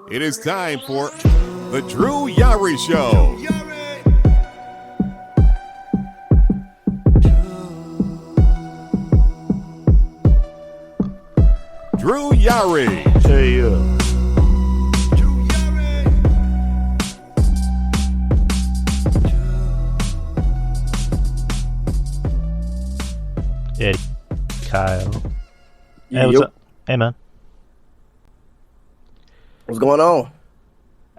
It is time for the Drew Yari Show. Drew Yari. Hey, Eddie, Kyle. Hey, what's up? Hey, man. What's going on?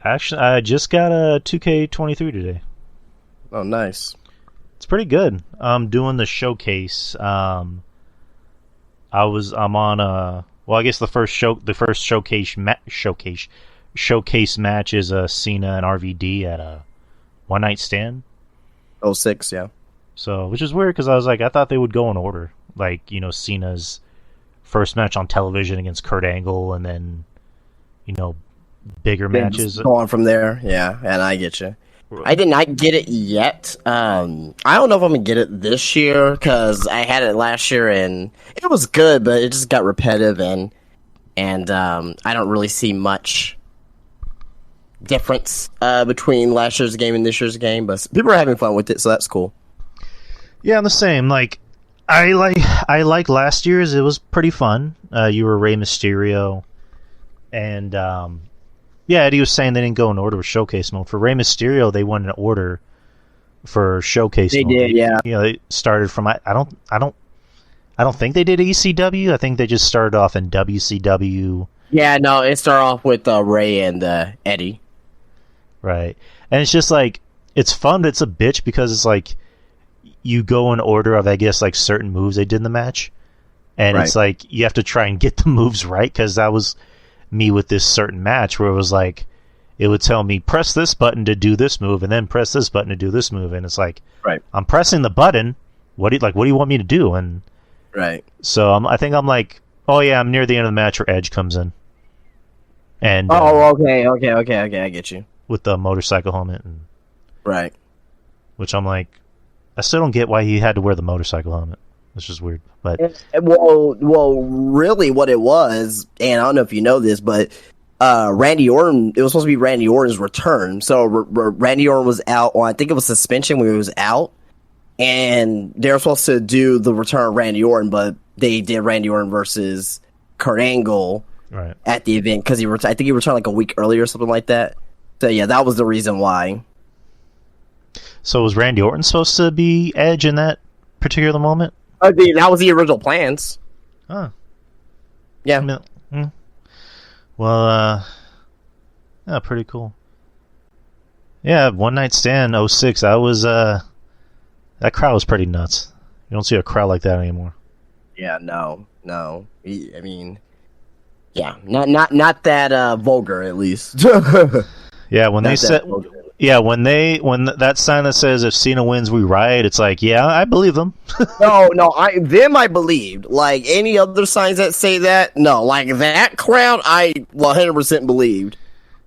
Actually, I just got a 2K23 today. Oh, nice. It's pretty good. I'm doing the showcase. I'm on well, I guess the first showcase match is Cena and RVD at a one night stand. 06, yeah. So, which is weird because I thought they would go in order. Like, you know, Cena's first match on television against Kurt Angle, and then, you know, bigger matches. Go on from there, yeah, and I get you. I did not get it yet. I don't know if I'm going to get it this year, because I had it last year, and it was good, but it just got repetitive, and I don't really see much difference between last year's game and this year's game, but people are having fun with it, so that's cool. Yeah, I'm the same. Like, I like last year's. It was pretty fun. You were Rey Mysterio, and yeah, Eddie was saying they didn't go in order with showcase mode. For Rey Mysterio, they went in order for showcase mode. They did, yeah. You know, they started from I don't think they did ECW. I think they just started off in WCW. Yeah, no, it started off with Ray and Eddie. Right, and it's just like it's fun, but it's a bitch because it's like you go in order of, I guess, like certain moves they did in the match, and Right. it's like you have to try and get the moves right, because that was me with this certain match where it was like it would tell me press this button to do this move and then press this button to do this move, and it's like, Right. I'm pressing the button, what do you want me to do? And Right. so I think I'm like, oh yeah, I'm near the end of the match where Edge comes in, and Okay, I get you. with the motorcycle helmet, and Right. which I'm like, I still don't get why he had to wear the motorcycle helmet. It's just weird. But Well, really, what it was, and I don't know if you know this, but Randy Orton, it was supposed to be Randy Orton's return. So Randy Orton was out on, I think it was suspension when he was out, and they were supposed to do the return of Randy Orton, but they did Randy Orton versus Kurt Angle right. at the event because I think he returned like a week earlier or something like that. So yeah, that was the reason why. So was Randy Orton supposed to be Edge in that particular moment? I mean, that was the original plans. Huh. Yeah. I mean, well, yeah, pretty cool. Yeah, one night stand 06. That was that crowd was pretty nuts. You don't see a crowd like that anymore. Yeah, no. I mean, yeah, not that vulgar, at least. Yeah, when they said, yeah, when that sign that says if Cena wins we riot, it's like, yeah, I believe them. no, I believed. Like any other signs that say that, no, like that crowd, I 100% believed.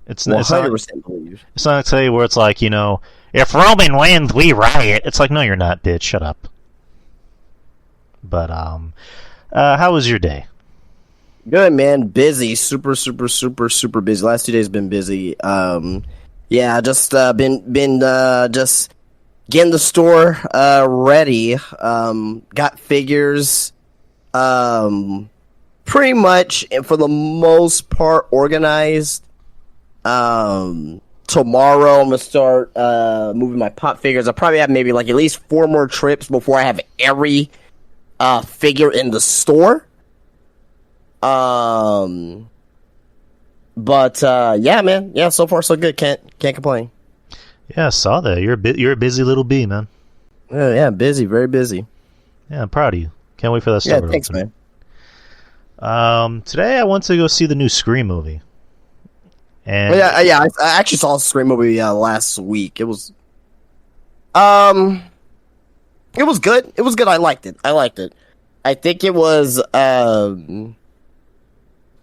It's 100% believed. It's not to tell you where it's like, you know, if Roman wins we riot. It's like, no, you're not, bitch. Shut up. But how was your day? Good, man. Busy. Super busy. Last 2 days been busy. Yeah, just been just getting the store ready. Got figures. Pretty much, and for the most part, organized. Tomorrow I'm gonna start moving my pop figures. I'll probably have maybe like at least 4 more trips before I have every figure in the store. But yeah, man. Yeah, so far so good. Can't complain. Yeah, I saw that. You're a busy little bee, man. Yeah, busy, very busy. Yeah, I'm proud of you. Can't wait for that store. Yeah, thanks, man. Today I went to go see the new Scream movie. And I actually saw a Scream movie last week. It was good. It was good. I liked it. I think it was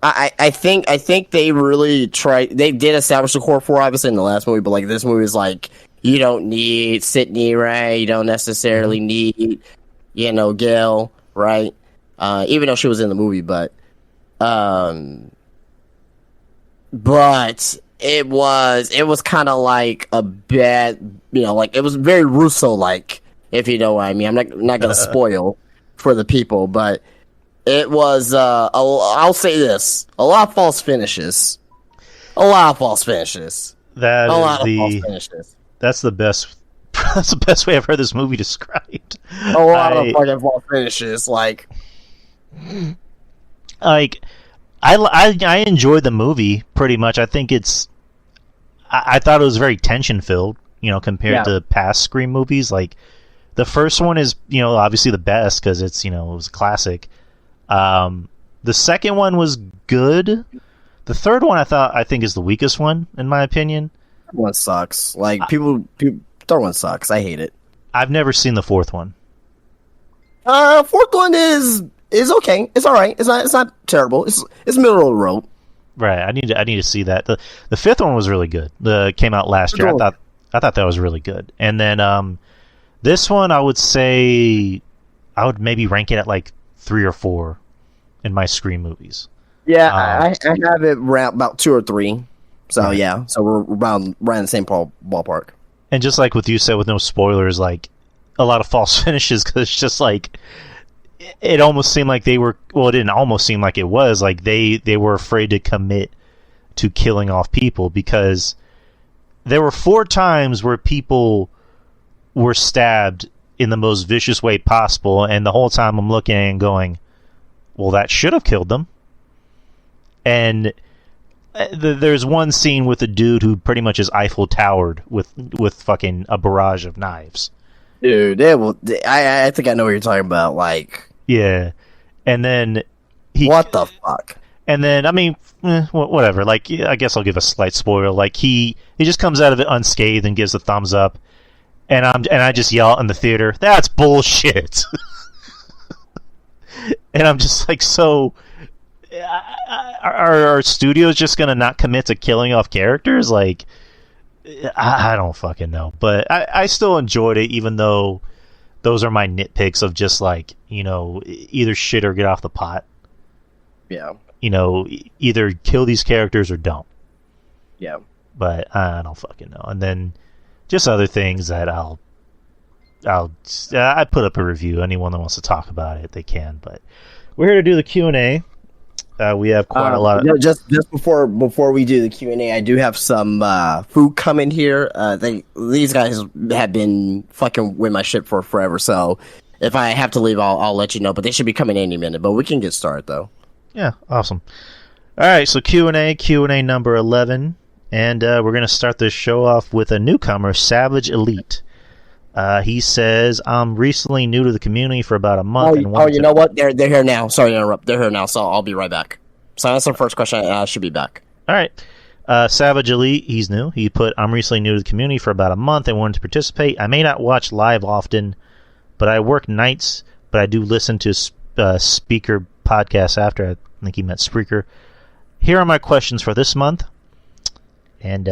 I think they really tried. They did establish the core 4 obviously in the last movie, but like this movie is like, you don't need Sydney, right? You don't necessarily need, Gail, right? Even though she was in the movie, but but it was kind of like a bad, like it was very Russo like, if you know what I mean. I'm not gonna spoil for the people, but it was I'll say this: a lot of false finishes, a lot of false finishes, That a is lot of the false finishes, that's the best. That's the best way I've heard this movie described. a lot of fucking false finishes. Like I enjoyed the movie pretty much. I think I thought it was very tension filled, compared to past Scream movies. Like the first one is, obviously the best because it's, it was a classic. The second one was good. The third one I think is the weakest one in my opinion. Third one sucks. Like people, third one sucks. I hate it. I've never seen the fourth one. Fourth one is okay. It's all right. It's not terrible. It's middle of the road. Right. I need to see that. The fifth one was really good. Came out last year. I thought that was really good. And then this one I would say I would maybe rank it at like 3 or 4 in my Scream movies. Yeah, I have it around about 2 or 3. So yeah, so we're around the same ballpark. And just like with you said, with no spoilers, like a lot of false finishes because it's just like it almost seemed like they were. Well, it didn't almost seem like it was like they were afraid to commit to killing off people because there were 4 times where people were stabbed in the most vicious way possible, and the whole time I'm looking and going, well, that should have killed them. And there's one scene with a dude who pretty much is Eiffel Towered with fucking a barrage of knives. Dude, I think I know what you're talking about. Like, yeah, and then what the fuck? And then I mean, whatever. Like, I guess I'll give a slight spoiler. Like he just comes out of it unscathed and gives a thumbs up, and I just yell in the theater, "That's bullshit!" And I'm just like, so. Are studios just gonna not commit to killing off characters? Like, I don't fucking know, but I still enjoyed it, even though those are my nitpicks of just like, either shit or get off the pot. Yeah. Either kill these characters or don't. Yeah. But I don't fucking know. And then just other things that I put up a review. Anyone that wants to talk about it, they can. But we're here to do the Q&A. We have quite a lot of... Just before we do the Q&A, I do have some food coming here. These guys have been fucking with my shit for forever, so if I have to leave, I'll let you know. But they should be coming any minute. But we can get started, though. Yeah, awesome. All right, so Q&A number 11. And we're going to start this show off with a newcomer, Savage Elite. He says, I'm recently new to the community for about a month. You know what? They're here now. Sorry to interrupt. They're here now, so I'll be right back. So that's our first question. I should be back. All right. Savage Elite, he's new. He put, I'm recently new to the community for about a month and wanted to participate. I may not watch live often, but I work nights, but I do listen to speaker podcasts after. I think he meant Spreaker. Here are my questions for this month. And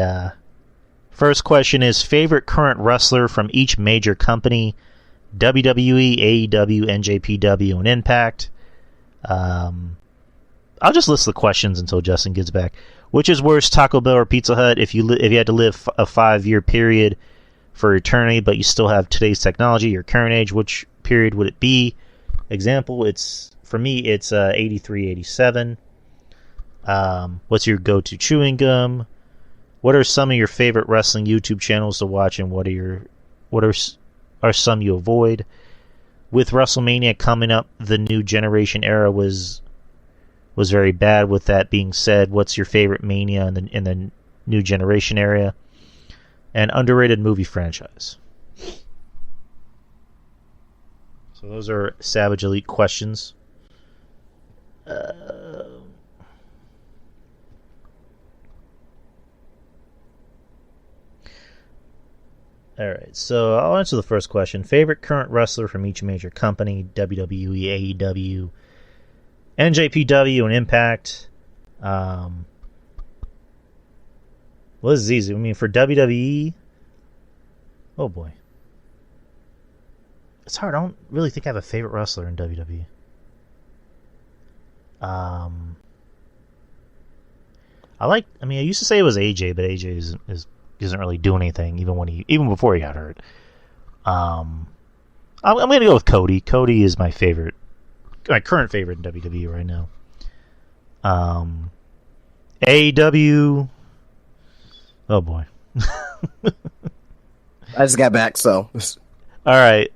first question is favorite current wrestler from each major company: WWE, AEW, NJPW, and Impact. I'll just list the questions until Justin gets back. Which is worse, Taco Bell or Pizza Hut? If you had to live a 5-year period for eternity, but you still have today's technology, your current age, which period would it be? Example: for me, it's 83, 87. What's your go-to chewing gum? What are some of your favorite wrestling YouTube channels to watch, and what are some you avoid? With WrestleMania coming up, the new generation era was very bad. With that being said, what's your favorite Mania in the new generation area? And underrated movie franchise. So those are Savage Elite questions. All right, so I'll answer the first question. Favorite current wrestler from each major company: WWE, AEW, NJPW, and Impact. Well, this is easy. I mean, for WWE, oh boy, it's hard. I don't really think I have a favorite wrestler in WWE. I used to say it was AJ, but AJ doesn't really do anything even before he got hurt. I'm going to go with Cody. Cody is my current favorite in WWE right now. AEW. Oh boy. I just got back, so. All right.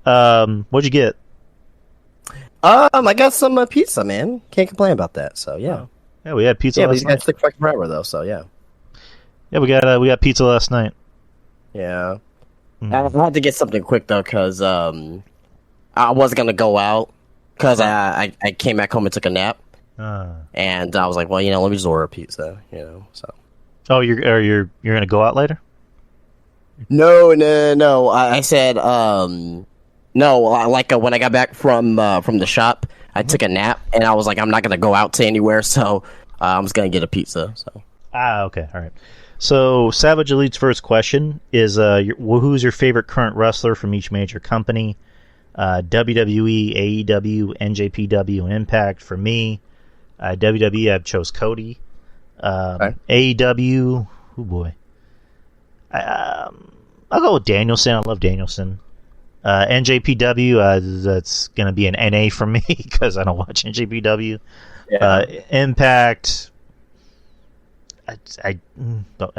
What'd you get? I got some pizza, man. Can't complain about that. So yeah. Yeah, we had pizza. Yeah, but last you night. guys stick fucking forever though. So yeah. Yeah, we got pizza last night. Yeah. I had to get something quick though, cause I wasn't gonna go out, cause I came back home and took a nap, and I was like, well, let me just order a pizza, So. Oh, you're gonna go out later? No. I said no. Like when I got back from the shop, I took a nap, and I was like, I'm not gonna go out to anywhere, so I'm just gonna get a pizza. So. Okay, all right. So Savage Elite's first question is, who's your favorite current wrestler from each major company? WWE, AEW, NJPW, and Impact. For me, WWE, I've chose Cody. Okay. AEW, oh boy. I'll go with Danielson. I love Danielson. NJPW, that's going to be an NA for me because I don't watch NJPW. Yeah. Impact, I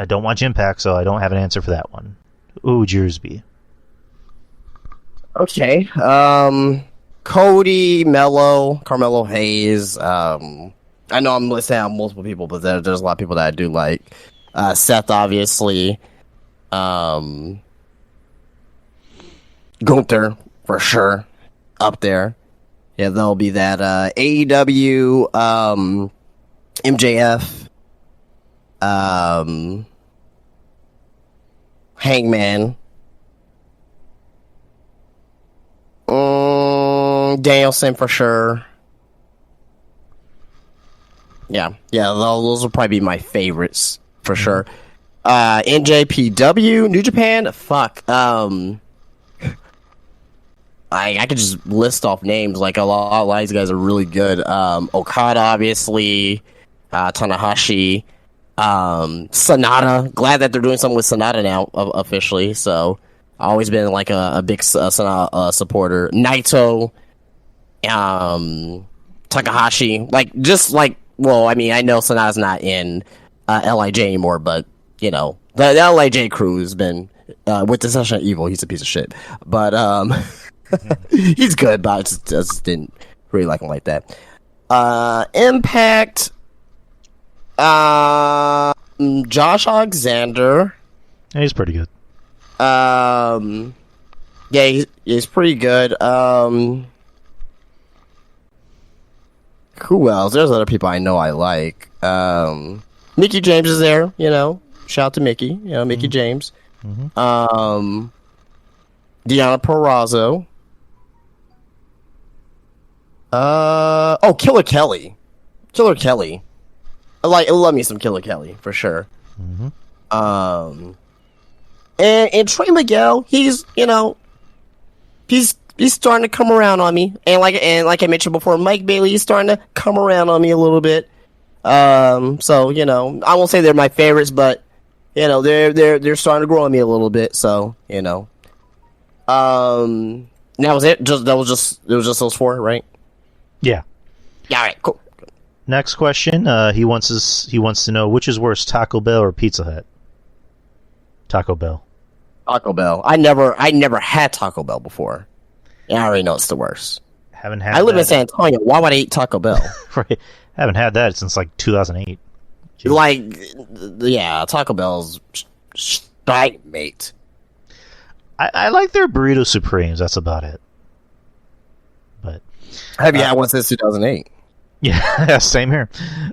don't watch Impact, so I don't have an answer for that one. Who would yours be? Okay. Cody, Carmelo Hayes. I know I'm listing out multiple people, but there's a lot of people that I do like. Seth, obviously. Gunther, for sure. Up there. Yeah, there'll be that. AEW, MJF. Hangman. Danielson for sure. Yeah, those will probably be my favorites for sure. NJPW, New Japan, fuck. I could just list off names. Like a lot of these guys are really good. Okada, obviously, Tanahashi, Sonata. Glad that they're doing something with Sonata now officially. So I've always been like a big Sonata supporter. Naito, Takahashi. Well, I mean, I know Sonata's not in LIJ anymore, but the LIJ crew has been with the Session of Evil. He's a piece of shit, but he's good, but I just didn't really like him like that. Impact, Josh Alexander. Yeah, he's pretty good. Yeah, he's pretty good. Who else? There's other people I know I like. Mickey James is there, Shout out to Mickey, Mickey James. Deonna Purrazzo. Killer Kelly. I love me some Killer Kelly for sure. And Trey Miguel, he's starting to come around on me, and like I mentioned before, Mike Bailey is starting to come around on me a little bit. So I won't say they're my favorites, but they're starting to grow on me a little bit. So that was it. It was just those four, right? Yeah. Yeah. All right. Cool. Next question. He wants to know which is worse, Taco Bell or Pizza Hut. Taco Bell. Taco Bell. I never had Taco Bell before. And I already know it's the worst. Haven't had. I live in San Antonio. Why would I eat Taco Bell? Right. Haven't had that since like 2008. Taco Bell's shite, mate. I like their burrito supremes. That's about it. But have you had one since 2008? Yeah, same here.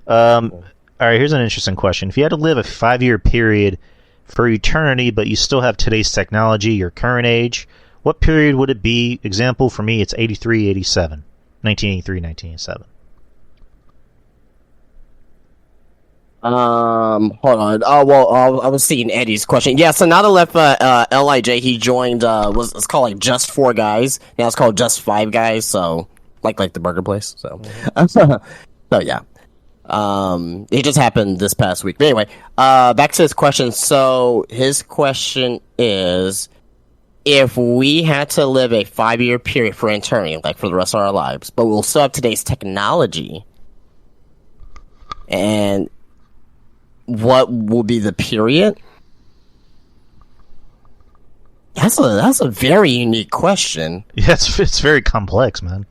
All right, here's an interesting question. If you had to live a 5-year period for eternity, but you still have today's technology, your current age, what period would it be? Example, for me, it's 83, 87. 1983, 1987. Hold on. Oh, well, I was seeing Eddie's question. Yeah, Sonata left LIJ. He joined, it's called like Just 4 Guys. Now it's called Just 5 Guys, so like the burger place. So, so yeah. It just happened this past week. But anyway, back to his question. So his question is, if we had to live a 5-year period for eternity, like for the rest of our lives, but we'll still have today's technology, and what will be the period? That's a very unique question. Yeah, it's very complex, man.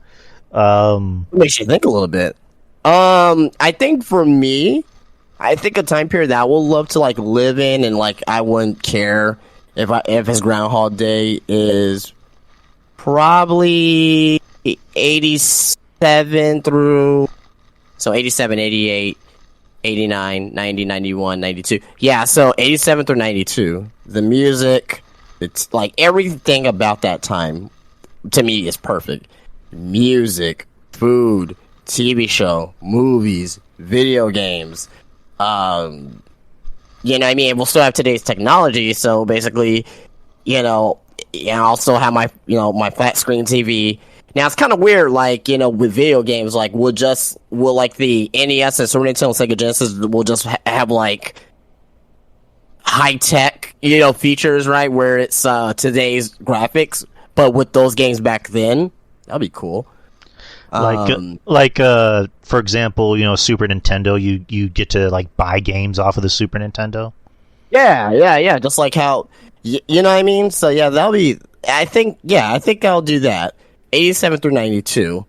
It makes you think a little bit. I think for me, I think a time period that I would love to like live in, and like I wouldn't care if his Groundhog Day is probably 87 through, so 87, 88, 89, 90, 91, 92. Yeah, so 87 through 92. The music, it's like everything about that time to me is perfect. Music, food, TV show, movies, video games. You know what I mean? We'll still have today's technology, so basically, I'll still have my, my flat screen TV. Now, it's kind of weird, like, with video games, like, will like, the NES and Super Nintendo and Sega Genesis will just have, like, high-tech, features, right, where it's today's graphics, but with those games back then, that'd be cool. For example, Super Nintendo, you get to like buy games off of the Super Nintendo. Yeah. Just like how, you know what I mean? So yeah, that'll be. I think I'll do that. 87 through 92,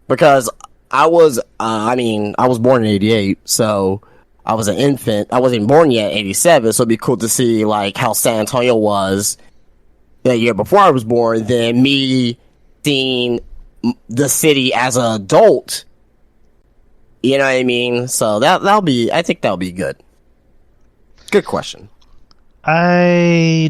because I was born in 88, so I was an infant. I wasn't born yet in 87, so it'd be cool to see like how San Antonio was the year before I was born. Then me seeing the city as an adult, you know what I mean? So I think that'll be good. Good question. I'd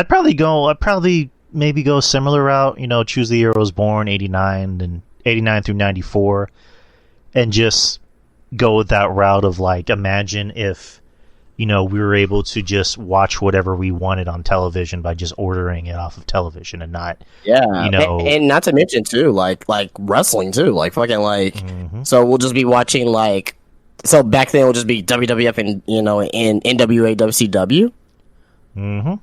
probably maybe go similar route, choose the year I was born, 89 and 89 through 94, and just go with that route of like, imagine if we were able to just watch whatever we wanted on television by just ordering it off of television and not, and not to mention too, like wrestling too, like fucking like, so we'll just be watching like, so back then it would just be WWF and and NWA, WCW, and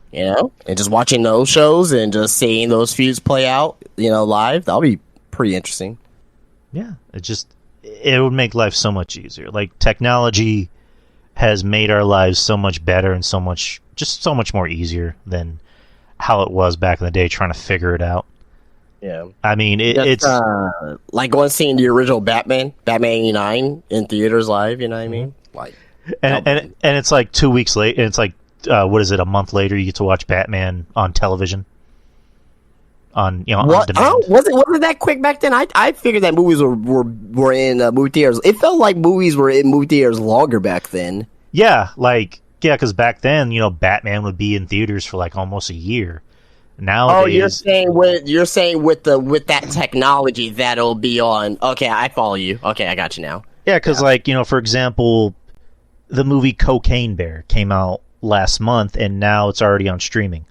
just watching those shows and just seeing those feuds play out, live. That'll be pretty interesting. Yeah, it would make life so much easier. Like technology has made our lives so much better and so much more easier than how it was back in the day trying to figure it out. Yeah. I mean, it's like going seeing the original Batman 89 in theaters live, you know what I mean? Like, and it's like 2 weeks late, and it's like, what is it, a month later you get to watch Batman on television? On on demand. Was it that quick back then? I figured that movies were in movie theaters. It felt like movies were in movie theaters longer back then. Yeah, because back then, Batman would be in theaters for like almost a year. Nowadays, you're saying with that technology that'll be on. Okay, I follow you. Okay, I got you now. Yeah, because for example, the movie Cocaine Bear came out last month, and now it's already on streaming.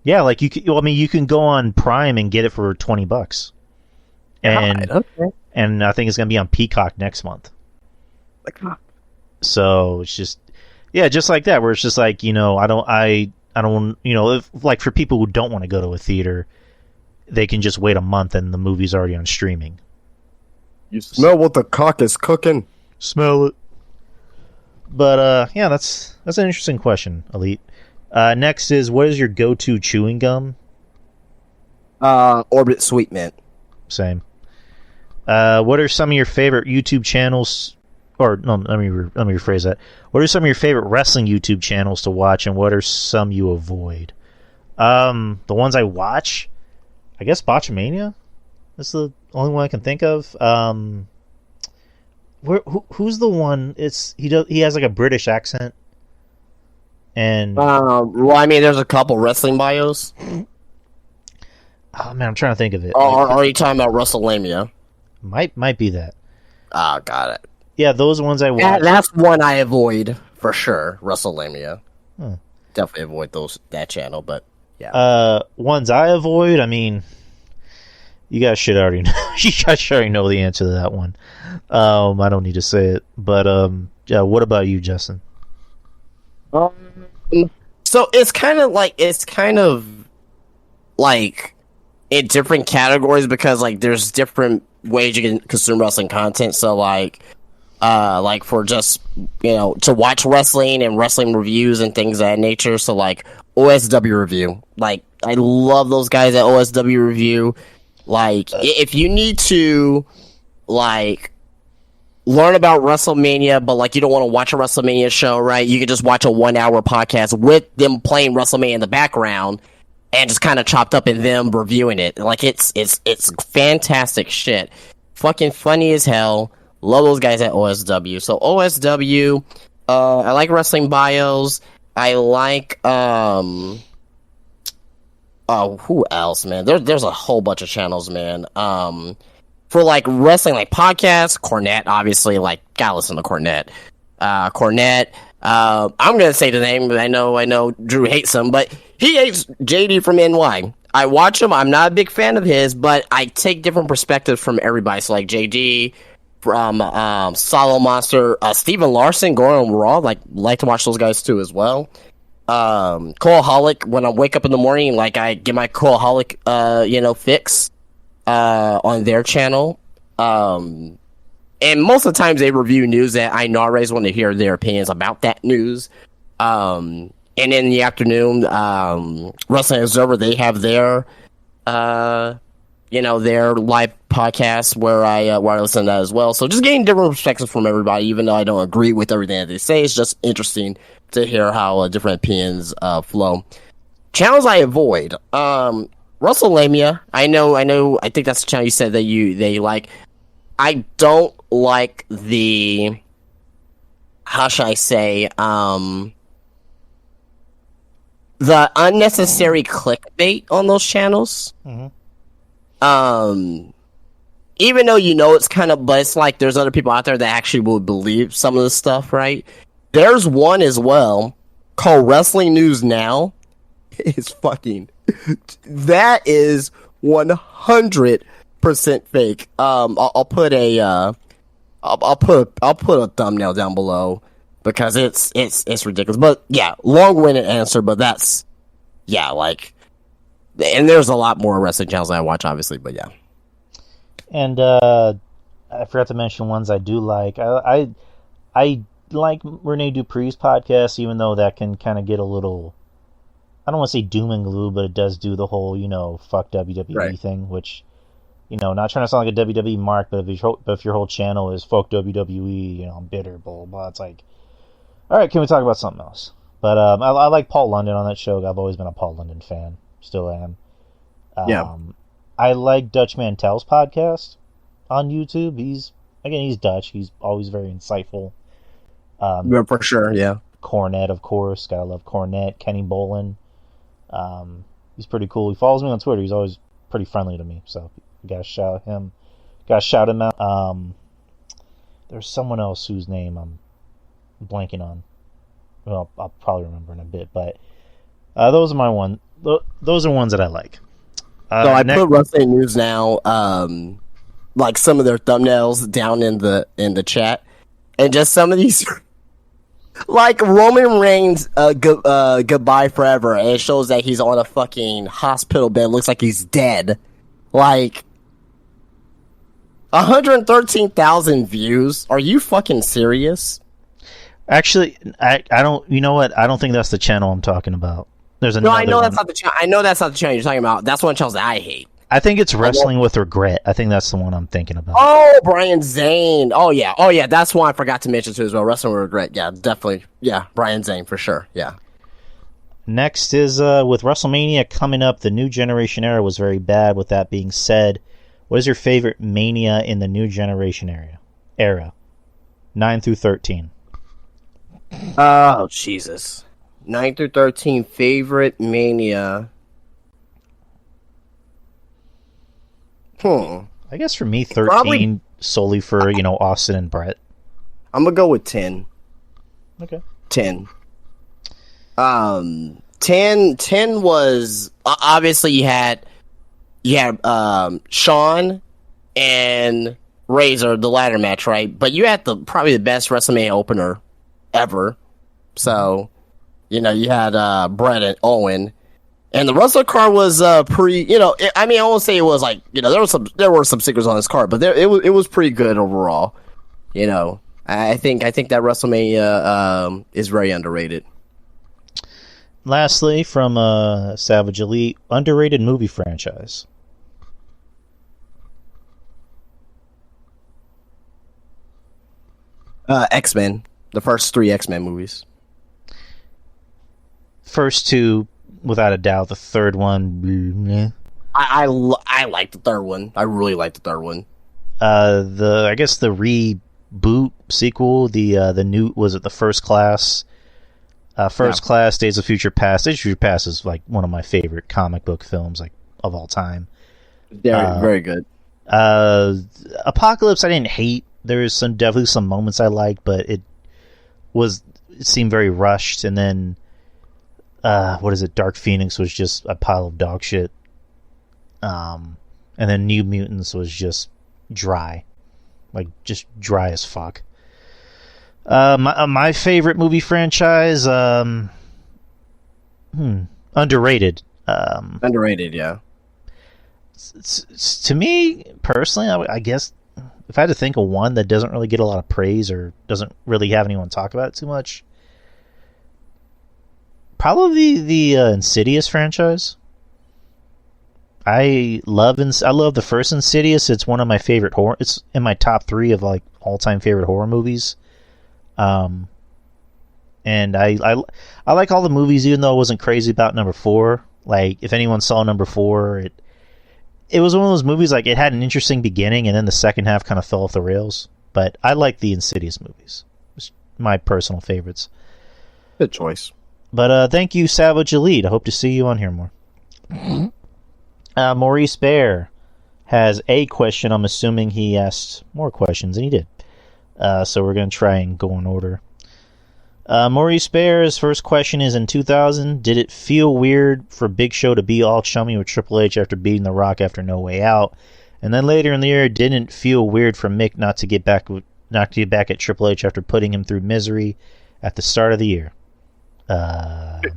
Yeah, like you can go on Prime and get it for $20, and and I think it's gonna be on Peacock next month. So it's just like that, where it's just like I don't if, like, for people who don't want to go to a theater, they can just wait a month and the movie's already on streaming. You smell what the cock is cooking. Smell it. But yeah, that's an interesting question, Elite. Next is, what is your go-to chewing gum? Orbit Sweet Mint. Same. What are some of your favorite YouTube channels? Or no, let me rephrase that. What are some of your favorite wrestling YouTube channels to watch, and what are some you avoid? The ones I watch, I guess Botchamania. That's the only one I can think of. Who's the one? He has like a British accent. And well, I mean, there's a couple wrestling bios. Oh man, I'm trying to think of it. Oh, are you talking about WrestleMania? Might be that. Oh, got it. Yeah, those ones I watch. That's one I avoid for sure. WrestleMania. Definitely avoid that channel, but yeah. Ones I avoid. I mean, you guys should already you guys sure know the answer to that one. I don't need to say it, but yeah. What about you, Justin? So it's kind of like in different categories because like there's different ways you can consume wrestling content. So like for just to watch wrestling and wrestling reviews and things of that nature. So like OSW review, like I love those guys at OSW review. Like if you need to like learn about WrestleMania, but like you don't want to watch a WrestleMania show, right? You can just watch a 1 hour podcast with them playing WrestleMania in the background and just kind of chopped up in them reviewing it. Like it's fantastic shit. Fucking funny as hell. Love those guys at OSW. So OSW, I like Wrestling Bios. I like who else, man? There's a whole bunch of channels, man. For like wrestling, like podcasts, Cornette, obviously, like gotta listen to Cornette. Cornette. I'm gonna say the name, but I know Drew hates him, but he hates JD from NY. I watch him. I'm not a big fan of his, but I take different perspectives from everybody. So like JD from Solo Monster, Steven Larson, going on Raw. Like to watch those guys too as well. Coleaholic. When I wake up in the morning, like I get my Coleaholic, fix on their channel. And most of the times they review news that I know I always want to hear their opinions about that news. And in the afternoon, Wrestling Observer, they have their their live podcast where I listen to that as well. So just getting different perspectives from everybody, even though I don't agree with everything that they say. It's just interesting to hear how different opinions flow. Channels I avoid. WrestleMania. I think that's the channel you said that they like. I don't like the, how should I say, the unnecessary clickbait on those channels. Mm-hmm. Even though it's kind of, but it's like there's other people out there that actually will believe some of the stuff, right? There's one as well called Wrestling News Now. It's fucking, that is 100% fake. I'll put a thumbnail down below because it's ridiculous. But yeah, long-winded answer, but that's, yeah, like, and there's a lot more wrestling channels that I watch, obviously, but yeah. And I forgot to mention ones I do like. I like Rene Dupree's podcast, even though that can kind of get a little, I don't want to say doom and gloom, but it does do the whole, fuck WWE thing, which, not trying to sound like a WWE mark, but if your whole channel is fuck WWE, I'm bitter, blah, blah, blah. It's like, all right, can we talk about something else? But I like Paul London on that show. I've always been a Paul London fan. Still am. Yeah. I like Dutch Mantel's podcast on YouTube. He's Dutch. He's always very insightful. Yeah, for sure, yeah. Cornette, of course. Gotta love Cornette. Kenny Bolin. He's pretty cool. He follows me on Twitter. He's always pretty friendly to me. So gotta shout him out. There's someone else whose name I'm blanking on. Well, I'll probably remember in a bit. But those are my one. Those are ones that I like. So I put Wrestling News Now, like some of their thumbnails down in the chat, and just some of these, like Roman Reigns, goodbye forever, and it shows that he's on a fucking hospital bed. Looks like he's dead. Like 113,000 views. Are you fucking serious? Actually, I don't. You know what? I don't think that's the channel I'm talking about. There's another. No, I know one. that's not the channel. I know that's not the channel you're talking about. That's one of the channels that I hate. I think it's Wrestling with Regret. I think that's the one I'm thinking about. Oh, Brian Zane. Oh yeah. That's one I forgot to mention too as well. Wrestling with Regret. Yeah, definitely. Yeah, Brian Zane for sure. Yeah. Next is with WrestleMania coming up. The New Generation era was very bad. With that being said, what is your favorite Mania in the New Generation era? 9 through 13. Oh Jesus. 9 through 13 favorite Mania. I guess for me, 13 probably, solely for, Austin and Brett. I'm going to go with 10. Okay. 10. 10 was, obviously you had Shawn and Razor, the ladder match, right? But you had probably the best WrestleMania opener ever. So, you had Brett and Owen. And the wrestler card was pretty, I won't say it was like, there were some stickers on this card, but it was pretty good overall. I think that WrestleMania is very underrated. Lastly, from Savage Elite, underrated movie franchise. X-Men, the first 3 X-Men movies. First 2, without a doubt. The third one, I like the third one. I really like the third one. I guess the reboot sequel, the new, was it the First Class? Class, Days of Future Past. Days of Future Past is like one of my favorite comic book films, like, of all time. Very good. Apocalypse I didn't hate. There's definitely some moments I liked, but it seemed very rushed. And then Dark Phoenix was just a pile of dog shit. And then New Mutants was just dry, like just dry as fuck. My favorite movie franchise, underrated. Underrated, yeah. To me personally, I guess if I had to think of one that doesn't really get a lot of praise or doesn't really have anyone talk about it too much, probably the Insidious franchise. I love the first Insidious. It's one of my favorite horror. It's in my top 3 of like all-time favorite horror movies. And I like all the movies, even though I wasn't crazy about number 4. Like, if anyone saw number 4, it was one of those movies, like, it had an interesting beginning, and then the second half kind of fell off the rails. But I like the Insidious movies. It's my personal favorites. Good choice. But thank you, Savage Elite. I hope to see you on here more. Maurice Bear has a question. I'm assuming he asked more questions, and he did. So we're going to try and go in order. Maurice Bear's first question is, in 2000, did it feel weird for Big Show to be all chummy with Triple H after beating The Rock after No Way Out? And then later in the year, didn't feel weird for Mick not to get back at Triple H after putting him through misery at the start of the year?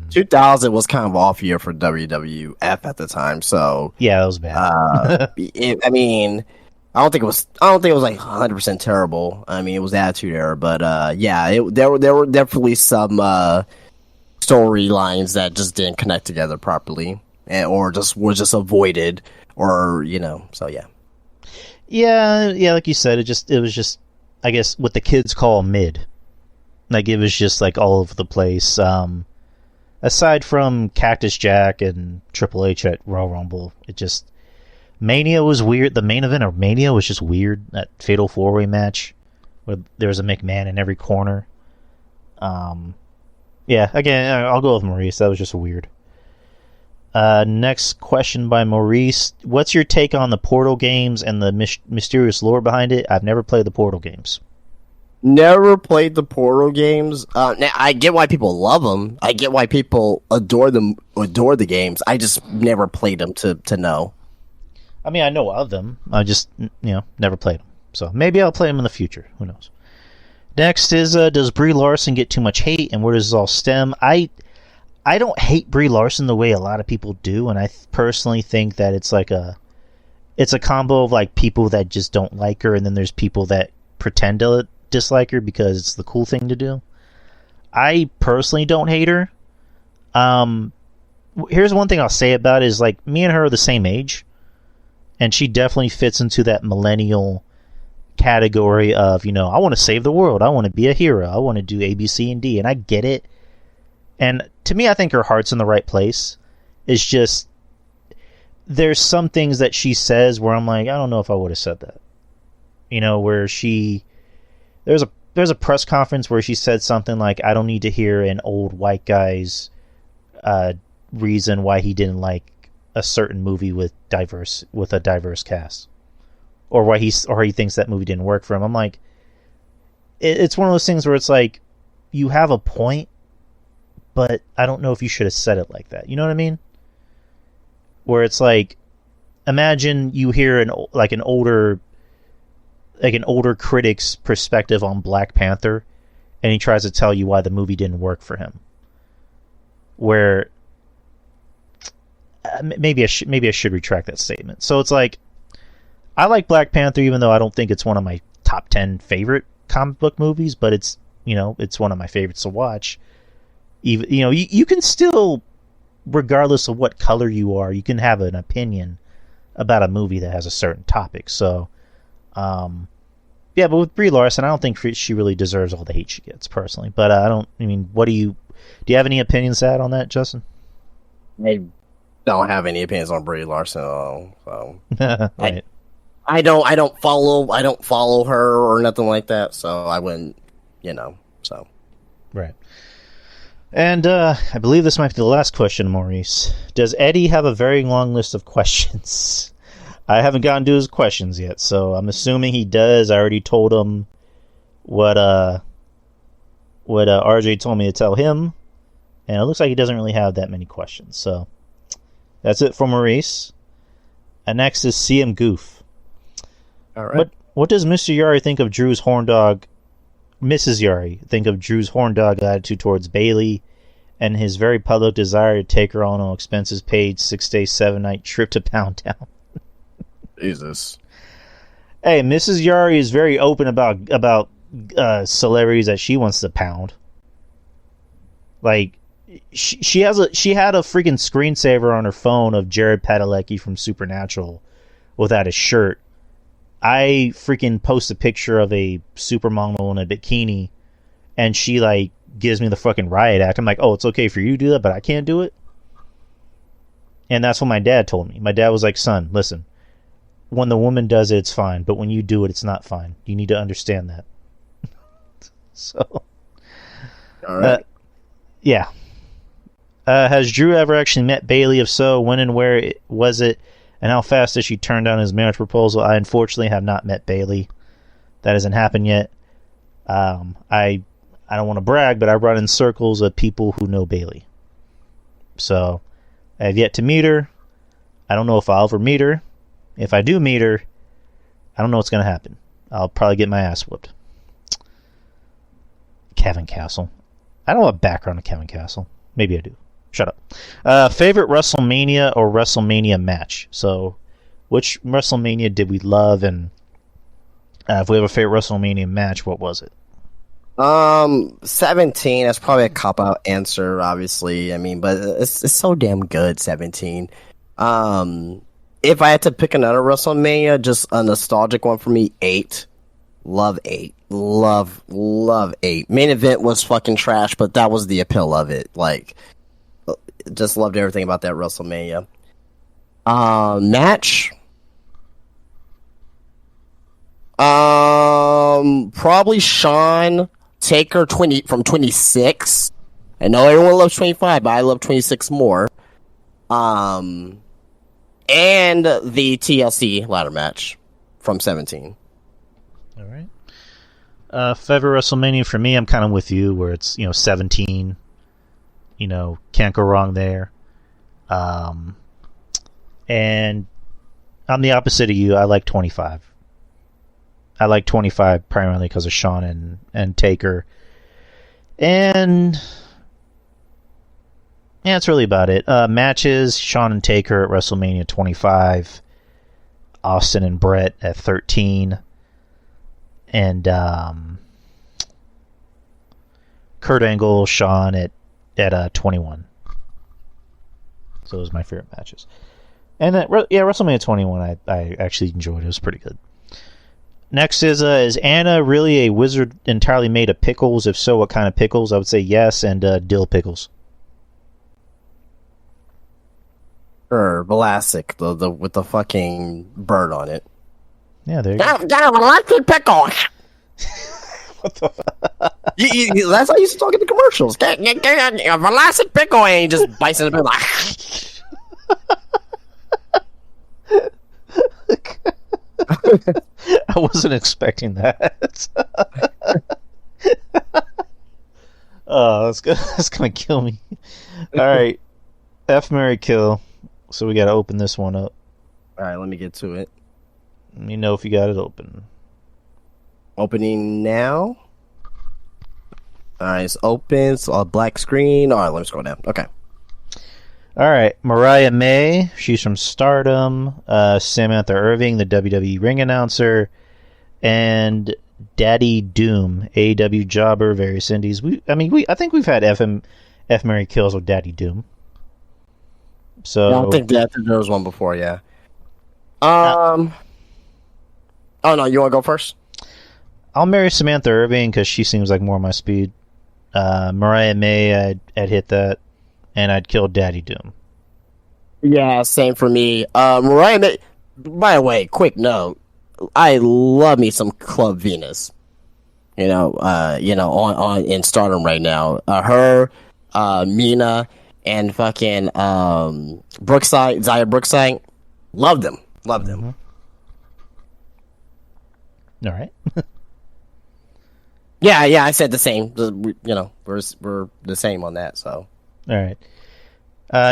2000 was kind of off year for WWF at the time, so yeah, that was bad. I don't think it was like 100% terrible. I mean, it was Attitude Era, but there were definitely some storylines that just didn't connect together properly, or were just avoided, or so yeah. Yeah, like you said, it was just, I guess, what the kids call mid. Like, it was just like all over the place. Aside from Cactus Jack and Triple H at Royal Rumble, Mania was weird. The main event of Mania was just weird. That Fatal 4-Way match where there was a McMahon in every corner. Yeah, again, I'll go with Maurice. That was just weird. Next question by Maurice. What's your take on the Portal games and the mysterious lore behind it? I've never played the Portal games. Never played the Portal games. Now, I get why people love them. I get why people adore the games. I just never played them to know. I mean, I know of them. I just, never played them. So maybe I'll play them in the future. Who knows? Next is, does Brie Larson get too much hate, and where does it all stem? I don't hate Brie Larson the way a lot of people do, and I personally think that it's a combo of like people that just don't like her, and then there's people that pretend to dislike her because it's the cool thing to do. I personally don't hate her. Here's one thing I'll say about it is, like, me and her are the same age, and she definitely fits into that millennial category of, I want to save the world, I want to be a hero, I want to do A, B, C, and D, and I get it. And to me, I think her heart's in the right place. It's just, there's some things that she says where I'm like, I don't know if I would have said that. Where there's a press conference where she said something like, I don't need to hear an old white guy's reason why he didn't like a certain movie with a diverse cast, or why he thinks that movie didn't work for him. I'm like, it's one of those things where it's like, you have a point, but I don't know if you should have said it like that. You know what I mean? Where it's like, imagine you hear an older like an older critic's perspective on Black Panther, and he tries to tell you why the movie didn't work for him. Where maybe I should retract that statement. So it's like, I like Black Panther even though I don't think it's one of my top 10 favorite comic book movies, but it's, you know, it's one of my favorites to watch. Even, you know, you can still, regardless of what color you are, you can have an opinion about a movie that has a certain topic. So, yeah, but with Brie Larson, I don't think she really deserves all the hate she gets, personally. But do you have any opinions to add on that, Justin? I don't have any opinions on Brie Larson at all. So. Right. I don't follow her or nothing like that, so I wouldn't, so. Right. And I believe this might be the last question, Maurice. Does Eddie have a very long list of questions? I haven't gotten to his questions yet, so I'm assuming he does. I already told him what RJ told me to tell him, and it looks like he doesn't really have that many questions. So that's it for Maurice. And next is CM Goof. All right. What does Mr. Yari think of Drew's horn dog? Mrs. Yari think of Drew's horn dog attitude towards Bayley, and his very public desire to take her on all expenses paid 6-day, 7-night trip to Pound Town. Jesus. Hey, Mrs. Yari is very open about celebrities that she wants to pound. Like, she had a freaking screensaver on her phone of Jared Padalecki from Supernatural without his shirt. I freaking post a picture of a supermodel in a bikini, and she like gives me the fucking riot act. I'm like, oh, it's okay for you to do that, but I can't do it. And that's what my dad told me. My dad was like, son, listen, when the woman does it, it's fine, but when you do it, it's not fine. You need to understand that. So, all right, yeah. Has Drew ever actually met Bayley? If so, when and where was it? And how fast did she turn down his marriage proposal? I unfortunately have not met Bayley. That hasn't happened yet. I don't want to brag, but I run in circles of people who know Bayley. So I have yet to meet her. I don't know if I'll ever meet her. If I do meet her, I don't know what's going to happen. I'll probably get my ass whooped. Kevin Castle. I don't have a background on Kevin Castle. Maybe I do. Shut up. Favorite WrestleMania or WrestleMania match? So, which WrestleMania did we love? And if we have a favorite WrestleMania match, what was it? 17. That's probably a cop-out answer, obviously. I mean, but it's so damn good, 17. If I had to pick another WrestleMania, just a nostalgic one for me, 8. Love 8. Love 8. Main event was fucking trash, but that was the appeal of it. Like, just loved everything about that WrestleMania. Match. Probably Shawn Taker from 26. I know everyone loves 25, but I love 26 more. And the TLC ladder match from 17. All right. Favorite WrestleMania for me, I'm kind of with you, where it's 17. Can't go wrong there. And I'm the opposite of you. I like 25. I like 25 primarily because of Shawn and Taker. And yeah, that's really about it. Matches, Shawn and Taker at WrestleMania 25. Austin and Brett at 13. And Kurt Angle, Shawn at 21. So those are my favorite matches. And WrestleMania 21 I actually enjoyed. It was pretty good. Next is Anna really a wizard entirely made of pickles? If so, what kind of pickles? I would say yes, and dill pickles. Or Vlasic, the with the fucking bird on it. Yeah, there you go. Got a Vlasic pickle. What the that's how you used to talk in the commercials. Get a Vlasic pickle, and he just bites in the middle. I wasn't expecting that. Oh, that's gonna kill me. All right, F, Marry, Kill. So we gotta open this one up. All right, let me get to it. Let me know if you got it open. Opening now. All right, it's open. It's a black screen. All right, let me scroll down. Okay. All right, Mariah May. She's from Stardom. Samantha Irving, the WWE ring announcer, and Daddy Doom, AEW jobber, various indies. I think we've had F Mary Kills with Daddy Doom. So I don't think that there was one before. Yeah. Oh no, you want to go first? I'll marry Samantha Irving because she seems like more my speed. Mariah May, I'd hit that, and I'd kill Daddy Doom. Yeah, same for me. Mariah May. By the way, quick note: I love me some Club Venus. On in Stardom right now. Her, Mina, and fucking Brookside, Zaya Brookside. Love them. Mm-hmm. All right. Yeah, I said the same. We're the same on that. So, all right.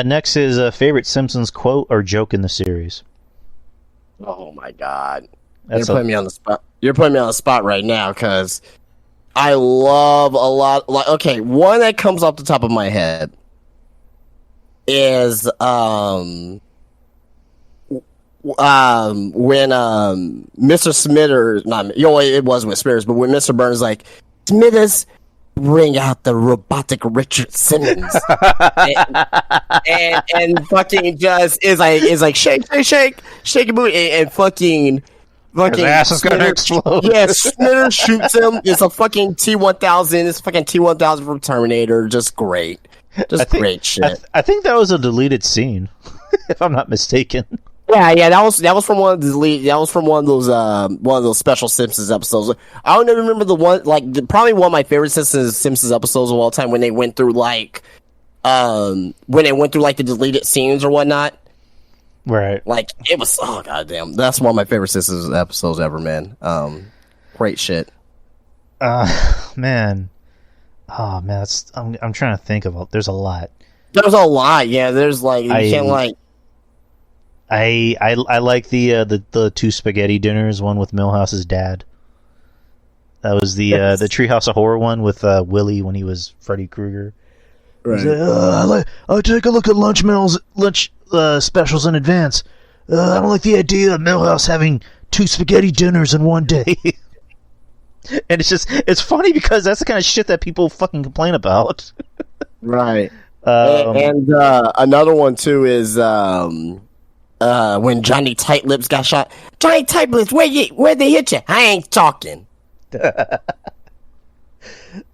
Next is a favorite Simpsons quote or joke in the series. oh my god, That's you're putting me on the spot. You're putting me on the spot right now because I love a lot. Like, okay, one that comes off the top of my head is when Mr. Smithers, it was with Smithers, but when Mr. Burns like, Smithers, bring out the robotic Richard Simmons, and fucking just is like shake a booty, and fucking his ass is gonna explode. Yeah, Smithers shoots him. It's a fucking T-1000. It's fucking T-1000 from Terminator. Just great. Great shit. I think that was a deleted scene, if I'm not mistaken. Yeah, that was from one of those special Simpsons episodes. I don't even remember the one, probably one of my favorite Simpsons episodes of all time when they went through the deleted scenes or whatnot. Right. Like, it was, oh goddamn, that's one of my favorite Simpsons episodes ever, man. Great shit. Man. Oh man, I'm trying to think of there's a lot. There's a lot, yeah. There's I like the two spaghetti dinners, one with Milhouse's dad. That was the Treehouse of Horror one with Willie when he was Freddy Krueger. Right. I take a look at lunch specials in advance. I don't like the idea of Milhouse having two spaghetti dinners in one day. And it's funny because that's the kind of shit that people fucking complain about. Right. And another one too is when Johnny Tightlips got shot. Johnny Tightlips, where'd they hit you? I ain't talking.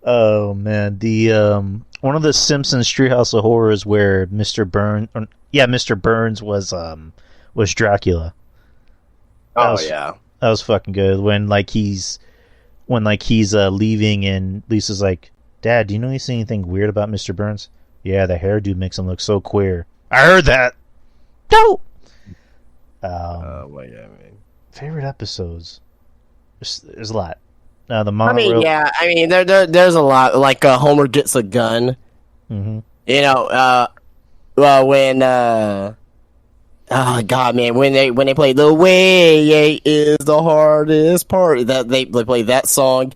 Oh man, the one of the Simpsons Treehouse of Horrors where Mr. Burns was Dracula. That was fucking good. When he's leaving and Lisa's like, Dad, do you know you see anything weird about Mr. Burns? Yeah, the hairdo makes him look so queer. I heard that. No. Oh my god, man. Favorite episodes? There's a lot. The monorail. There's a lot. Like Homer gets a gun. Mm-hmm. When oh god, man, when they play "The Way Is the Hardest Part," that they play that song.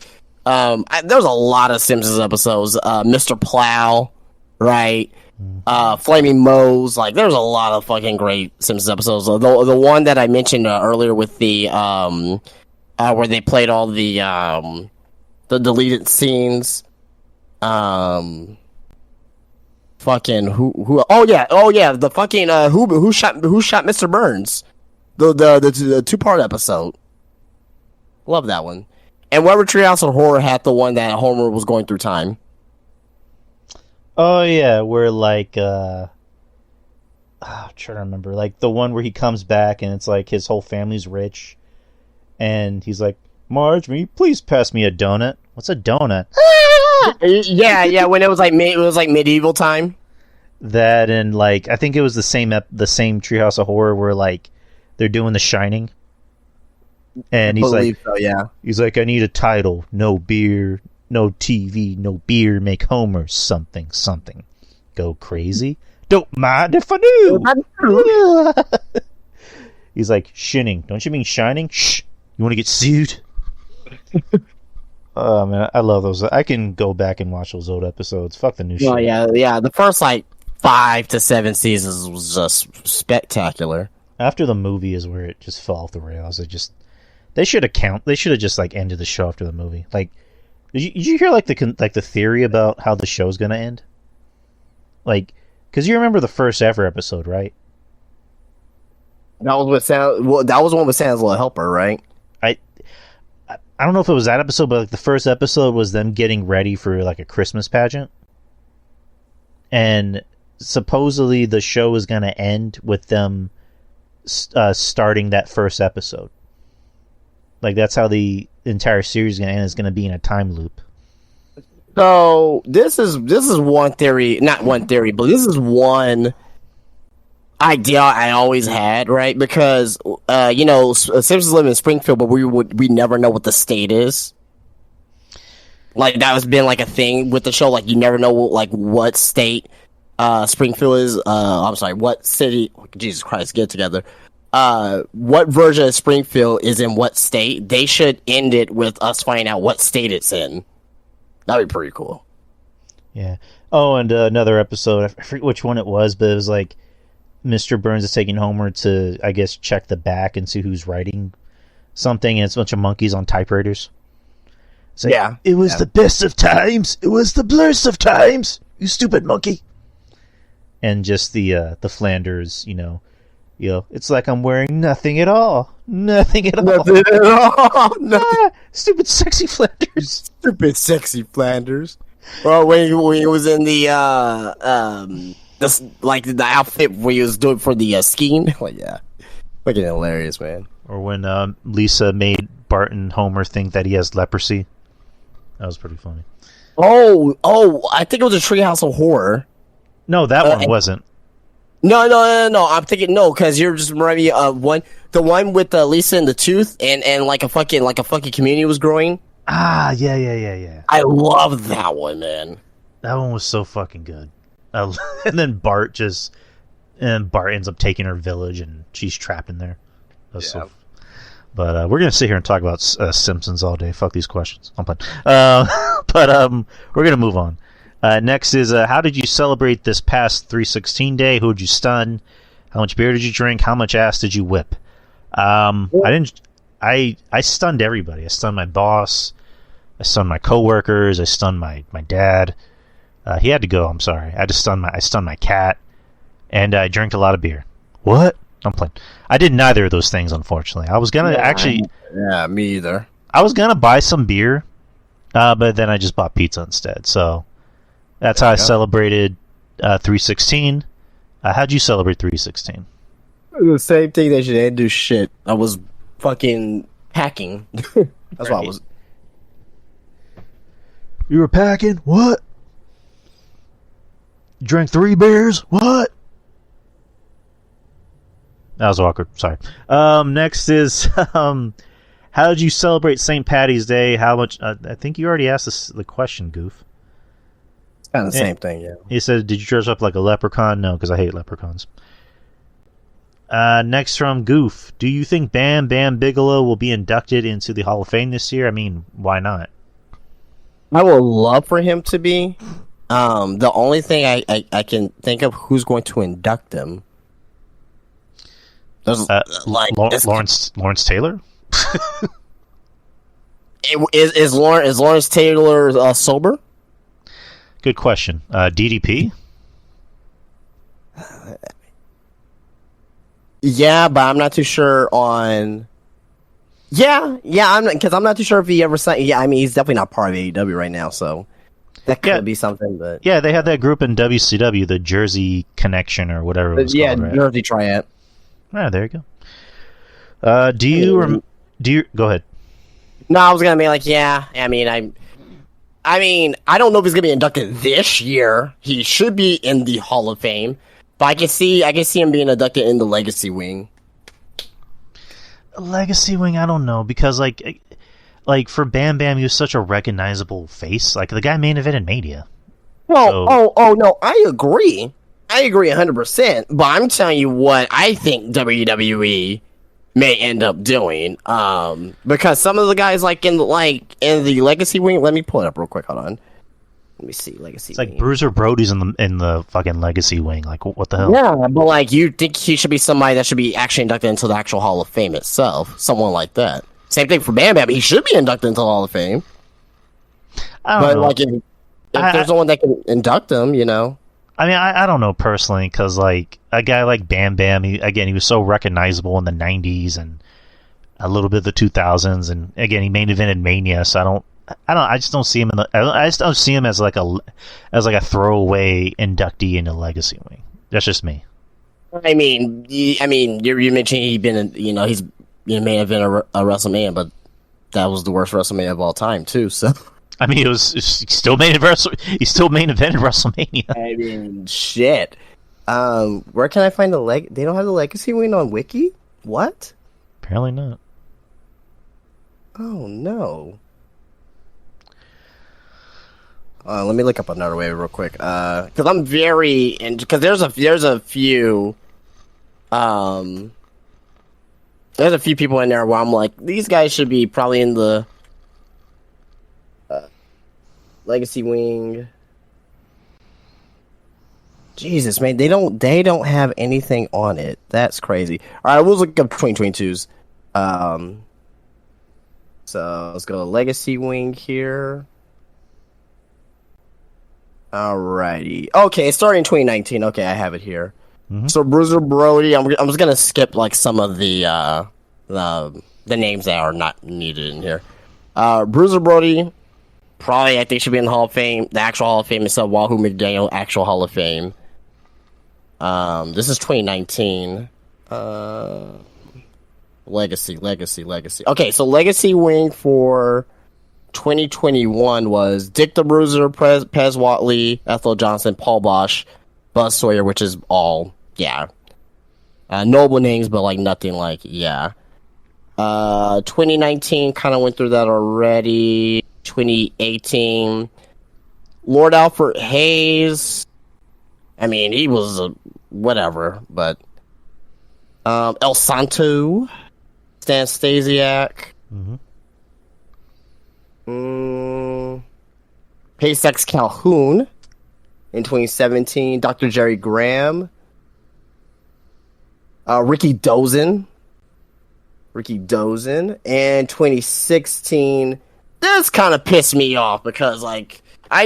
There's a lot of Simpsons episodes. Mr. Plow, right? Flaming Moe's, there's a lot of fucking great Simpsons episodes. The one that I mentioned earlier with the where they played all the deleted scenes. Fucking who? Oh yeah, the fucking who shot Mr. Burns? The 2-part episode. Love that one. And wherever Treehouse of Horror had the one that Homer was going through time. Oh yeah, where I'm trying to remember, the one where he comes back and it's like his whole family's rich, and he's like, Marge, will you please pass me a donut? What's a donut? yeah, when it was medieval time. That and I think it was the same Treehouse of Horror where they're doing The Shining, and he's like, so, yeah. He's like, I need a title, no beer. No TV, no beer, make Homer something. Go crazy? Don't mind if I do. He's like, shinning. Don't you mean shining? Shh. You want to get sued? Oh man, I love those. I can go back and watch those old episodes. Fuck the new shit. Oh yeah. The first like 5 to 7 seasons was just spectacular. After the movie is where it just fell off the rails. They should have just like ended the show after the movie. Like, did you hear like the theory about how the show's gonna end? Like, because you remember the first ever episode, right? That was with Sam. Well, that was one with Santa's Little Helper, right? I don't know if it was that episode, but like the first episode was them getting ready for like a Christmas pageant, and supposedly the show is going to end with them starting that first episode. Like that's how the entire series is going to end. Is going to be in a time loop. So this is one theory, not one theory, but this is one idea I always had, right? Because Simpsons live in Springfield, but we never know what the state is. Like that has been like a thing with the show. Like you never know like what state Springfield is. I'm sorry, what city? Jesus Christ, get it together. What version of Springfield is in what state? They should end it with us finding out what state it's in. That'd be pretty cool. Yeah. Oh, and another episode. I forget which one it was, but it was like Mr. Burns is taking Homer to, I guess, check the back and see who's writing something, and it's a bunch of monkeys on typewriters. It's like, yeah. It was the best of times. It was the blurst of times. You stupid monkey. And just the Flanders, it's like I'm wearing nothing at all. Nothing at all. Nothing at all. Ah, stupid sexy Flanders. Stupid sexy Flanders. Well, when he was in the outfit where he was doing for the skiing. Like, yeah, fucking hilarious, man. Or when Lisa made Bart and Homer think that he has leprosy. That was pretty funny. Oh, I think it was a Treehouse of Horror. No, that one wasn't. No. I'm thinking no, because you're just reminding me of the one with Lisa and the tooth, and like a fucking community was growing. Ah, yeah. I love that one, man. That one was so fucking good. And then Bart ends up taking her village, and she's trapped in there. But we're gonna sit here and talk about Simpsons all day. Fuck these questions. I'm playing. We're gonna move on. Next is how did you celebrate this past 316 day? Who did you stun? How much beer did you drink? How much ass did you whip? I didn't. I stunned everybody. I stunned my boss. I stunned my coworkers. I stunned my dad. He had to go. I'm sorry. I stunned my cat, and I drank a lot of beer. What? I'm playing. I did neither of those things, unfortunately. I was gonna Yeah, me either. I was gonna buy some beer, but then I just bought pizza instead. So that's how I celebrated 316. How'd you celebrate 316? The same thing that you didn't do shit. I was fucking packing. That's what I was. You were packing? What? You drank 3 beers? What? That was awkward. Sorry. Next is how did you celebrate St. Patty's Day? How much? I think you already asked the question, Goof. It's kind of the same thing, yeah. He said, "Did you dress up like a leprechaun?" No, because I hate leprechauns. Next from Goof, do you think Bam Bam Bigelow will be inducted into the Hall of Fame this year? I mean, why not? I would love for him to be. The only thing I can think of who's going to induct him. Lawrence Taylor. Is Lawrence Taylor sober? Good question. DDP. Yeah, but I'm not too sure on. Yeah, I'm not too sure if he ever signed. Yeah, I mean he's definitely not part of AEW right now, so that could be something. But yeah, they had that group in WCW, the Jersey Connection or whatever it was called. Right? Jersey Triad. Ah, there you go. Do you go ahead? No, I was gonna be like, yeah. I mean, I don't know if he's gonna be inducted this year. He should be in the Hall of Fame, but I can see him being inducted in the Legacy Wing. Legacy Wing, I don't know, because like for Bam Bam, he was such a recognizable face. Like the guy main evented Mania. Well, no, I agree 100%. But I'm telling you what I think WWE may end up doing. Because some of the guys in the Legacy Wing. Let me pull it up real quick. Hold on. Let me see Legacy. It's like Wing. Bruiser Brody's in the fucking Legacy Wing. Like, what the hell? Yeah, but you think he should be somebody that should be actually inducted into the actual Hall of Fame itself? Someone like that. Same thing for Bam Bam. He should be inducted into the Hall of Fame. I don't know. If there's no one that can induct him, I mean, I don't know personally, because a guy like Bam Bam, he was so recognizable in the '90s and a little bit of the 2000s, and again, he main evented Mania. So I just don't see him I just don't see him as like a throwaway inductee in the Legacy Wing. That's just me. I mean, you mentioned he's main event a WrestleMania, but that was the worst WrestleMania of all time too. So. I mean, he still main evented WrestleMania. I mean, shit. Where can I find They don't have the Legacy Wing on Wiki? What? Apparently not. Oh no. Let me look up another way real quick. Because I'm because there's a few. There's a few people in there where I'm like, these guys should be probably in the Legacy Wing. Jesus, man, they don't have anything on it. That's crazy. All right, we'll look up 2022s. So let's go to Legacy Wing here. Alrighty. Okay, starting in 2019. Okay, I have it here. Mm-hmm. So Bruiser Brody. I'm just gonna skip some of the names that are not needed in here. Bruiser Brody. Probably, I think, should be in the Hall of Fame. The actual Hall of Fame is Wahoo McDaniel, actual Hall of Fame. This is 2019. Legacy. Okay, so Legacy Wing for 2021 was Dick the Bruiser, Pez Whatley, Ethel Johnson, Paul Bosch, Buzz Sawyer, which is all, noble names, but nothing 2019 kind of went through that already. 2018, Lord Alfred Hayes. I mean, he was whatever, but El Santo, Stan Stasiak, Paysex Calhoun in 2017, Dr. Jerry Graham, Ricky Dozen, and 2016. This kind of pissed me off because, I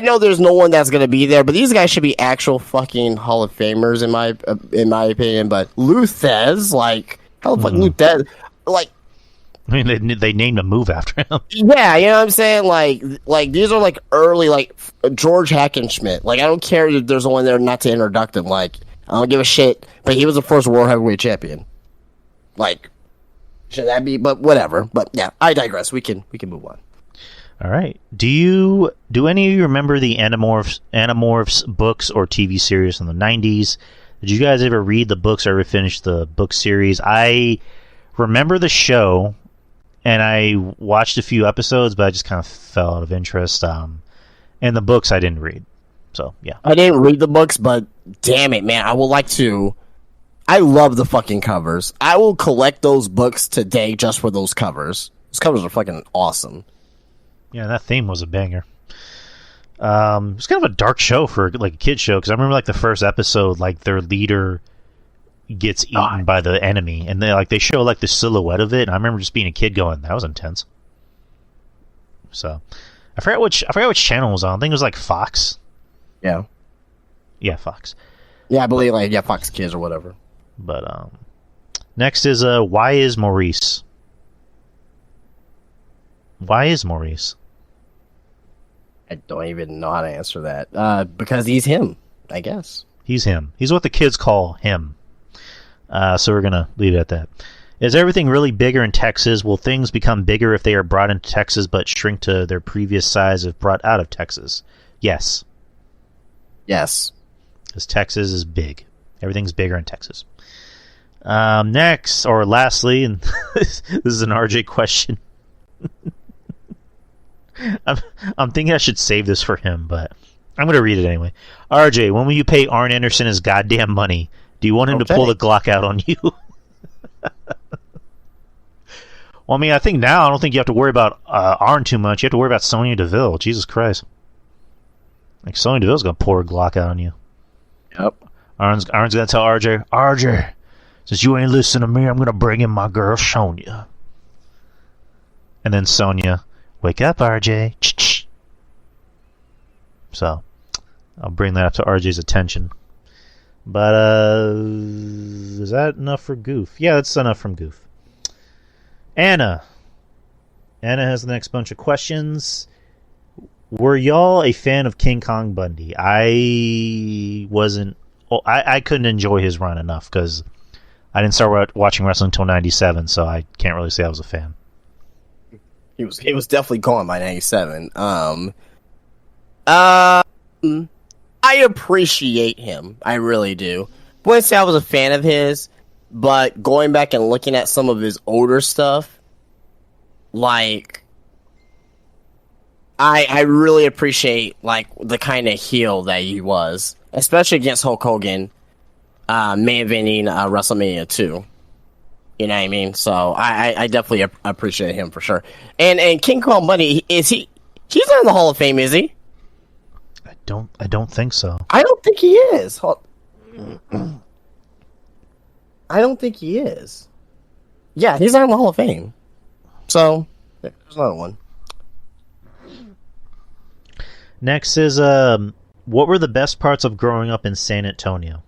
know there's no one that's gonna be there, but these guys should be actual fucking Hall of Famers in my opinion. But Luthez, how the fuck Luthez, I mean, they named a move after him. Yeah, you know what I'm saying? These are early, George Hackenschmidt. I don't care if there's one there not to induct him. I don't give a shit. But he was the first World Heavyweight Champion. Should that be? But whatever. But yeah, I digress. We can move on. All right. Do any of you remember the Animorphs books or TV series from the 90s? Did you guys ever read the books or ever finish the book series? I remember the show, and I watched a few episodes, but I just kind of fell out of interest. And the books I didn't read. So, yeah. I didn't read the books, but damn it, man. I would like to. I love the fucking covers. I will collect those books today just for those covers. Those covers are fucking awesome. Yeah, that theme was a banger. It was kind of a dark show for a kid show, because I remember the first episode, their leader gets eaten by the enemy, and they show the silhouette of it, and I remember just being a kid going, that was intense. So I forgot which channel it was on. I think it was Fox. Yeah, Fox. Yeah, I believe Fox Kids or whatever. But next is why is Maurice? Why is Maurice? I don't even know how to answer that. Because he's him, I guess. He's him. He's what the kids call him. So we're going to leave it at that. Is everything really bigger in Texas? Will things become bigger if they are brought into Texas but shrink to their previous size if brought out of Texas? Yes. Yes. Because Texas is big. Everything's bigger in Texas. Next, or lastly, and this is an RJ question. I'm thinking I should save this for him, but I'm going to read it anyway. RJ, when will you pay Arn Anderson his goddamn money? Do you want him to pull the Glock out on you? Well, I mean, I think now I don't think you have to worry about Arn too much. You have to worry about Sonya Deville. Jesus Christ. Like, Sonya Deville's going to pour a Glock out on you. Yep. Arn's going to tell RJ, since you ain't listening to me, I'm going to bring in my girl Sonya. And then Sonya, wake up, RJ. Ch-ch. So, I'll bring that up to RJ's attention. But, is that enough for Goof? Yeah, that's enough from Goof. Anna has the next bunch of questions. Were y'all a fan of King Kong Bundy? I wasn't. I couldn't enjoy his run enough because I didn't start watching wrestling until '97, so I can't really say I was a fan. He was definitely gone by '97. I appreciate him. I really do. Wouldn't say I was a fan of his, but going back and looking at some of his older stuff, like, I really appreciate, like, the kind of heel that he was, especially against Hulk Hogan, main eventing WrestleMania 2. You know what I mean? So I definitely appreciate him for sure. And King Kong Bundy, he's not in the Hall of Fame, is he? I don't think so. I don't think he is. I don't think he is. Yeah, he's not in the Hall of Fame. So, there's another one. Next is, what were the best parts of growing up in San Antonio?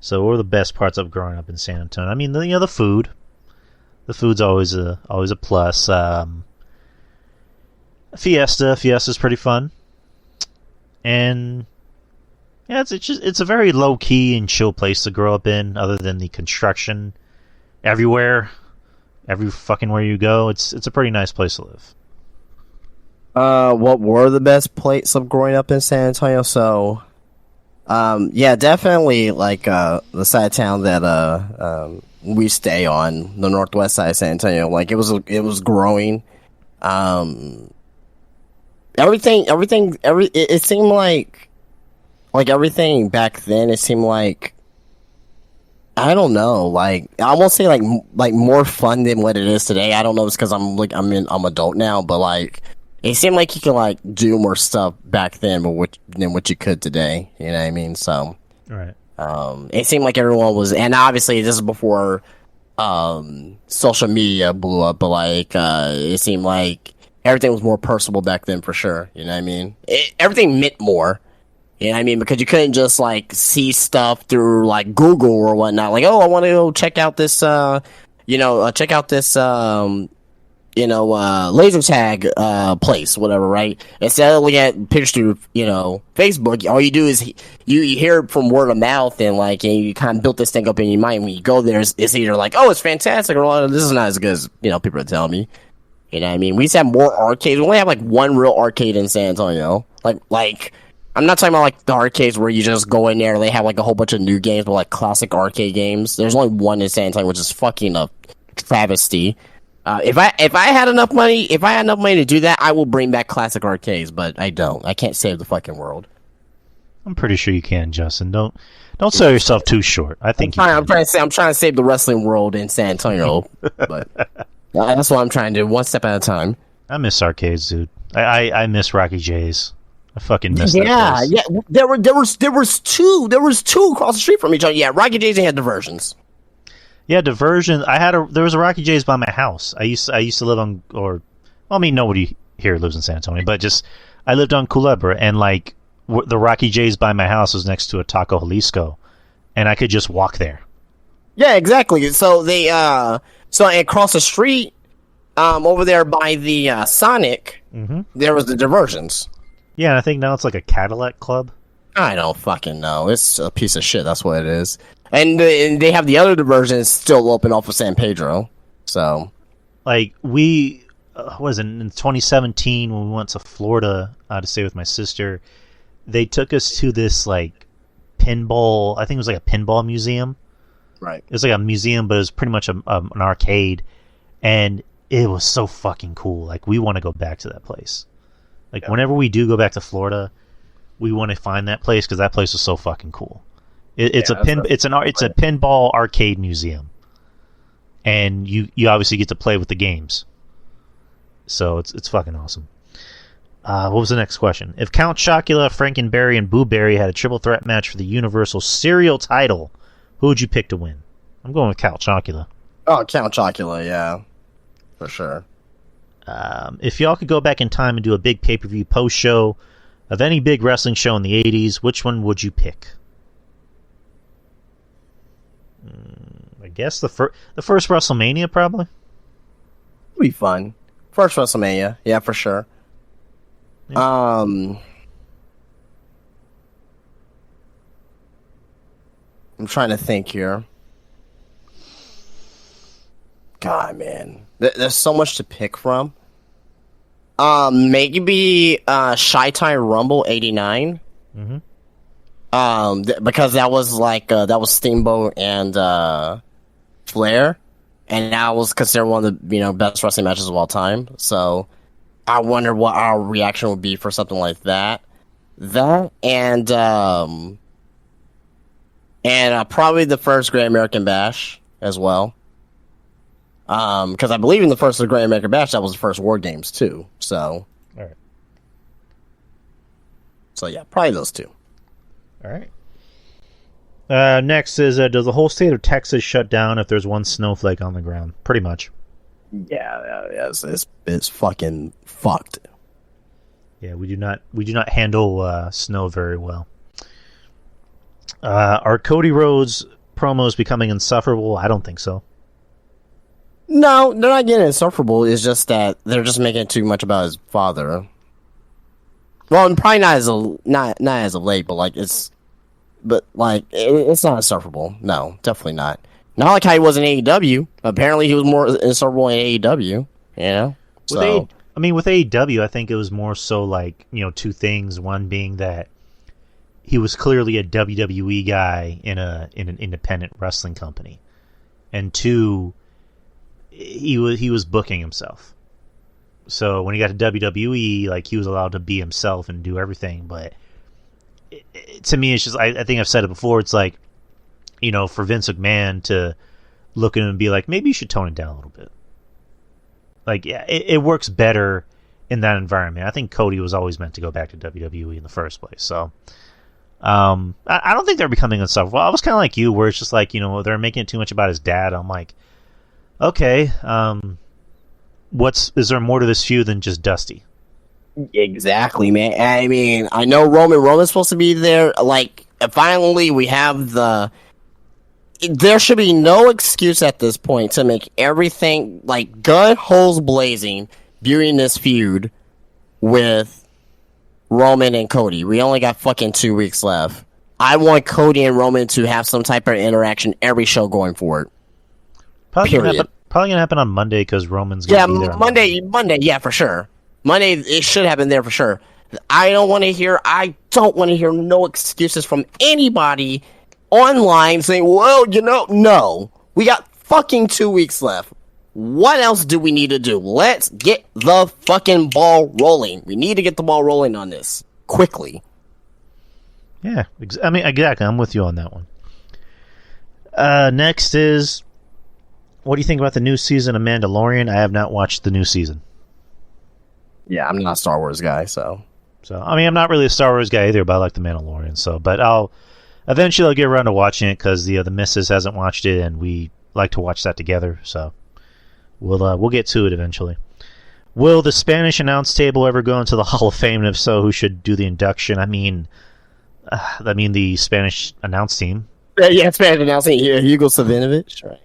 So, what were the best parts of growing up in San Antonio? I mean, the food. The food's always a plus. Fiesta's pretty fun. And yeah, it's a very low key and chill place to grow up in, other than the construction everywhere, every fucking where you go. It's a pretty nice place to live. What were the best places of growing up in San Antonio? So, yeah, definitely like the side of town that we stay on, the northwest side of San Antonio. Like it was growing. It seemed like everything back then, it seemed like, I don't know, like, I won't say like more fun than what it is today. I don't know if it's because I'm adult now, but like, it seemed like you could like do more stuff back then than what you could today. You know what I mean? So, right. It seemed like everyone was, and obviously this is before social media blew up, but like, it seemed like everything was more personable back then for sure. You know what I mean? Everything meant more. You know what I mean? Because you couldn't just like see stuff through like Google or whatnot. Like, oh, I want to go check out this, laser tag place, whatever, right? Instead of looking at pictures through, Facebook, all you do is you hear it from word of mouth, and like, and you kind of built this thing up in your mind. When you go there, it's either like, oh, it's fantastic, or oh, this is not as good as people are telling me. You know what I mean? We used to have more arcades. We only have like one real arcade in San Antonio. Like I'm not talking about like the arcades where you just go in there and they have like a whole bunch of new games, but like classic arcade games. There's only one in San Antonio, which is fucking a travesty. If I had enough money to do that, I will bring back classic arcades, but I don't. I can't save the fucking world. I'm pretty sure you can, Justin. Don't sell yourself too short. I think I'm trying to save the wrestling world in San Antonio, but that's what I'm trying to do, one step at a time. I miss arcades, dude. I miss Rocky J's. I fucking miss that place. Yeah. There was two across the street from each other. Yeah, Rocky J's had diversions. Yeah, diversion. There was a Rocky J's by my house. I used to live on, nobody here lives in San Antonio, but just I lived on Culebra, and like the Rocky J's by my house was next to a Taco Jalisco, and I could just walk there. Yeah, exactly. So they across the street, over there by the Sonic, there was the diversions. Yeah, and I think now it's like a Cadillac Club. I don't fucking know. It's a piece of shit. That's what it is. And they have the other diversions still open off of San Pedro. So, like, we was in 2017 when we went to Florida to stay with my sister. They took us to this like pinball. I think it was like a pinball museum. Right. It was like a museum, but it was pretty much an arcade, and it was so fucking cool. Like, we want to go back to that place. Like, whenever we do go back to Florida, we want to find that place because that place was so fucking cool. It's a pinball arcade museum. and you obviously get to play with the games. So it's fucking awesome. What was the next question? If Count Chocula, Frankenberry, and Boo Berry had a triple threat match for the Universal Cereal title, who would you pick to win? I'm going with Count Chocula. Oh, Count Chocula, yeah. For sure. If y'all could go back in time and do a big pay-per-view post-show of any big wrestling show in the 80s, which one would you pick? I guess the first WrestleMania, probably? It'd be fun. First WrestleMania, yeah, for sure. Yeah. I'm trying to think here. God, man. There's so much to pick from. Maybe Chi-Tai Rumble 89. Mm-hmm. Because that was that was Steamboat and Flair, and that was considered one of the best wrestling matches of all time. So I wonder what our reaction would be for something like that. That and probably the first Great American Bash as well. Because I believe in the first Great American Bash, that was the first War Games too. So, all right. So yeah, probably those two. All right. Next is, does the whole state of Texas shut down if there's one snowflake on the ground? Pretty much. Yeah, it's fucking fucked. Yeah, we do not handle snow very well. Are Cody Rhodes promos becoming insufferable? I don't think so. No, they're not getting insufferable. It's just that they're just making it too much about his father. Well, probably not as of late, but it's not insufferable. No, definitely not. Not like how he was in AEW. Apparently, he was more insufferable in AEW. So with AEW, I think it was more so two things. One being that he was clearly a WWE guy in an independent wrestling company, and two, he was booking himself. So when he got to WWE, he was allowed to be himself and do everything. But to me, it's just I think I've said it before. It's for Vince McMahon to look at him and be like, maybe you should tone it down a little bit. It works better in that environment. I think Cody was always meant to go back to WWE in the first place. So I don't think they're becoming insufferable. I was kind of like you, where it's just they're making it too much about his dad. I'm like, okay, is there more to this feud than just Dusty? Exactly, man. I mean, I know Roman's supposed to be there. Finally, we have there should be no excuse at this point to make everything gun holes blazing, viewing this feud with Roman and Cody. We only got fucking 2 weeks left. I want Cody and Roman to have some type of interaction every show going forward. Probably gonna happen on Monday because Roman's gonna be there. Monday, yeah, for sure. Monday, it should happen there for sure. I don't want to hear no excuses from anybody online saying, well, no. We got fucking 2 weeks left. What else do we need to do? Let's get the fucking ball rolling. We need to get the ball rolling on this quickly. Yeah, exactly. I'm with you on that one. Next is, what do you think about the new season of Mandalorian? I have not watched the new season. Yeah, I'm not a Star Wars guy, so I'm not really a Star Wars guy either, but I like the Mandalorian. But I'll eventually get around to watching it because the missus hasn't watched it, and we like to watch that together. So we'll get to it eventually. Will the Spanish announce table ever go into the Hall of Fame? And if so, who should do the induction? The Spanish announce team. Yeah, Spanish announcing Hugo Savinovich, right?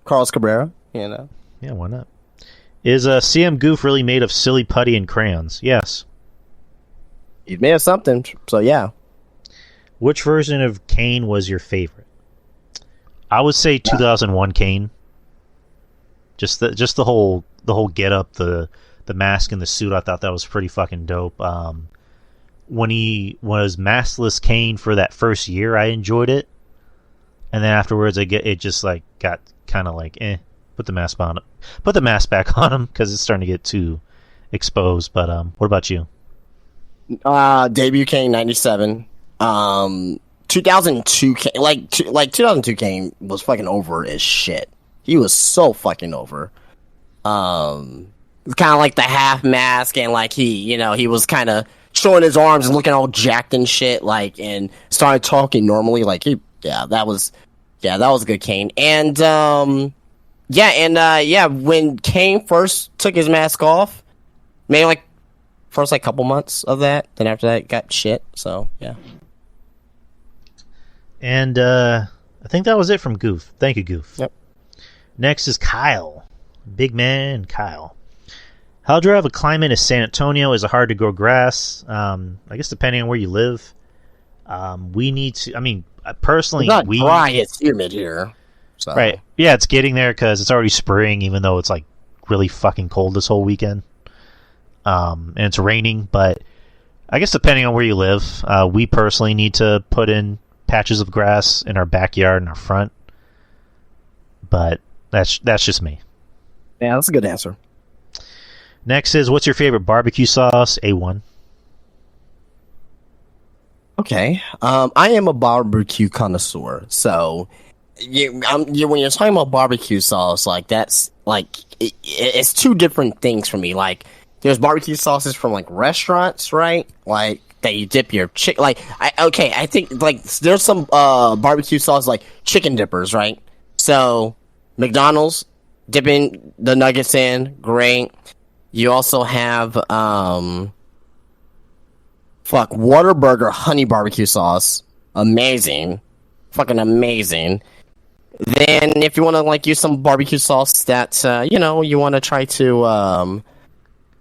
Carlos Cabrera, Yeah, why not? Is CM Goof really made of silly putty and crayons? Yes. He's made of something, so yeah. Which version of Kane was your favorite? I would say 2001 Kane. Just the whole get up, the mask and the suit. I thought that was pretty fucking dope. When he was maskless Kane for that first year, I enjoyed it, and then afterwards, it just got kind of put the mask on, put the mask back on him because it's starting to get too exposed. But what about you? Debut Kane 97. 2002 Kane, 2002 Kane was fucking over as shit. He was so fucking over. It's kind of like the half mask, and like he was kind of showing his arms and looking all jacked and shit, like, and started talking normally. Like that was a good Kane. And when Kane first took his mask off, maybe like first like couple months of that, then after that got shit. So yeah. And I think that was it from Goof. Thank you, Goof. Yep. Next is Kyle. Big man Kyle. How dry of a climate is San Antonio? Is it hard to grow grass? I guess depending on where you live. We need to. I mean, personally, it's not dry. It's humid here. So. Right. Yeah, it's getting there because it's already spring, even though it's like really fucking cold this whole weekend. And it's raining, but I guess depending on where you live, we personally need to put in patches of grass in our backyard and our front. But that's just me. Yeah, that's a good answer. Next is, what's your favorite barbecue sauce? A1. Okay. I am a barbecue connoisseur, so when you're talking about barbecue sauce, like that's like it's two different things for me. Like there's barbecue sauces from like restaurants, right? Like that you dip your chicken. Like I think like there's some barbecue sauce like chicken dippers, right? So McDonald's dipping the nuggets in, great. You also have Whataburger honey barbecue sauce, amazing, fucking amazing. Then if you want to like use some barbecue sauce that you want to try to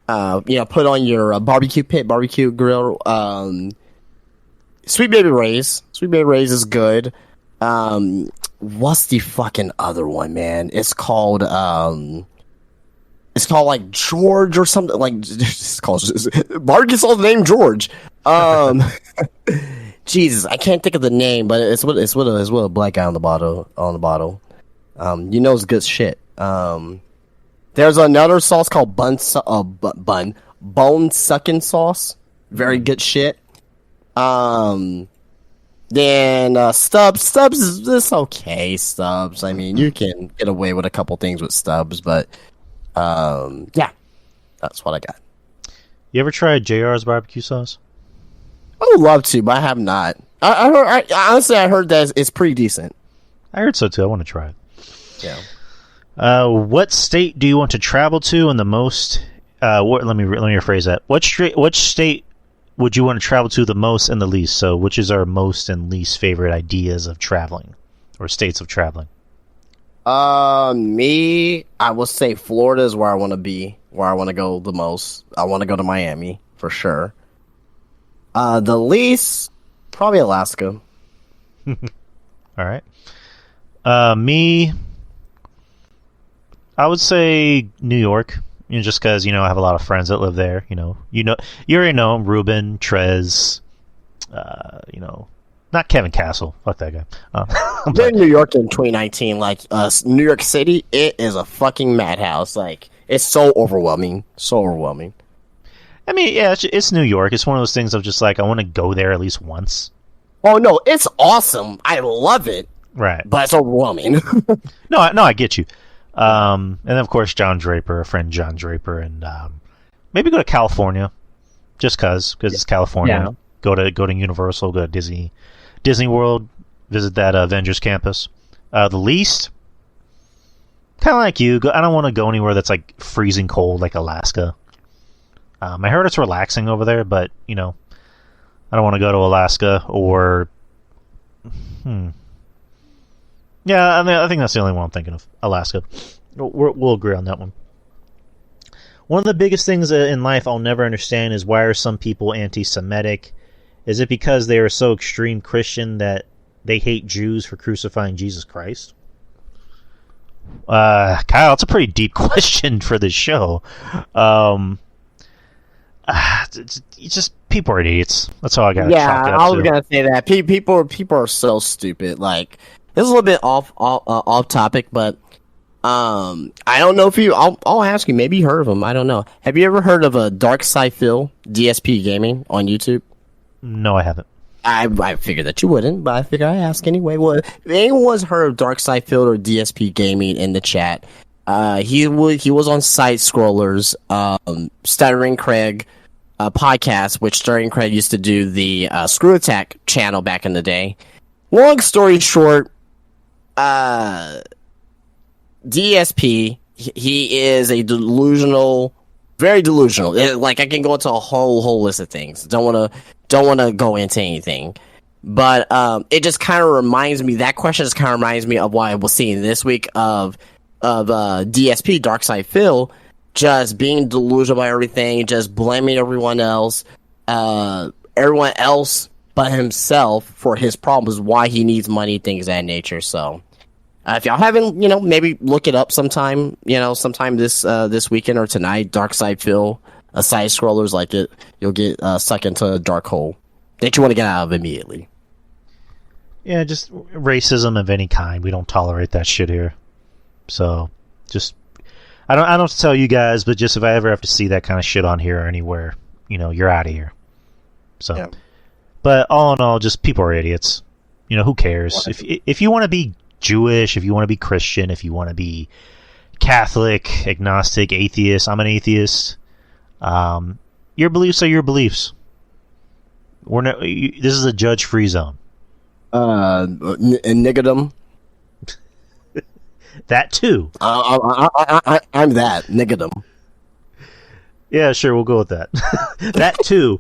put on your barbecue pit, barbecue grill, Sweet Baby Ray's is good. What's the fucking other one, man? It's called like George or something. Like it's called barbecue sauce named George. Jesus, I can't think of the name, but it's with a black guy on the bottle. It's good shit. There's another sauce called bone sucking sauce. Very good shit. Then Stubbs is okay. Stubbs. I mean, you can get away with a couple things with Stubbs, but yeah, that's what I got. You ever tried JR's barbecue sauce? I would love to, but I have not. Honestly, I heard that it's pretty decent. I heard so too. I want to try it. Yeah. What state do you want to travel to, and the most? Let me rephrase that. Which state would you want to travel to the most and the least? So, which is our most and least favorite ideas of traveling, or states of traveling? Me, I would say Florida is where I want to be, where I want to go the most. I want to go to Miami for sure. The least, probably Alaska. All right. Me, I would say New York. Just because I have a lot of friends that live there. You already know them, Ruben, Trez. Not Kevin Castle. Fuck that guy. They're in New York in 2019. Like New York City, it is a fucking madhouse. Like it's so overwhelming. I mean, yeah, it's New York. It's one of those things of just like I want to go there at least once. Oh no, it's awesome. I love it. Right, but it's overwhelming. No, I get you. And then of course John Draper, a friend John Draper, and maybe go to California, just because it's California. Yeah. Go to Universal, go to Disney World, visit that Avengers campus. The least, kind of like you, I don't want to go anywhere that's like freezing cold, like Alaska. I heard it's relaxing over there, but I don't want to go to Alaska or. Yeah, I think that's the only one I'm thinking of. Alaska. We'll agree on that one. One of the biggest things in life I'll never understand is why are some people anti-Semitic? Is it because they are so extreme Christian that they hate Jews for crucifying Jesus Christ? Kyle, it's a pretty deep question for this show. It's just people are idiots. That's all I got. Yeah, I was gonna say that people are so stupid. Like this is a little bit off topic, but I don't know if I'll ask you. Maybe you heard of him. I don't know. Have you ever heard of a Dark Side Phil DSP Gaming on YouTube? No, I haven't. I figured that you wouldn't, but I figured I'd ask anyway. Well, if anyone's heard of Darkside Field or DSP Gaming in the chat, he was on Side Scrollers, Stuttering Craig podcast, which Stuttering Craig used to do the Screw Attack channel back in the day. Long story short, DSP, he is a delusional, very delusional. Like, I can go into a whole list of things. Don't want to go into anything, but it just kind of reminds me. That question just kind of reminds me of what I was seeing this week of DSP Darkside Phil just being delusional by everything, just blaming everyone else but himself for his problems, why he needs money, things of that nature. So if y'all haven't, maybe look it up sometime, sometime this weekend or tonight. Darkside Phil, a Side Scrollers, like it, you'll get sucked into a dark hole that you want to get out of immediately. Yeah, just racism of any kind. We don't tolerate that shit here. So, just I don't tell you guys, but just if I ever have to see that kind of shit on here or anywhere, you're out of here. So, yeah. But all in all, just people are idiots. Who cares? If you want to be Jewish, if you want to be Christian, if you want to be Catholic, agnostic, atheist, I'm an atheist. Your beliefs are your beliefs. This is a judge-free zone. Nigodom. That too. I'm that Nigodom. Yeah, sure, we'll go with that. That too.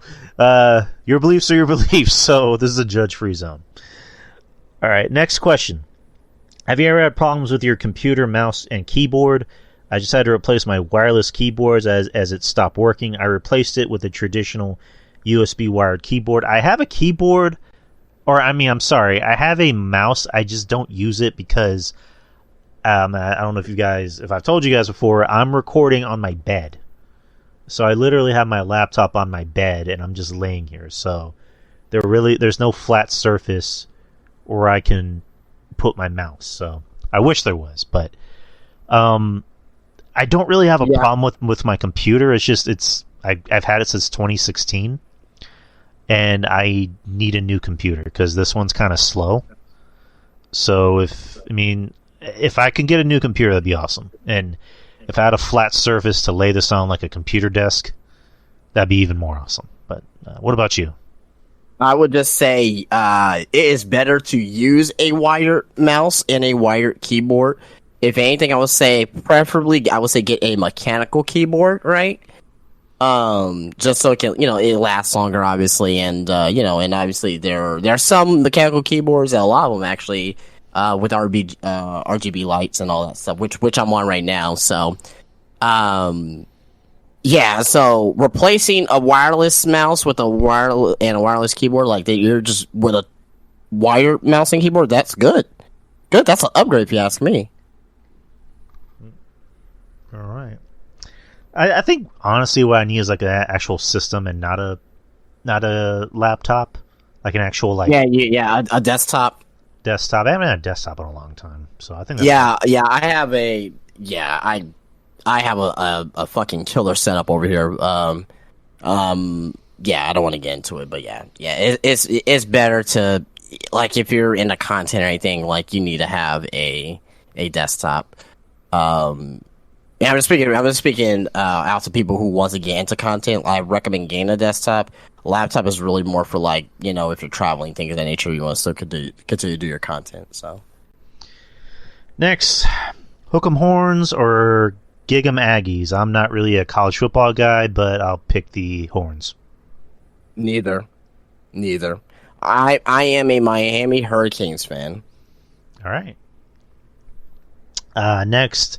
Your beliefs are your beliefs, so this is a judge-free zone. All right, next question. Have you ever had problems with your computer, mouse, and keyboard? I just had to replace my wireless keyboards as it stopped working. I replaced it with a traditional USB wired keyboard. I have a keyboard, I'm sorry, I have a mouse. I just don't use it because I don't know if I've told you guys before, I'm recording on my bed. So I literally have my laptop on my bed and I'm just laying here. So there's no flat surface where I can put my mouse. So I wish there was, but I don't really have a problem with my computer. It's just I've had it since 2016, and I need a new computer because this one's kind of slow. So if I can get a new computer, that'd be awesome. And if I had a flat surface to lay this on, like a computer desk, that'd be even more awesome. But what about you? I would just say it is better to use a wired mouse and a wired keyboard. If anything, I would say preferably, get a mechanical keyboard, right? Just so it can, it lasts longer, obviously, and and obviously there are some mechanical keyboards, and a lot of them actually with RGB lights and all that stuff, which I'm on right now. So, so replacing a wireless mouse with a wireless keyboard, like that, you're just with a wired mouse and keyboard, that's good. Good, that's an upgrade if you ask me. All right. I think honestly what I need is like an actual system and not a laptop, like an actual a desktop. Desktop. I haven't had a desktop in a long time, so I think. I have a fucking killer setup over here. I don't want to get into it, but it's better to, like, if you're into content or anything, like, you need to have a desktop. I'm just speaking out to people who want to get into content. I recommend getting a desktop. Laptop is really more for, like, if you're traveling, things of that nature, you want to still continue to do your content. So next, Hook'em Horns or Gig'em Aggies. I'm not really a college football guy, but I'll pick the Horns. Neither. I am a Miami Hurricanes fan. All right. Next,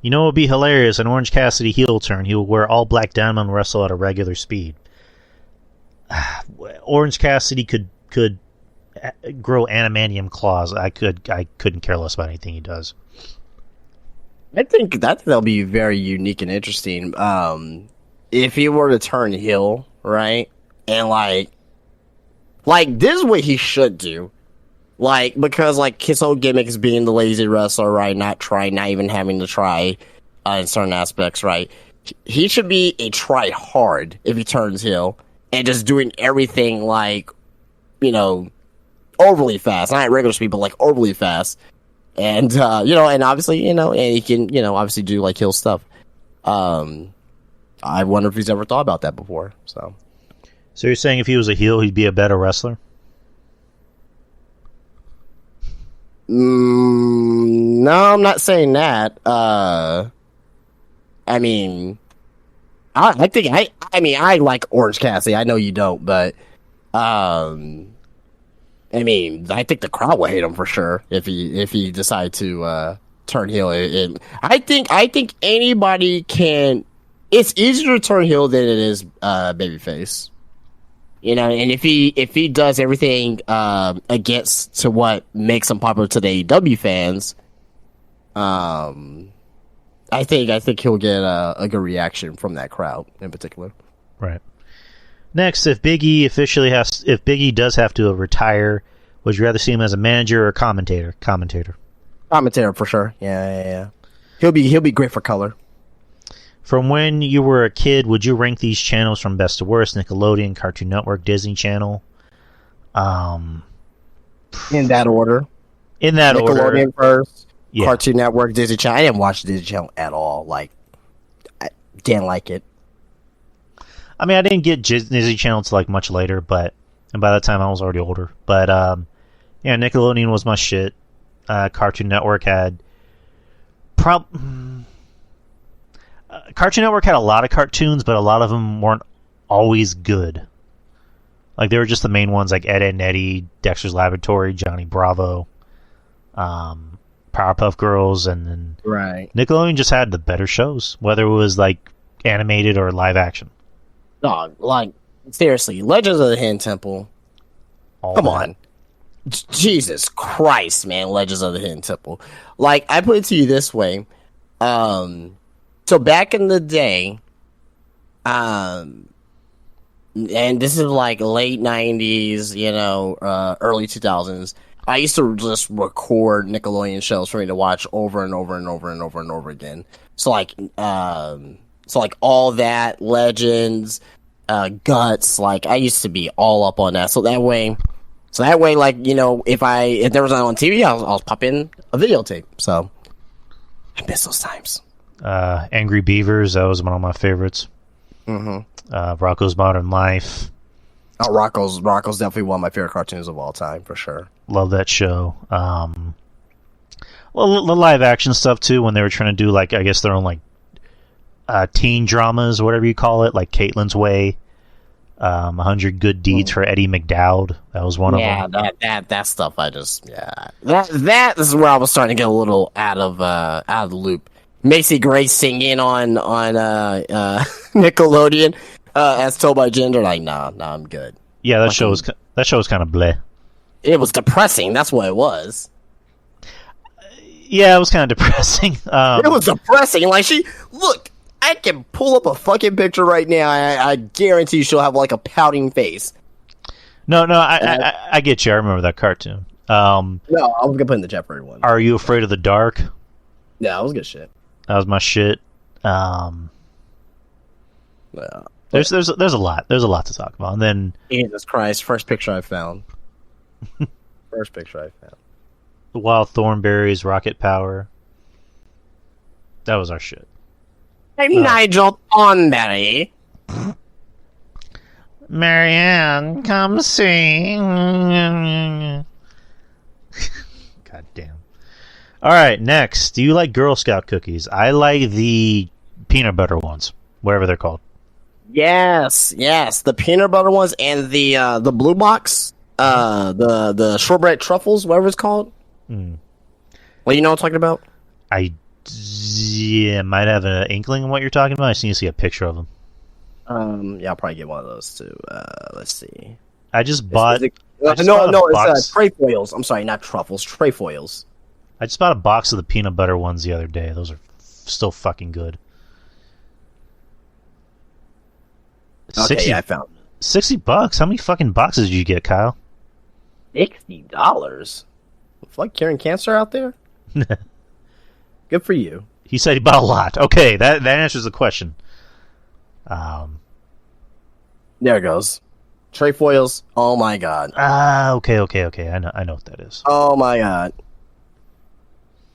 what would be hilarious? An Orange Cassidy heel turn. He will wear all black denim and wrestle at a regular speed. Orange Cassidy could grow adamantium claws. I couldn't care less about anything he does. I think that'll be very unique and interesting. If he were to turn heel, right, and like this is what he should do, because his whole gimmick is being the lazy wrestler, right? Not even having to try in certain aspects, right? He should be a try hard if he turns heel and just doing everything overly fast. Not regular speed, but like overly fast. And and obviously, and he can, obviously do like heel stuff. I wonder if he's ever thought about that before. So you're saying if he was a heel, he'd be a better wrestler? No, I'm not saying that. I like Orange Cassidy. I know you don't, but I think the crowd will hate him for sure if he decide to turn heel. I think anybody can. It's easier to turn heel than it is babyface. And if he does everything against to what makes him popular to the AEW fans, I think he'll get a good reaction from that crowd in particular. Right. Next, if Big E does have to retire, would you rather see him as a manager or commentator? Commentator for sure. Yeah. He'll be great for color. From when you were a kid, would you rank these channels from best to worst? Nickelodeon, Cartoon Network, Disney Channel? In that order. Nickelodeon first, yeah. Cartoon Network, Disney Channel. I didn't watch Disney Channel at all. Like, I didn't like it. I mean, I didn't get Disney Channel until like much later, and by that time I was already older. But Nickelodeon was my shit. Cartoon Network had Cartoon Network had a lot of cartoons, but a lot of them weren't always good. Like, they were just the main ones, like Ed, Edd n Eddy, Dexter's Laboratory, Johnny Bravo, Powerpuff Girls, and then right. Nickelodeon just had the better shows, whether it was like animated or live action. Dog, like, seriously, Legends of the Hidden Temple. Come on. Jesus Christ, man, Legends of the Hidden Temple. Like, I put it to you this way. So back in the day, and this is like late 90s, early 2000s, I used to just record Nickelodeon shows for me to watch over and over and over and over and over again. So like all that, Legends, Guts, like I used to be all up on that. So that way, like, if there was on TV, I'll pop in a videotape. So I miss those times. Angry Beavers, that was one of my favorites. Mm-hmm. Rocko's Modern Life. Oh, Rocko's definitely one of my favorite cartoons of all time, for sure. Love that show. Well, the live action stuff too, when they were trying to do like, I guess their own like teen dramas, or whatever you call it, like Caitlin's Way, 100 Good Deeds for Eddie McDowd. That was one of them. Yeah, that stuff. That is where I was starting to get a little out of the loop. Macy Gray singing on Nickelodeon as told by Gender. Like, nah, I'm good. Yeah, that show was kind of bleh. It was depressing. That's what it was. Yeah, it was kind of depressing. It was depressing. Like, look, I can pull up a fucking picture right now. I guarantee she'll have like a pouting face. No, I get you. I remember that cartoon. No, I was gonna put in the chat for everyone. Are You Afraid of the Dark? Yeah, that was good shit. That was my shit. Yeah. There's a lot. There's a lot to talk about. And then Jesus Christ, first picture I found. The Wild Thornberries, Rocket Power. That was our shit. I'm Nigel Thornberry. Marianne, come sing. God damn. All right, next. Do you like Girl Scout cookies? I like the peanut butter ones, whatever they're called. Yes. The peanut butter ones and the blue box, the shortbread truffles, whatever it's called. Well, you know what I'm talking about? I might have an inkling of what you're talking about. I just need to see a picture of them. Yeah, I'll probably get one of those too. Let's see. I just bought. It's trefoils. I'm sorry, not truffles. Trefoils. I just bought a box of the peanut butter ones the other day. Those are still fucking good. Okay, I found it. $60. How many fucking boxes did you get, Kyle? $60. Fuck, curing cancer out there. Good for you. He said he bought a lot. Okay, that answers the question. There it goes. Trefoils. Oh my god. Okay. I know what that is. Oh my god.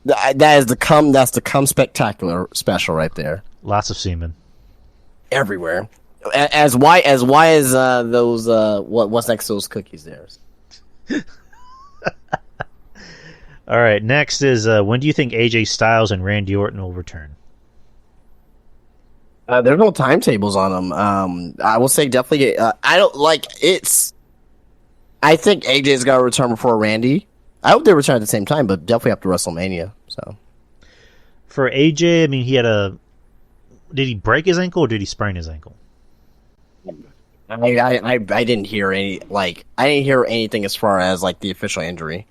That's the cum spectacular special right there. Lots of semen. Everywhere. As white as those what's next to those cookies there. All right, next is when do you think AJ Styles and Randy Orton will return? There's no timetables on them. I will say definitely. I don't like it's. I think AJ's got to return before Randy. I hope they return at the same time, but definitely after WrestleMania. So for AJ, I mean, he had a. Did he break his ankle or did he sprain his ankle? I didn't hear I didn't hear anything as far as like the official injury.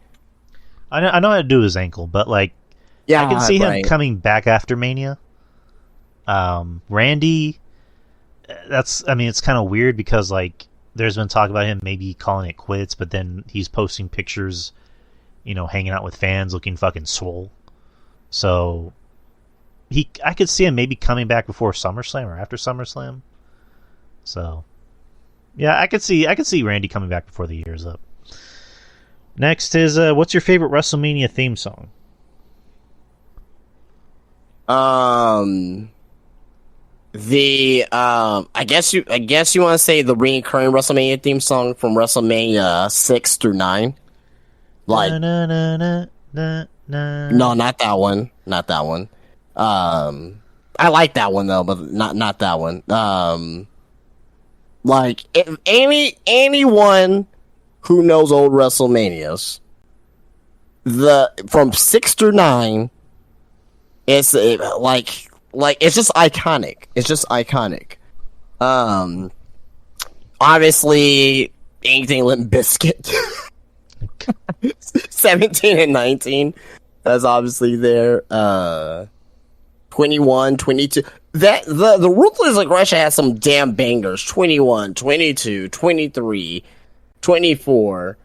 I know how to do his ankle, but like, yeah, I can see him coming back after Mania. Randy, it's kind of weird because like there's been talk about him maybe calling it quits, but then he's posting pictures, hanging out with fans looking fucking swole. So I could see him maybe coming back before SummerSlam or after SummerSlam. So yeah, I could see Randy coming back before the year's up. Next is what's your favorite WrestleMania theme song? I guess you want to say the recurring WrestleMania theme song from WrestleMania 6 through 9. Like no, not that one. Not that one. I like that one though, but not that one. Like if anyone who knows old WrestleManias, from 6 through 9, it's it's just iconic. It's just iconic. Obviously, anything Limp Bizkit. 17 and 19. That's obviously there. 21, 22. The Ruthless Aggression has some damn bangers. 21, 22, 23, 24.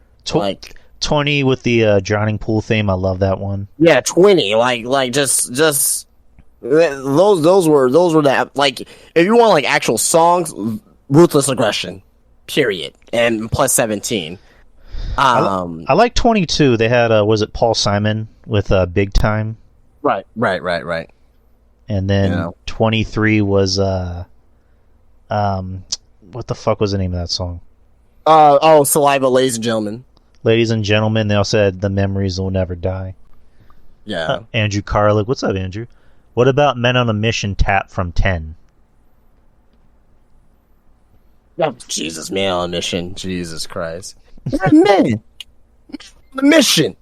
20 with the drowning pool theme. I love that one. Yeah, 20. Like just those were that, like, if you want like actual songs, Ruthless Aggression, period, and plus 17. I like 22. They had was it Paul Simon with Big Time? Right. And then 23 was what the fuck was the name of that song? Saliva, Ladies and Gentlemen. Ladies and Gentlemen. They also had The Memories Will Never Die. Yeah. Andrew Carlick. What's up, Andrew? What about Men on a Mission Tap from 10? Oh, Jesus, Man on a Mission. Jesus Christ. Man. The Mission.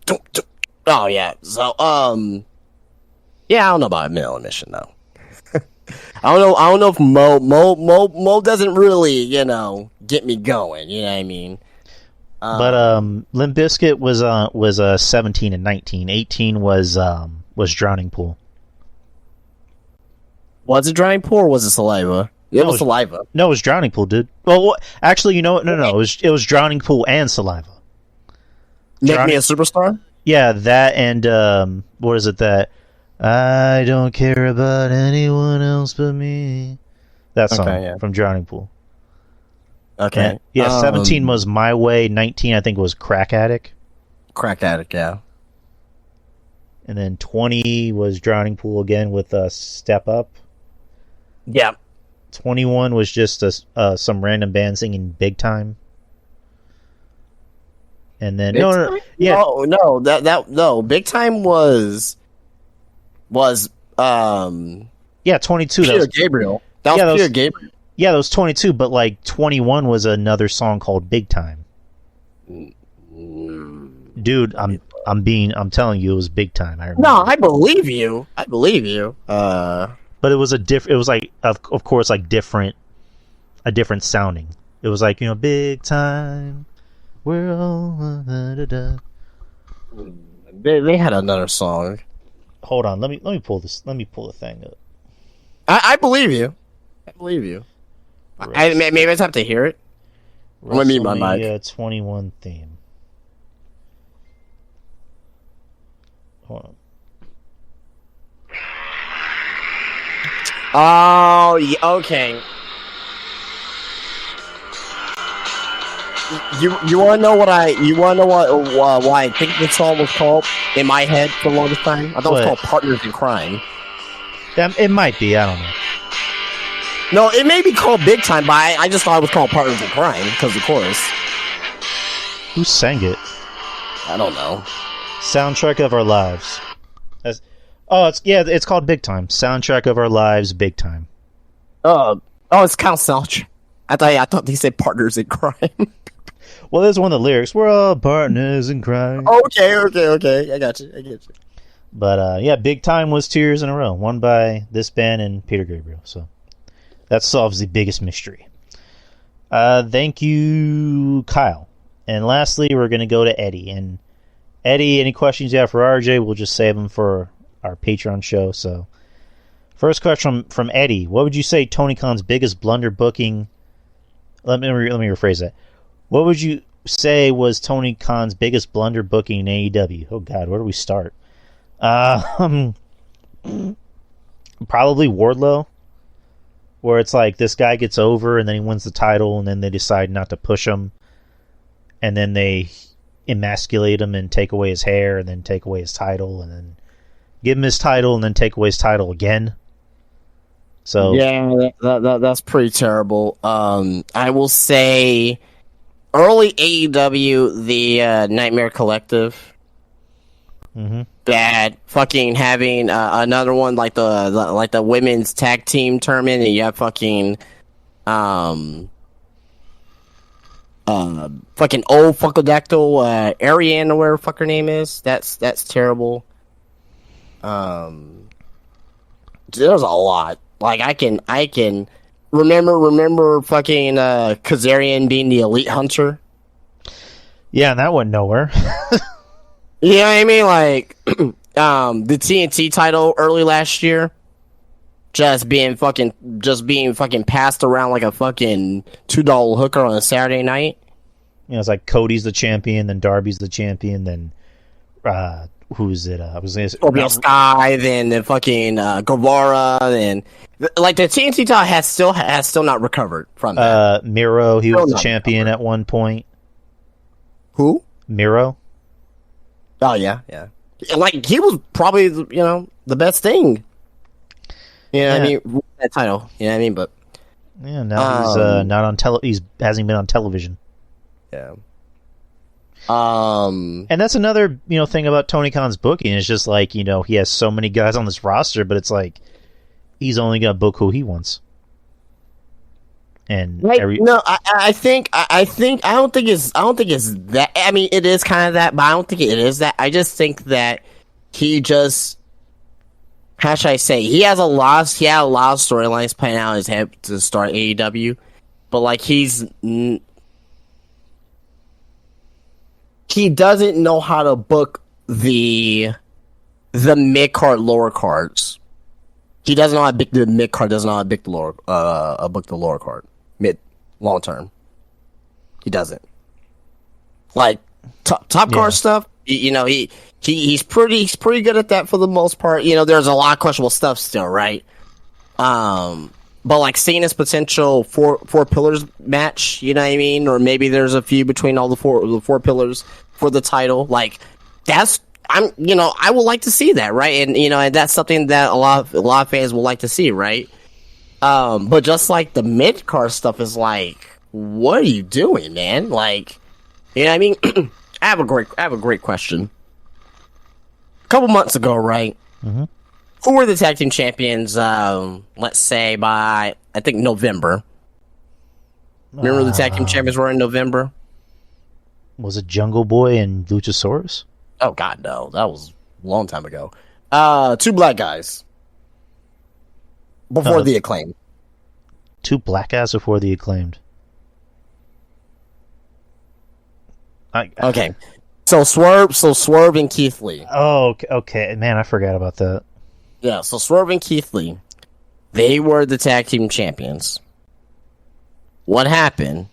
Oh, yeah. So, yeah, I don't know about Man on a Mission, though. I don't know if Mo doesn't really, get me going. You know what I mean? But Limp Bizkit was 17 and 19. 18 was Drowning Pool. Was it Drowning Pool or was it Saliva? It was Saliva. No, it was Drowning Pool, dude. Well, actually, no. It was Drowning Pool and Saliva. Make Me a Superstar? Yeah, that and what is it that I don't care about anyone else but me. That song from Drowning Pool. Okay. And, yeah, 17 was My Way. 19, I think, was Crack Addict. Crack Addict, yeah. And then 20 was Drowning Pool again with Step Up. Yeah. 21 was just some random band singing Big Time. And then no, Big Time was 22. Peter Gabriel. That was Peter Gabriel. Yeah, that was 22, but like 21 was another song called Big Time. Dude, I'm telling you, it was Big Time. I remember. No, I believe you. But it was it was like of course like a different sounding. It was like, Big Time. We're all They had another song. Hold on, let me pull this. Let me pull the thing up. I believe you. Maybe I just have to hear it. Let me mute my mic. 21 theme. Hold on. Oh, yeah, okay. You want to know what why I think the song was called in my head for the longest time? I thought it was called Partners in Crime. It might be. I don't know. No, it may be called Big Time, but I just thought it was called Partners in Crime because of the chorus. Who sang it? I don't know. Soundtrack of Our Lives. It's called Big Time. Soundtrack of Our Lives, Big Time. It's kind of soundtrack. I thought they said Partners in Crime. Well, there's one of the lyrics. We're all partners in crime. Okay. I got you. But Big Time was 2 years in a row, won by this band and Peter Gabriel. So that solves the biggest mystery. Thank you, Kyle. And lastly, we're going to go to Eddie. And Eddie, any questions you have for RJ, we'll just save them for our Patreon show. So, first question from Eddie: what would you say Tony Khan's biggest blunder booking? Let me rephrase that. What would you say was Tony Khan's biggest blunder booking in AEW? Oh God, where do we start? Probably Wardlow, where it's like this guy gets over and then he wins the title, and then they decide not to push him, and then they emasculate him and take away his hair, and then take away his title, and then give him his title, and then take away his title again. So yeah, that's pretty terrible. I will say early AEW, the Nightmare Collective, bad. Fucking having another one like the women's tag team tournament, and you have fucking fucking old Funkadactyl Ariane or whatever fuck her name is. That's terrible. There's a lot. Like I can remember fucking Kazarian being the elite hunter. Yeah, and that went nowhere. You know what I mean? Like the TNT title early last year, just being fucking passed around like a fucking $2 hooker on a Saturday night. You know, it's like Cody's the champion, then Darby's the champion, then who is it? I was going to say Scorpio Sky, then the fucking Guevara, then like the TNT title has still not recovered from that. Miro, he was the champion at one point. Who? Miro. Oh yeah. Like he was probably the best thing. I mean, that title. You know what I mean? But yeah, now he's not on He hasn't been on television. Yeah. And that's another thing about Tony Khan's booking. It's just like he has so many guys on this roster, but it's like he's only gonna book who he wants. And I don't think it's that. I mean, it is kind of that, but I don't think it is that. I just think that he just, how should I say, he had a lot of storylines playing out in his head to start AEW, but like he doesn't know how to book the mid card, lower cards. He doesn't know how to book the mid card. Doesn't know how to book the lower card, mid, long term. He doesn't. Like top card stuff. He's pretty good at that for the most part. There's a lot of questionable stuff still, right? But like seeing his potential four pillars match, you know what I mean, or maybe there's a few between all the four pillars for the title. Like I would like to see that, right? And that's something that a lot of fans will like to see, right? But just like the mid card stuff is like, what are you doing, man? Like, you know what I mean? I have a great question. A couple months ago, right? Mm-hmm. Who were the tag team champions, let's say, by, I think, November? Remember who the tag team champions were in November? Was it Jungle Boy and Luchasaurus? Oh, God, no. That was a long time ago. 2 black guys. Before the Acclaim. 2 black guys before the Acclaimed. Okay. So Swerve and Keith Lee. Oh, okay. Man, I forgot about that. Yeah, so Swerve and Keith Lee, they were the tag team champions. What happened?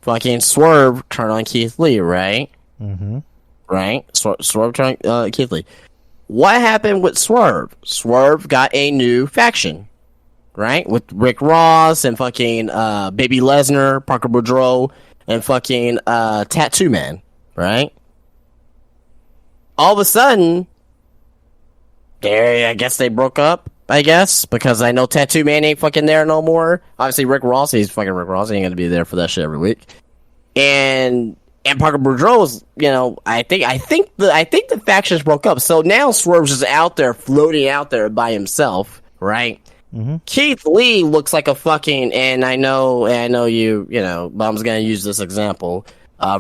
Fucking Swerve turned on Keith Lee, right? Mm-hmm. Right? Swerve turned on Keith Lee. What happened with Swerve? Swerve got a new faction, right? With Rick Ross and fucking Baby Lesnar, Parker Boudreaux, and fucking Tattoo Man, right? All of a sudden, I guess they broke up. I guess because I know Tattoo Man ain't fucking there no more. Obviously, Rick Ross, he's fucking Rick Ross. He ain't gonna be there for that shit every week. And Parker Boudreaux, you know, I think the factions broke up. So now Swerve's just out there, floating out there by himself, right? Mm-hmm. Keith Lee looks like a fucking, and I know you know, but I'm just gonna use this example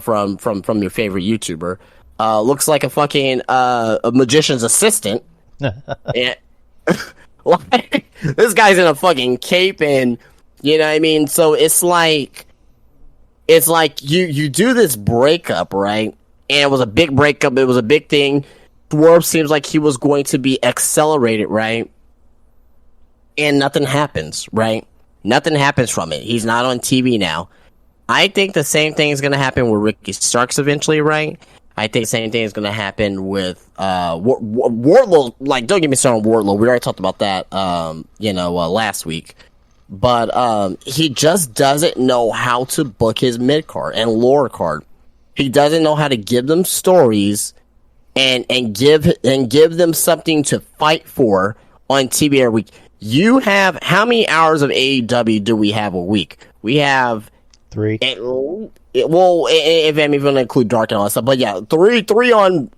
from your favorite YouTuber. Looks like a fucking a magician's assistant. And, like, this guy's in a fucking cape, and you know what I mean. So it's like you do this breakup, right? And it was a big breakup. It was a big thing. Swerve seems like he was going to be accelerated, right? And nothing happens, right? Nothing happens from it. He's not on TV now. I think the same thing is going to happen with Ricky Starks eventually, right? I think the same thing is going to happen with Wardlow. Like, don't get me started on Wardlow. We already talked about that, last week. But he just doesn't know how to book his mid card and lower card. He doesn't know how to give them stories and give them something to fight for on TV every week. You have, how many hours of AEW do we have a week? We have 3. Well, if I'm even going to include Dark and all that stuff, but yeah, three on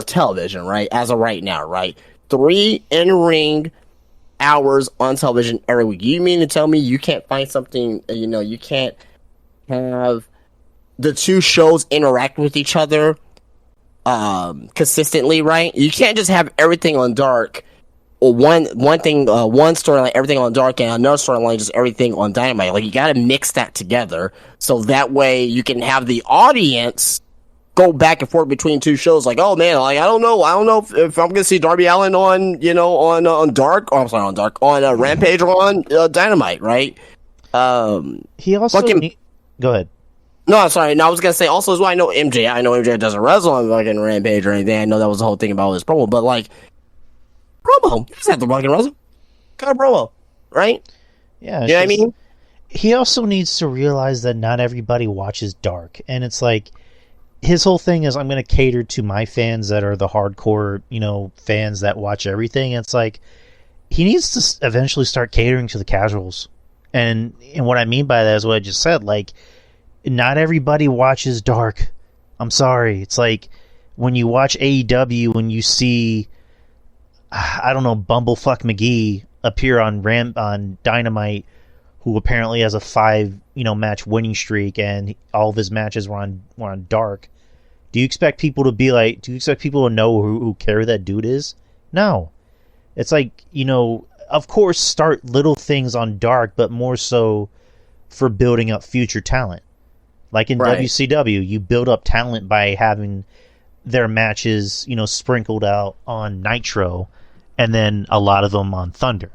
television, right? As of right now, right? 3 in-ring hours on television every week. You mean to tell me you can't find something, you can't have the two shows interact with each other consistently, right? You can't just have everything on Dark, or one storyline, everything on Dark, and another storyline, just everything on Dynamite. Like, you gotta mix that together, so that way you can have the audience go back and forth between two shows. Like, oh man, like I don't know if I'm gonna see Darby Allin on Dark. Oh, I'm sorry, on Dark, on Rampage or on Dynamite, right? He also go ahead. No, I'm sorry. No, I was gonna say also as well. I know MJ doesn't wrestle on fucking Rampage or anything. I know that was the whole thing about his promo, but like promo, he doesn't have to fucking wrestle. Kind of promo, right? Yeah, you know what I mean. He also needs to realize that not everybody watches Dark, and it's like, his whole thing is, I'm going to cater to my fans that are the hardcore, fans that watch everything. It's like, he needs to eventually start catering to the casuals. And what I mean by that is what I just said. Like, not everybody watches Dark. I'm sorry. It's like, when you watch AEW, when you see, I don't know, Bumblefuck McGee appear on Dynamite, who apparently has a 5 match winning streak, and all of his matches were on Dark. Do you expect people to be like? Do you expect people to know who Carrie that dude is? No. It's like, of course, start little things on Dark, but more so for building up future talent. Like in WCW, you build up talent by having their matches, sprinkled out on Nitro, and then a lot of them on Thunder.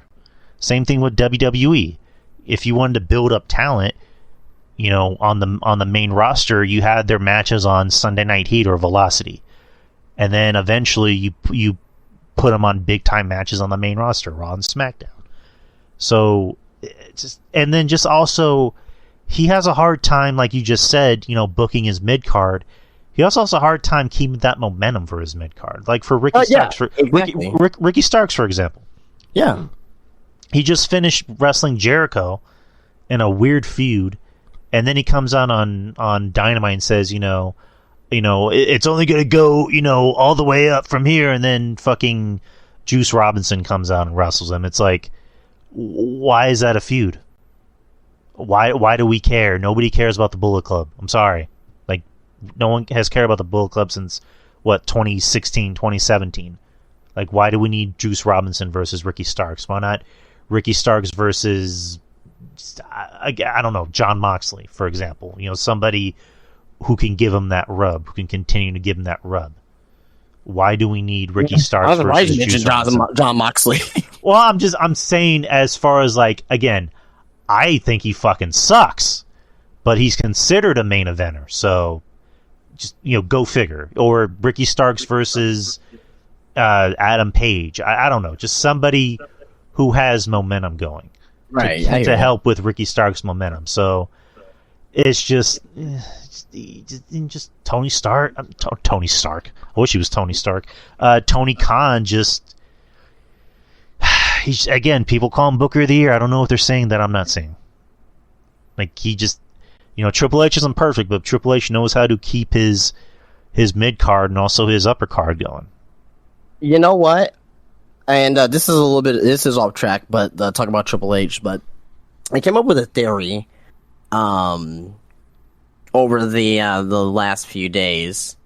Same thing with WWE. If you wanted to build up talent, on the main roster, you had their matches on Sunday Night Heat or Velocity, and then eventually you put them on big time matches on the main roster, Raw and SmackDown. So, also, he has a hard time, like you just said, booking his mid card. He also has a hard time keeping that momentum for his mid card, like for Ricky Starks. Exactly. Ricky Starks, for example. Yeah, he just finished wrestling Jericho in a weird feud. And then he comes out on Dynamite and says, it's only going to go, all the way up from here. And then fucking Juice Robinson comes out and wrestles him. It's like, why is that a feud? Why do we care? Nobody cares about the Bullet Club. I'm sorry. Like, no one has cared about the Bullet Club since, 2016, 2017. Like, why do we need Juice Robinson versus Ricky Starks? Why not Ricky Starks versus, I don't know, John Moxley, for example. Somebody who can give him that rub, who can continue to give him that rub. Why do we need Ricky Starks versus Juice Robinson? John Moxley. Well, I'm saying, as far as, like, again, I think he fucking sucks, but he's considered a main eventer, so just, go figure. Or Ricky Starks versus Adam Page. I don't know, just somebody who has momentum going. Right, to help with Ricky Stark's momentum. So it's just Tony Stark. Tony Stark. I wish he was Tony Stark. Tony Khan just. He's, again, people call him Booker of the Year. I don't know what they're saying that I'm not saying. Like, he just, Triple H isn't perfect, but Triple H knows how to keep his mid card and also his upper card going. You know what? And this is off track, but talking about Triple H, but I came up with a theory over the last few days,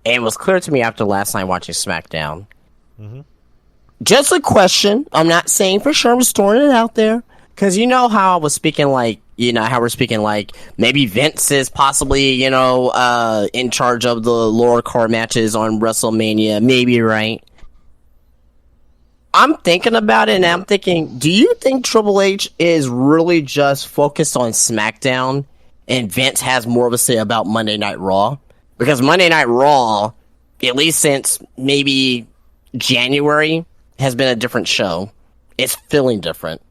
and it was clear to me after last night watching SmackDown. Mm-hmm. Just a question. I'm not saying for sure. I'm just throwing it out there. Because you know how I was speaking how we're speaking maybe Vince is possibly, in charge of the lower card matches on WrestleMania. Maybe, right? I'm thinking about it and I'm thinking, do you think Triple H is really just focused on SmackDown and Vince has more of a say about Monday Night Raw? Because Monday Night Raw, at least since maybe January, has been a different show. It's feeling different.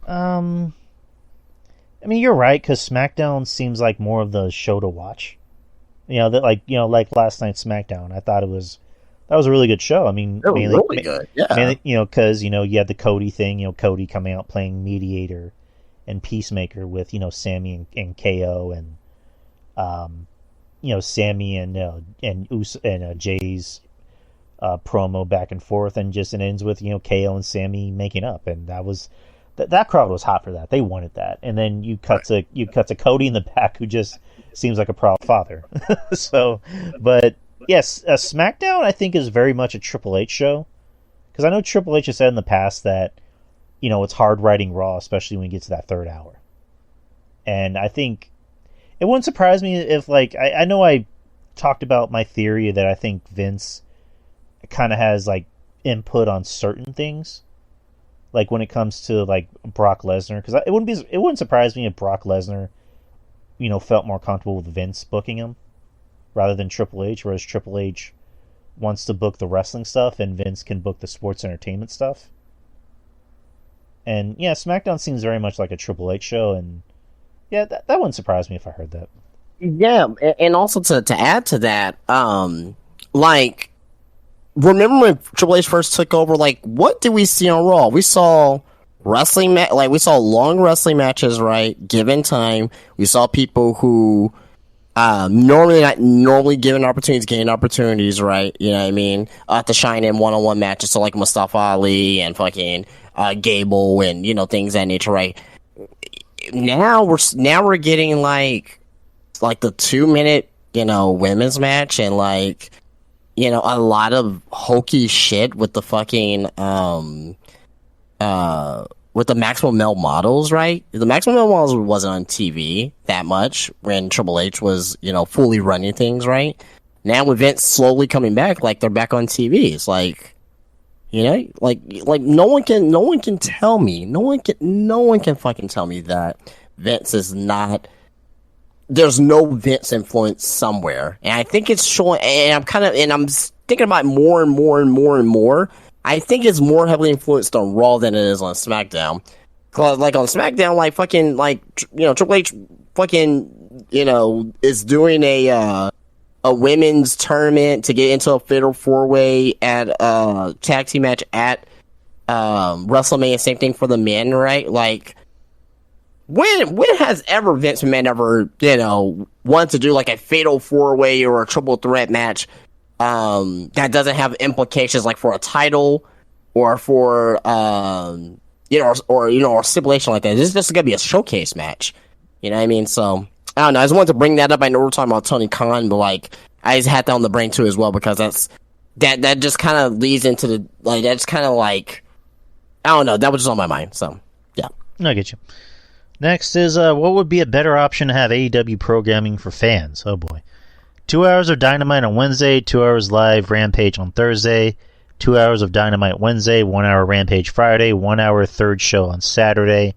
I mean, you're right, because SmackDown seems like more of the show to watch. Like last night's SmackDown. I thought that was a really good show. I mean, it was really good. Yeah. Mainly, because you had the Cody thing. Cody coming out playing mediator and peacemaker with Sammy and KO and Sammy and Jay's promo back and forth, and just it ends with KO and Sammy making up, and that crowd was hot for that. They wanted that, and then you cut to Cody in the back, who just seems like a proud father. So, but yes, SmackDown I think is very much a Triple H show, because I know Triple H has said in the past that it's hard writing Raw, especially when you get to that third hour, and I think it wouldn't surprise me if I know I talked about my theory that I think Vince kind of has input on certain things, when it comes to Brock Lesnar, because it wouldn't surprise me if Brock Lesnar felt more comfortable with Vince booking him rather than Triple H, whereas Triple H wants to book the wrestling stuff and Vince can book the sports entertainment stuff. And yeah, SmackDown seems very much like a Triple H show, and yeah, that wouldn't surprise me if I heard that. Yeah, and also to add to that, remember when Triple H first took over? What did we see on Raw? We saw wrestling, we saw long wrestling matches, right? Given time, we saw people who normally not normally given opportunities, gain opportunities, right? You know what I mean? To shine in one-on-one matches, so Mustafa Ali and fucking Gable and things of that nature, right? Now we're getting the 2-minute women's match and a lot of hokey shit with the fucking with the Maximum Male Models, right? The Maximum Male Models wasn't on TV that much when Triple H was, fully running things, right? Now with Vince slowly coming back, they're back on TV. It's no one can tell me, no one can fucking tell me that Vince is not. There's no Vince influence somewhere, and I think it's showing. And I'm thinking about it more and more and more and more. I think it's more heavily influenced on Raw than it is on SmackDown. Cause on SmackDown, Triple H fucking is doing a women's tournament to get into a fatal 4-way at a tag team match at WrestleMania. Same thing for the men, right? When has ever Vince McMahon ever, wanted to do a fatal 4-way or a triple threat match that doesn't have implications for a title or for or a stipulation like that? This is just gonna be a showcase match. You know what I mean? So I don't know. I just wanted to bring that up. I know we're talking about Tony Khan, but I just had that on the brain too as well, because that just kind of leads into the that's kind of I don't know. That was just on my mind. So yeah, I get you. Next is, what would be a better option to have AEW programming for fans? Oh boy. 2 hours of Dynamite on Wednesday, 2 hours live Rampage on Thursday, 2 hours of Dynamite Wednesday, 1 hour Rampage Friday, 1 hour third show on Saturday,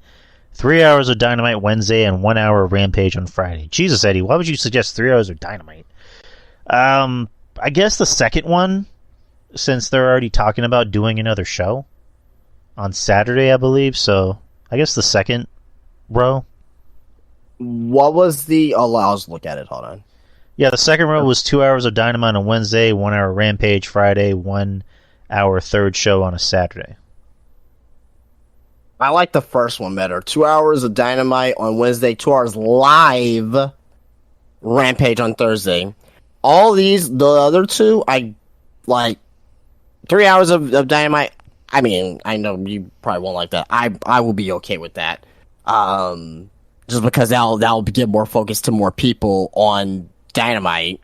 3 hours of Dynamite Wednesday, and 1 hour of Rampage on Friday. Jesus, Eddie, why would you suggest 3 hours of Dynamite? I guess the second one, since they're already talking about doing another show on Saturday, I believe, so I guess the second row. What was the? Oh, I'll just look at it. Hold on. Yeah, the second row was 2 hours of Dynamite on Wednesday, 1 hour Rampage Friday, 1 hour third show on a Saturday. I like the first one better. 2 hours of Dynamite on Wednesday, 2 hours live Rampage on Thursday. All these, the other two, I like 3 hours of Dynamite. I mean, I know you probably won't like that. I will be okay with that. Just because that'll give more focus to more people on Dynamite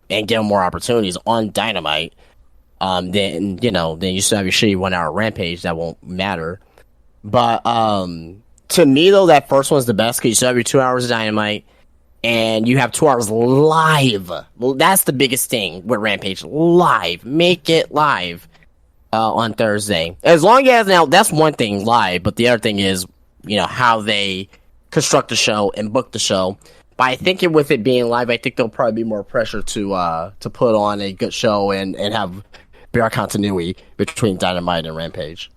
and give them more opportunities on Dynamite. Then you still have your shitty 1 hour Rampage that won't matter. But to me though, that first one's the best because you still have your 2 hours of Dynamite and you have 2 hours live. Well, that's the biggest thing with Rampage. Live. Make it live on Thursday. As long as, now, that's one thing, live, but the other thing is, how they construct the show and book the show. But I think with it being live, I think there'll probably be more pressure to put on a good show and have better continuity between Dynamite and Rampage.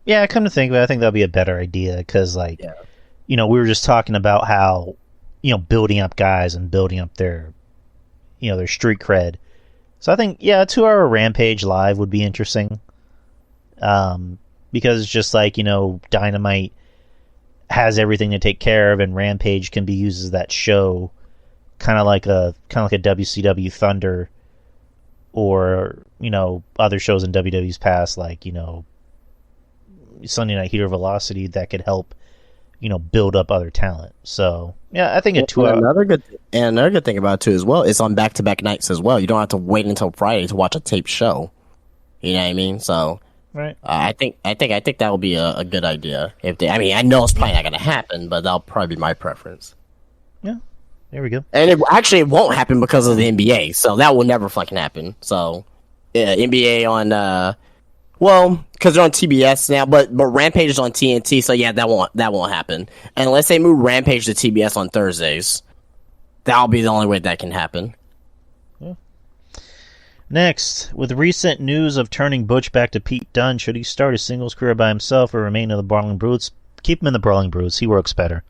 Yeah, come to think of it, I think that'll be a better idea because, we were just talking about how, building up guys and building up their street cred. So I think, a 2 hour Rampage live would be interesting. Because it's just like, Dynamite has everything to take care of, and Rampage can be used as that show, kind of like a WCW Thunder, or other shows in WWE's past, like Sunday Night Heat or Velocity, that could help build up other talent. So yeah, I think a 2 hour. Another good thing about it too as well, it's on back-to-back nights as well. You don't have to wait until Friday to watch a taped show. You know what I mean? So. Right. I think that would be a good idea. I know it's probably not going to happen, but that'll probably be my preference. Yeah, there we go. And it won't happen because of the NBA, so that will never fucking happen. So, yeah, NBA on, because they're on TBS now, but Rampage is on TNT, so yeah, that won't happen. And unless they move Rampage to TBS on Thursdays, that'll be the only way that can happen. Next, with recent news of turning Butch back to Pete Dunne, should he start a singles career by himself or remain in the Brawling Brutes? Keep him in the Brawling Brutes. He works better.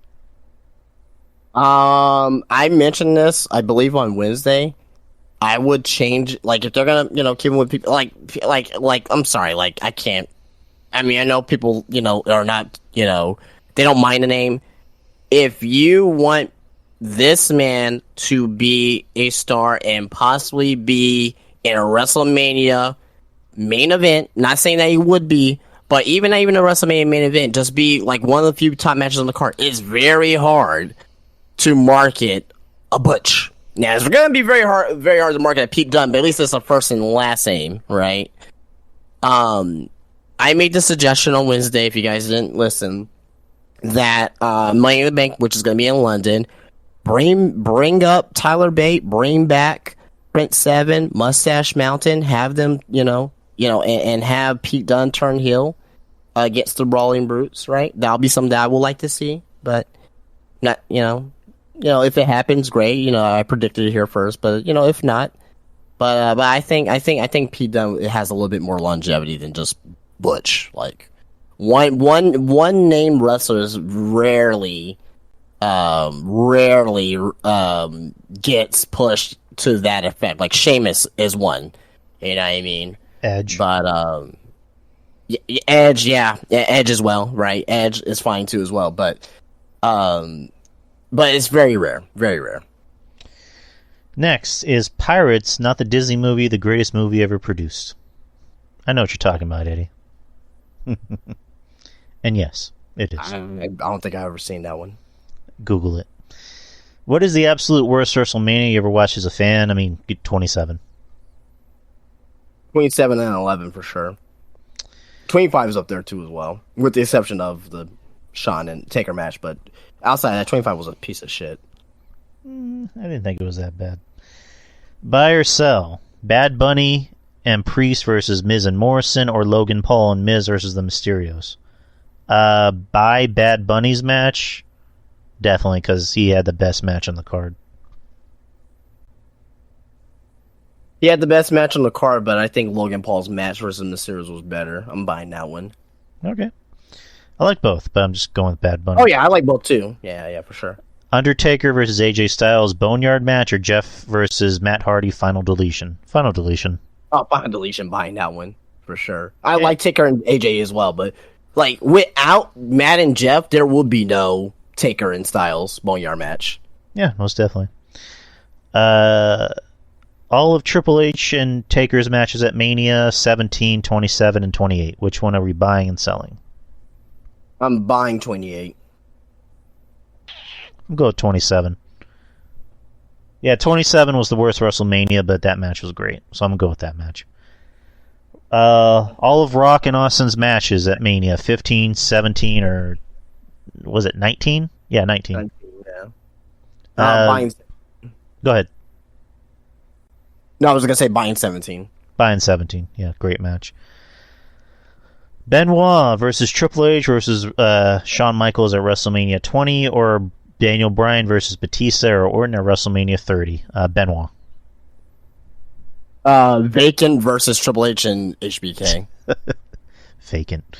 I mentioned this, I believe, on Wednesday. I would change, if they're gonna, keep him with people, I'm sorry, I can't. I mean, I know people, are not, they don't mind the name. If you want this man to be a star and possibly be in a WrestleMania main event, not saying that he would be, but not even a WrestleMania main event, just be one of the few top matches on the card, it's very hard to market a Butch. Now, it's going to be very hard to market a Pete Dunne, but at least it's a first and last name, right? I made the suggestion on Wednesday, if you guys didn't listen, that Money in the Bank, which is going to be in London, bring up Tyler Bate, bring back Prince Seven, Mustache Mountain, have them, and have Pete Dunne turn heel against the Brawling Brutes, right? That'll be something that I would like to see, but not, if it happens, great. I predicted it here first, but if not, but I think Pete Dunne has a little bit more longevity than just Butch. One name wrestlers rarely gets pushed to that effect. Like Sheamus is one, you know what I mean? Edge, but Edge, Edge as well, right? Edge is fine too as well, but it's very rare, very rare. Next is Pirates, not the Disney movie, the greatest movie ever produced. I know what you're talking about, Eddie. And yes, it is. I don't think I've ever seen that one. Google it. What is the absolute worst WrestleMania you ever watched as a fan? I mean, 27. 27 and 11 for sure. 25 is up there too as well, with the exception of the Shawn and Taker match. But outside of that, 25 was a piece of shit. I didn't think it was that bad. Buy or sell? Bad Bunny and Priest versus Miz and Morrison, or Logan Paul and Miz versus the Mysterios? Buy Bad Bunny's match. Definitely, because he had the best match on the card. He had the best match on the card, but I think Logan Paul's match versus Mysterios was better. I'm buying that one. Okay. I like both, but I'm just going with Bad Bunny. Oh, yeah, I like both, too. Yeah, for sure. Undertaker versus AJ Styles Boneyard match, or Jeff versus Matt Hardy Final Deletion? Final Deletion. Oh, Final Deletion buying that one for sure. I like Taker and AJ as well, but like without Matt and Jeff, there would be no Taker and Styles Boneyard match. Yeah, most definitely. All of Triple H and Taker's matches at Mania 17, 27, and 28. Which one are we buying and selling? I'm buying 28. I'll go with 27. Yeah, 27 was the worst WrestleMania, but that match was great, so I'm going to go with that match. All of Rock and Austin's matches at Mania 15, 17, or was it 19? Yeah, 19. 19, yeah. Buying. Go ahead. No, I was going to say buying 17. Buying 17. Yeah, great match. Benoit versus Triple H versus Shawn Michaels at WrestleMania 20, or Daniel Bryan versus Batista or Orton at WrestleMania 30. Benoit. Vacant versus Triple H and HBK. Vacant.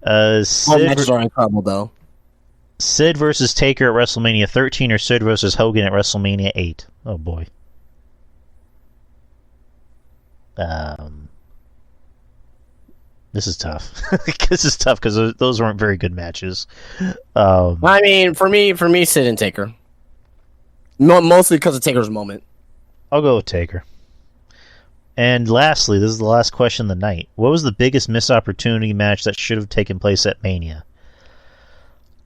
All matches are incredible, though. Sid versus Taker at WrestleMania 13, or Sid versus Hogan at WrestleMania 8. Oh, boy. This is tough. This is tough because those weren't very good matches. I mean, for me, Sid and Taker. Mostly because of Taker's moment. I'll go with Taker. And lastly, this is the last question of the night. What was the biggest missed opportunity match that should have taken place at Mania?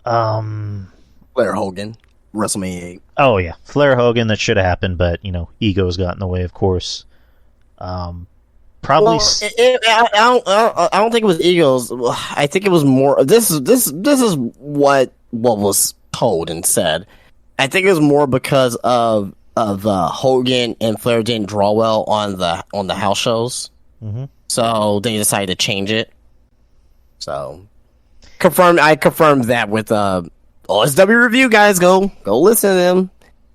Flair Hogan, WrestleMania 8. Oh yeah, Flair Hogan, that should have happened, but egos got in the way, of course. Probably. Well, I don't think it was egos. I think it was more. This is what was told and said. I think it was more because of Hogan and Flair didn't draw well on the house shows, so they decided to change it. So I confirmed that with OSW review, guys. Go listen to them.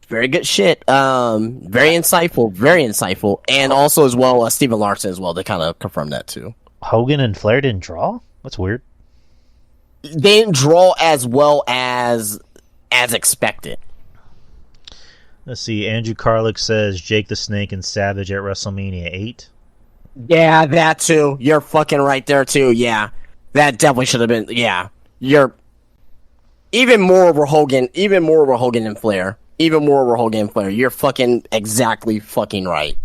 Very good shit. Very insightful, and also as well Stephen Larson as well. They kind of confirmed that too. Hogan and Flair didn't draw? That's weird. They didn't draw as well as expected. Let's see. Andrew Carlick says Jake the Snake and Savage at WrestleMania 8. Yeah, that too. You're fucking right there too. Yeah, that definitely should have been. Yeah, you're even more over Hogan and Flair. Even more over Hogan and Flair. You're fucking exactly fucking right.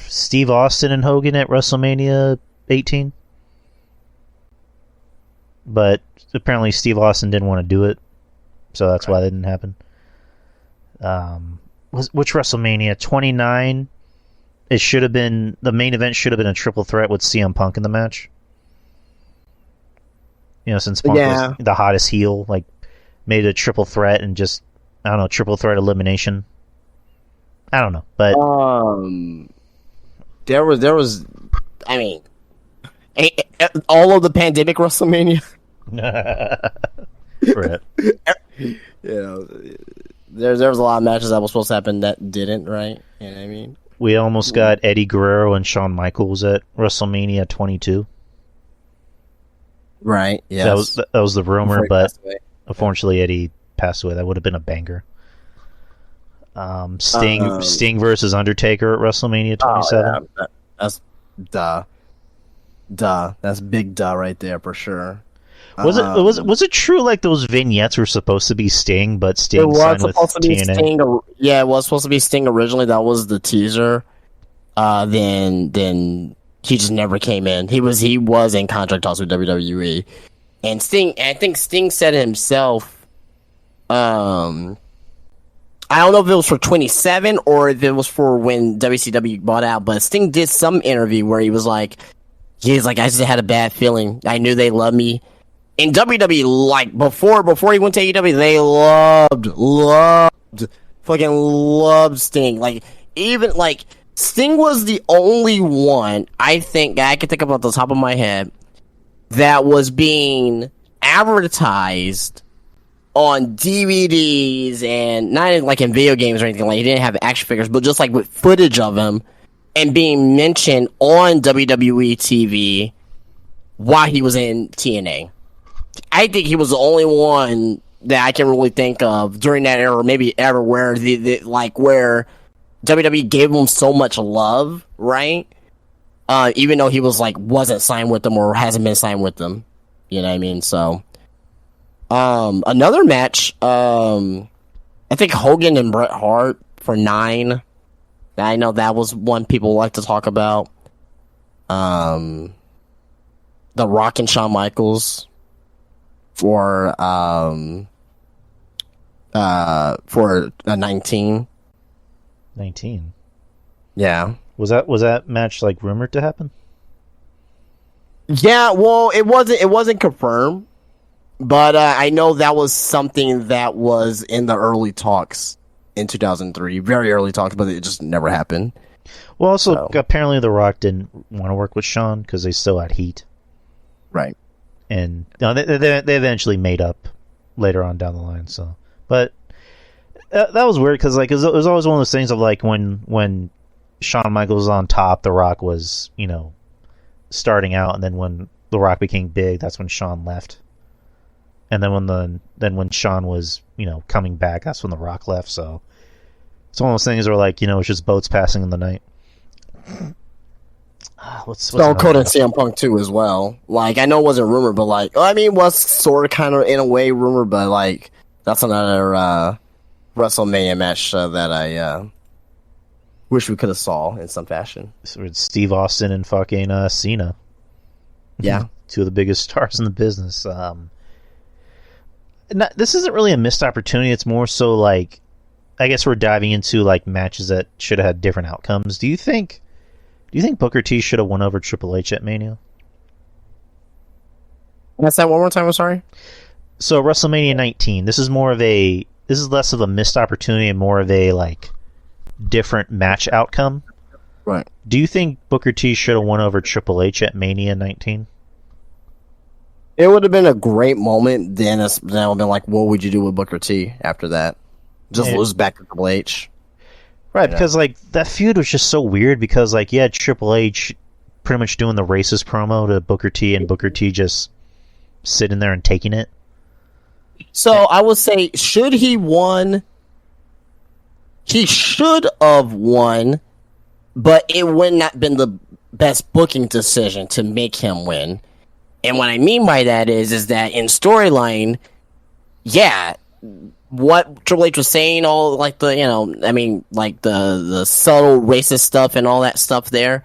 Steve Austin and Hogan at WrestleMania 18. But apparently Steve Austin didn't want to do it, so that's why that didn't happen. Which WrestleMania? 29? It should have been... The main event should have been a triple threat with CM Punk in the match. Since Punk was the hottest heel, made a triple threat and just, I don't know, triple threat elimination. I don't know, but there was, I mean, all of the pandemic WrestleMania. Right. There was a lot of matches that was supposed to happen that didn't, right? You know what I mean? We almost got Eddie Guerrero and Shawn Michaels at WrestleMania 22. Right. Yeah. That was the rumor, but unfortunately Eddie passed away. That would have been a banger. Sting versus Undertaker at WrestleMania 27. Yeah. That's that's big right there for sure. Was it true those vignettes were supposed to be Sting, but Sting signed with TNA? Sting, it was supposed to be Sting originally. That was the teaser. Then he just never came in. He was in contract talks with WWE, and Sting. I think Sting said himself. I don't know if it was for 27 or if it was for when WCW bought out, but Sting did some interview where he was like, I just had a bad feeling. I knew they loved me. In WWE, before he went to AEW, they fucking loved Sting. Sting was the only one, I think, I can think of off the top of my head, that was being advertised on DVDs and not in video games or anything. He didn't have action figures, but just with footage of him and being mentioned on WWE TV while he was in TNA. I think he was the only one that I can really think of during that era, or maybe ever, where where WWE gave him so much love, right? Even though he wasn't signed with them or hasn't been signed with them, you know what I mean? So, another match, I think Hogan and Bret Hart for 9. I know that was one people like to talk about. The Rock and Shawn Michaels for a 19. 19. Yeah. Was that match like rumored to happen? Yeah, well, it wasn't confirmed, but I know that was something that was in the early talks in 2003, very early talks, but it just never happened. Well, also So- apparently The Rock didn't want to work with Shawn because they still had heat, Right. and no, they eventually made up later on down the line. So, but that was weird because like it was always one of those things of like when Shawn Michaels was on top, The Rock was starting out, and then when The Rock became big, that's when Shawn left. And then when Shawn was coming back, that's when The Rock left. So it's one of those things where like it's just boats passing in the night. What's Stone Cold another- and CM Punk too as well. Like I know it wasn't rumored, but was sort of kind of in a way rumored, but like that's another WrestleMania match that I wish we could have saw in some fashion. Steve Austin and fucking Cena. Yeah. Two of the biggest stars in the business. This isn't really a missed opportunity. It's more so like, I guess we're diving into like matches that should have had different outcomes. Do you think Booker T should have won over Triple H at Mania? That's that one more time. I'm sorry. So WrestleMania 19. This is less of a missed opportunity and more of a like different match outcome. Right. Do you think Booker T should have won over Triple H at Mania 19? It would have been a great moment. Then it would have been like, what would you do with Booker T after that? Just Yeah. lose back to Triple H. Right, Yeah. because like that feud was just so weird because like Triple H pretty much doing the racist promo to Booker T and Booker T just sitting there and taking it. So I would say, should he won? He should have won, but it would not been the best booking decision to make him win. And what I mean by that is that in storyline, yeah, what Triple H was saying, all like the like the subtle racist stuff and all that stuff there.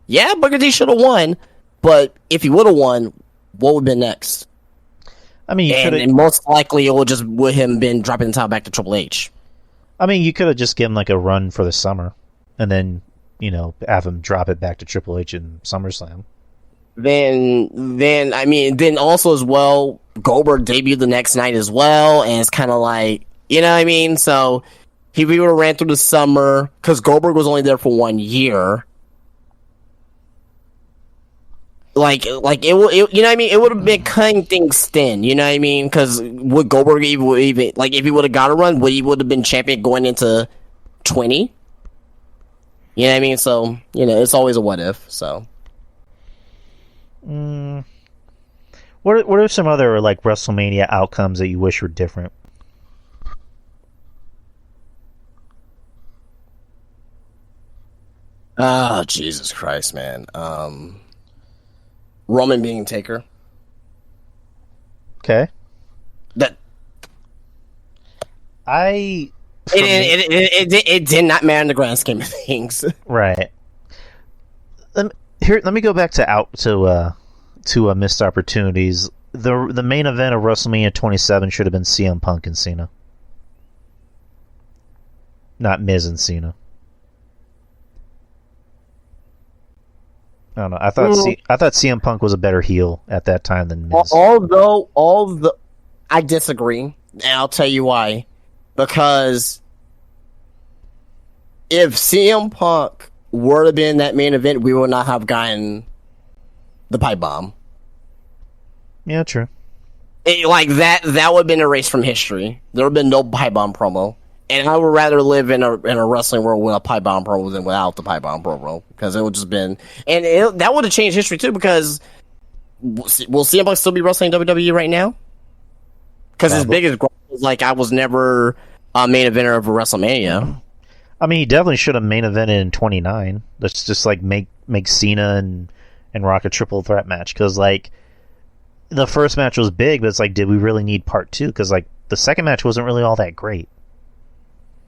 Yeah, Booker T should have won, but if he would have won, what would have been next? I mean, And most likely, it would have been dropping the title back to Triple H. you could have just given like a run for the summer, and then have him drop it back to Triple H in SummerSlam. Then also as well, Goldberg debuted the next night as well, and it's kind of like, you know what I mean? So he would have ran through the summer because Goldberg was only there for 1 year. Like you know what I mean? It would have been cutting things thin, you know what I mean? Because would Goldberg even like if he would have got a run, would he would have been champion going into 20? You know what I mean? So it's always a what if. So. What are some other like WrestleMania outcomes that you wish were different? Oh, Jesus Christ, man. Roman being Taker. Okay, That for me- it did not matter in the grand scheme of things. right. Let me go back to missed opportunities. The main event of WrestleMania 27 should have been CM Punk and Cena, not Miz and Cena. I don't know. I thought CM Punk was a better heel at that time than Miz. Although I disagree, and I'll tell you why. Because if CM Punk were to be in that main event, we would not have gotten the pipe bomb. Yeah, true. Like that would have been erased from history. There would have been no pipe bomb promo. And I would rather live in a wrestling world with a pipe bomb promo than without the pipe bomb promo, because it would just been, and that would have changed history too. Because will CM Punk still be wrestling WWE right now? Because his biggest gripe was like, I was never a main eventer of a WrestleMania. I mean, he definitely should have main evented in 29. Let's just like make Cena and Rock a triple threat match, because like the first match was big, but it's like, did we really need part 2? Because like the second match wasn't really all that great.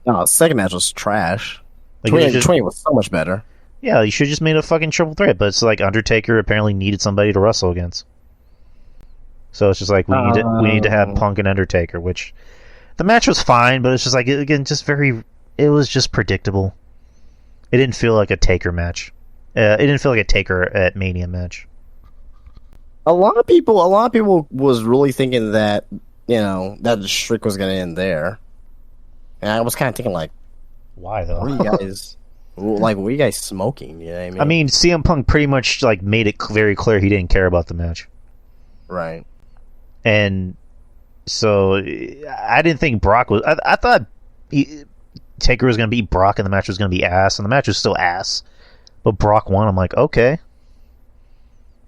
No, the second match was trash. Like, 20 was so much better. Yeah, you should just made a fucking triple threat, but it's like Undertaker apparently needed somebody to wrestle against. So it's just like we need to have Punk and Undertaker, which the match was fine, but it's just like, again, it was just predictable. It didn't feel like a Taker match. It didn't feel like a Taker at Mania match. A lot of people was really thinking that, that the streak was going to end there. And I was kind of thinking like, why though? What are you guys smoking? You know what I mean? I mean, CM Punk pretty much like made it very clear he didn't care about the match. Right. And so I didn't think Brock was. I thought Taker was going to beat Brock, and the match was going to be ass, and the match was still ass. But Brock won. I'm like, okay.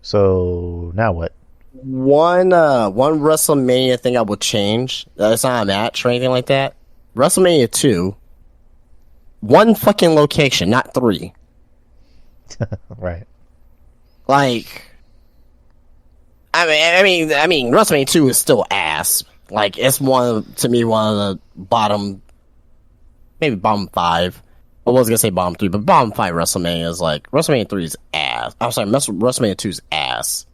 So now what? One WrestleMania thing I would change. It's not a match or anything like that. WrestleMania 2. One fucking location, not 3. Right. Like, I mean, WrestleMania 2 is still ass. Like, it's one of the bottom 5. I was gonna say bottom 3, but bottom 5 WrestleMania is like, WrestleMania 3 is ass. I'm sorry, WrestleMania 2 is ass.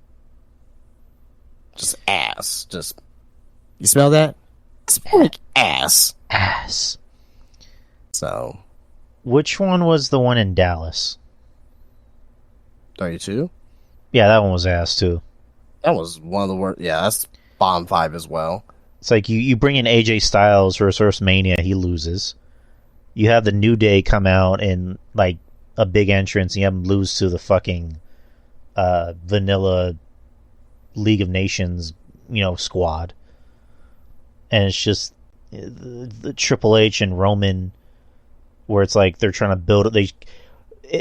Just ass. Just, you smell that? It smells like ass. Ass. So, which one was the one in Dallas? 32? Yeah, that one was ass too. That was one of the worst. Yeah, that's bottom 5 as well. It's like you bring in AJ Styles for WrestleMania, he loses. You have the New Day come out in like a big entrance, and you have them lose to the fucking vanilla League of Nations, squad. And it's just the Triple H and Roman, where it's like they're trying to build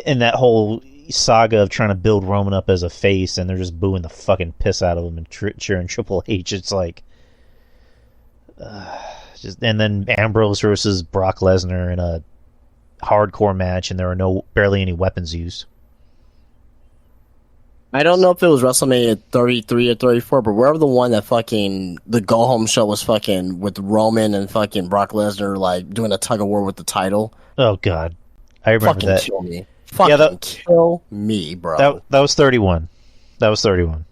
in that whole saga of trying to build Roman up as a face, and they're just booing the fucking piss out of him and cheering Triple H. It's like, and then Ambrose versus Brock Lesnar in a hardcore match, and there are barely any weapons used. I don't know if it was WrestleMania 33 or 34, but wherever the one that fucking the go home show was fucking with Roman and fucking Brock Lesnar like doing a tug of war with the title. Oh god, I remember fucking that. Kill me. Fucking kill me, bro. That was 31. That was 31.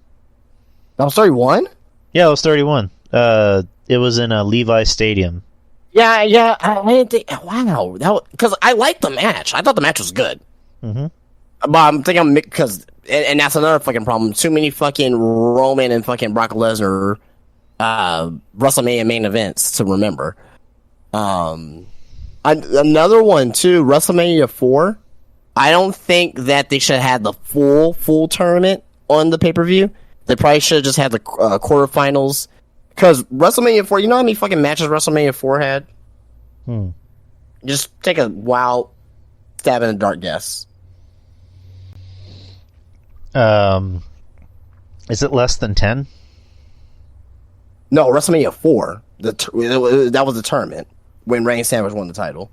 That was 31? Yeah, it was 31. It was in a Levi Stadium. Yeah. I didn't think. Wow, because I liked the match. I thought the match was good. Mm-hmm. But I'm thinking because, and that's another fucking problem. Too many fucking Roman and fucking Brock Lesnar WrestleMania main events to remember. Another one too, WrestleMania 4. I don't think that they should have had the full tournament on the pay-per-view. They probably should have just had the quarterfinals. Because WrestleMania 4, you know how many fucking matches WrestleMania 4 had? Just take a wild stab in the dark guess. Is it less than 10? No, WrestleMania 4. That was the tournament when Randy Savage won the title.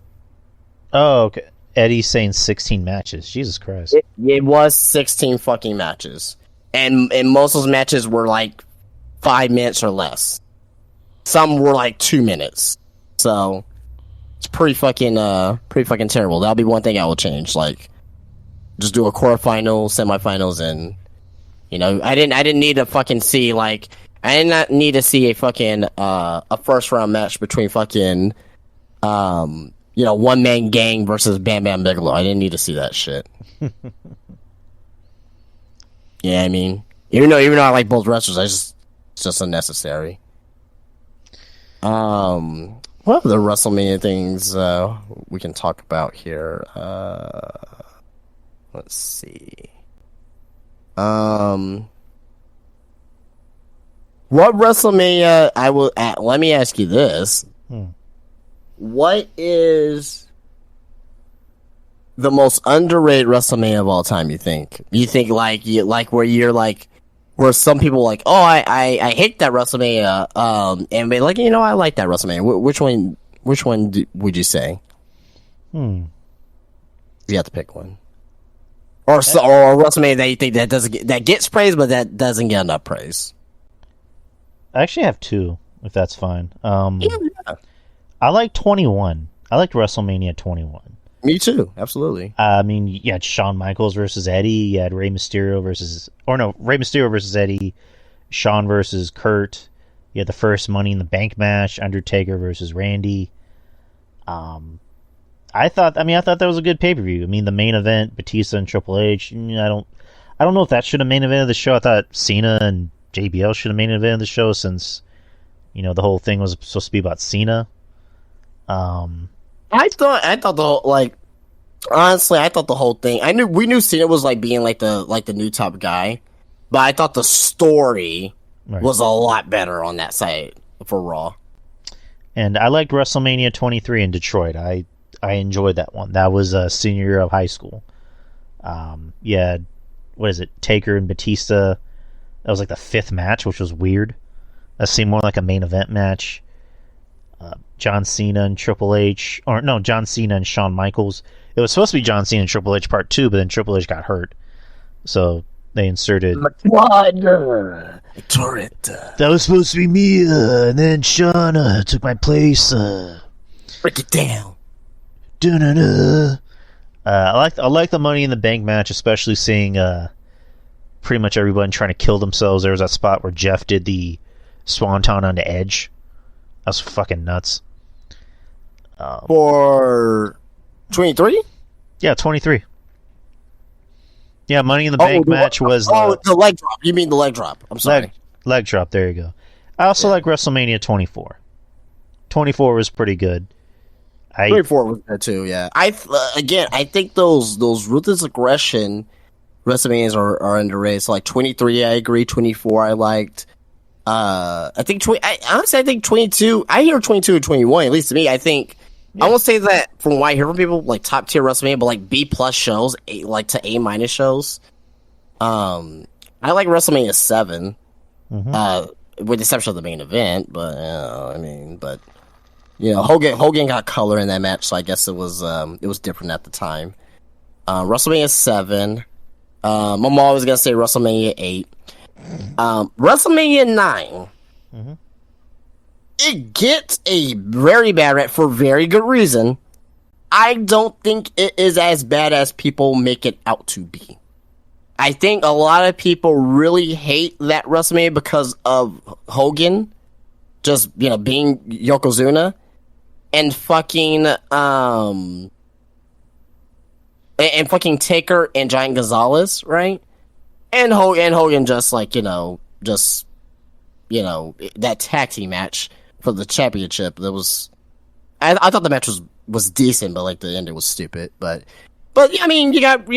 Oh, okay. Eddie's saying 16 matches. Jesus Christ. It was 16 fucking matches. And most of those matches were like 5 minutes or less. Some were like 2 minutes. So it's pretty fucking terrible. That'll be one thing I will change. Like, just do a quarterfinal, semifinals, and I didn't need to fucking see like I did not need to see a fucking a first round match between fucking one man gang versus Bam Bam Bigelow. I didn't need to see that shit. Yeah, I mean, even though I like both wrestlers, it's just unnecessary. What other WrestleMania things we can talk about here? Let's see. What WrestleMania let me ask you this. What is the most underrated WrestleMania of all time, you think? You think like where you're like, Where some people like, oh, I hate that WrestleMania, and be like, I like that WrestleMania. Which one would you say? Hmm. You have to pick one. Or WrestleMania that you think that gets praise, but that doesn't get enough praise. I actually have two, if that's fine. Yeah. I like 21. I liked WrestleMania 21. Me too, absolutely. I mean, you had Shawn Michaels versus Eddie. You had Rey Mysterio versus Eddie. Shawn versus Kurt. You had the first Money in the Bank match. Undertaker versus Randy. I thought that was a good pay per view. I mean, the main event, Batista and Triple H. I don't know if that should have main evented the show. I thought Cena and JBL should have main evented the show since, the whole thing was supposed to be about Cena. I thought the whole, honestly, I thought the whole thing. We knew Cena was being the new top guy, but I thought the story was a lot better on that side for Raw. And I liked WrestleMania 23 in Detroit. I enjoyed that one. That was a senior year of high school. Yeah, what is it? Taker and Batista. That was the fifth match, which was weird. That seemed more like a main event match. John Cena and Triple H, John Cena and Shawn Michaels. It was supposed to be John Cena and Triple H Part 2, but then Triple H got hurt. So they inserted... That was supposed to be me, and then Shawn took my place. Break it down. I like the Money in the Bank match, especially seeing pretty much everyone trying to kill themselves. There was that spot where Jeff did the Swanton onto Edge. That was fucking nuts. For 23? Yeah, 23. Yeah, Money in the Bank match was... the leg drop. You mean the leg drop. I'm sorry. Leg drop, there you go. I also like WrestleMania 24. 24 was pretty good. 24 was good too, yeah. I think those Ruthless Aggression WrestleManias are underrated. So 23, I agree. 24, I liked. I think honestly, I think 22. I hear 22 and 21. At least to me, I think. Yeah. I won't say that from what I hear from people, top tier WrestleMania, but B+ shows, to A- shows. I like WrestleMania 7, with the exception of the main event. But Hogan got color in that match, so I guess it was different at the time. WrestleMania 7. I'm always gonna say WrestleMania 8. WrestleMania 9. It gets a very bad rap for very good reason. I don't think it is as bad as people make it out to be. I think a lot of people really hate that WrestleMania because of Hogan just, being Yokozuna and fucking Taker and Giant Gonzalez, right? And Hogan just that tag team match for the championship. That was, I thought the match was decent, but the ending was stupid. But you got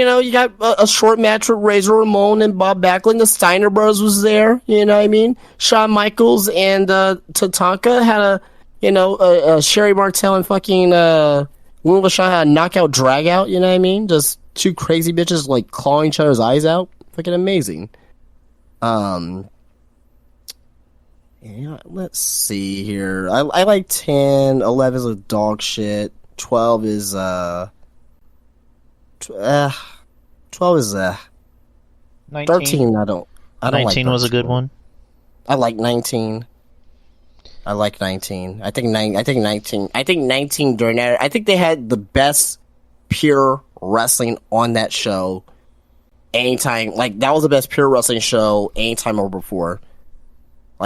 a short match with Razor Ramon and Bob Backlund. The Steiner Brothers was there. You know what I mean? Shawn Michaels and Tatanka had a Sherry Martel and fucking Will Shaw had a knockout drag out. You know what I mean? Just two crazy bitches clawing each other's eyes out. Fucking amazing. Let's see here. I like 10. 11 is a dog shit. 12 is 12 is 19. 13. I don't 19 like was a good one. I like 19. I think 19. I think 19 during that. I think they had the best pure wrestling on that show. Anytime, that was the best pure wrestling show anytime over before.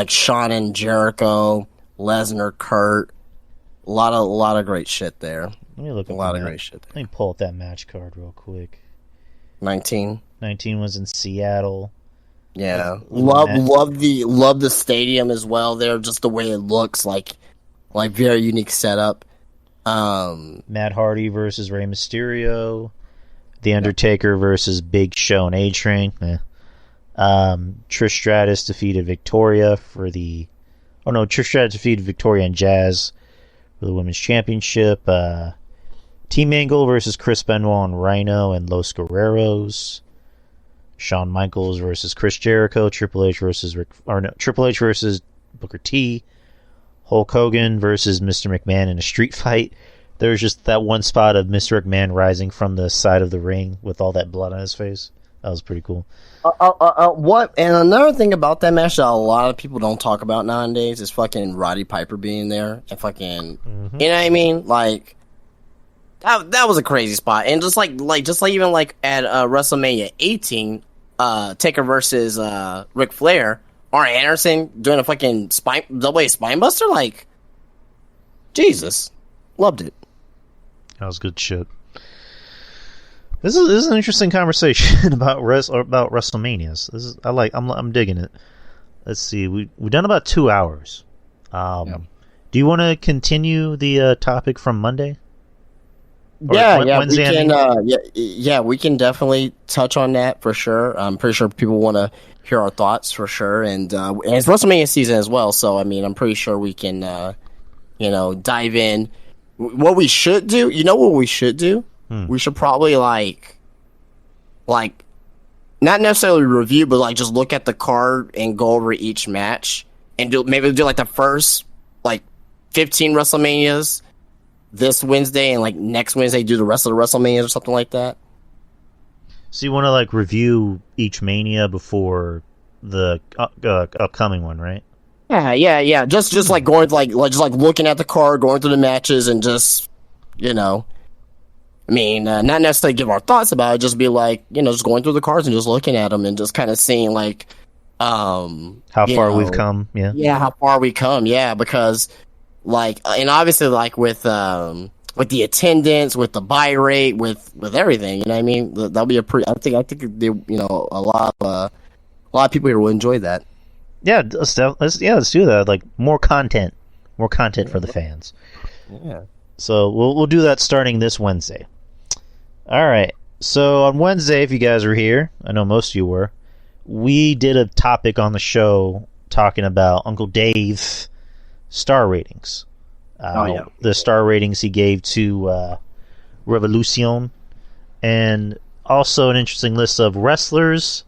Shawn and Jericho, Lesnar, Kurt, a lot of great shit there. Let me look at great shit there. Let me pull up that match card real quick. 19 was in Seattle. Yeah, love the stadium as well. There, just the way it looks, very unique setup. Matt Hardy versus Rey Mysterio. The Undertaker versus Big Show and A-Train. Trish Stratus defeated Victoria Trish Stratus defeated Victoria and Jazz for the Women's Championship. Team Angle versus Chris Benoit and Rhino and Los Guerreros. Shawn Michaels versus Chris Jericho, Triple H versus Triple H versus Booker T, Hulk Hogan versus Mr. McMahon in a street fight. There was just that one spot of Mr. McMahon rising from the side of the ring with all that blood on his face. That was pretty cool. What? And another thing about that match that a lot of people don't talk about nowadays is fucking Roddy Piper being there and fucking, you know what I mean? Like, that was a crazy spot. And just like even like at WrestleMania 18, Taker versus Ric Flair, Arn Anderson doing a fucking double spine buster, like, Jesus, loved it. That was good shit. This is an interesting conversation about WrestleManias. I'm digging it. Let's see, we've done about 2 hours. Do you want to continue the topic from Monday? Wednesday, we can definitely touch on that for sure. I'm pretty sure people want to hear our thoughts for sure, and it's WrestleMania season as well. So I mean, I'm pretty sure we can, dive in. What we should do, what we should do? We should probably like not necessarily review, but like just look at the card and go over each match and do like the first like 15 WrestleManias this Wednesday, and like next Wednesday do the rest of the WrestleManias or something like that. So you want to like review each Mania before the upcoming one, right? Yeah. Just like going just looking at the card, going through the matches, and just not necessarily give our thoughts about it, just be like, just going through the cards and just looking at them and just kind of seeing like, how far we've come. Yeah, how far we come. Yeah, because like, and obviously like with the attendance, with the buy rate, with everything, you know what I mean? That'll be I think they, a lot of people here will enjoy that. Yeah, let's do that. Like more content for the fans. Yeah. So we'll do that starting this Wednesday. All right. So on Wednesday, if you guys were here, I know most of you were, we did a topic on the show talking about Uncle Dave's star ratings. The star ratings he gave to Revolution, and also an interesting list of wrestlers,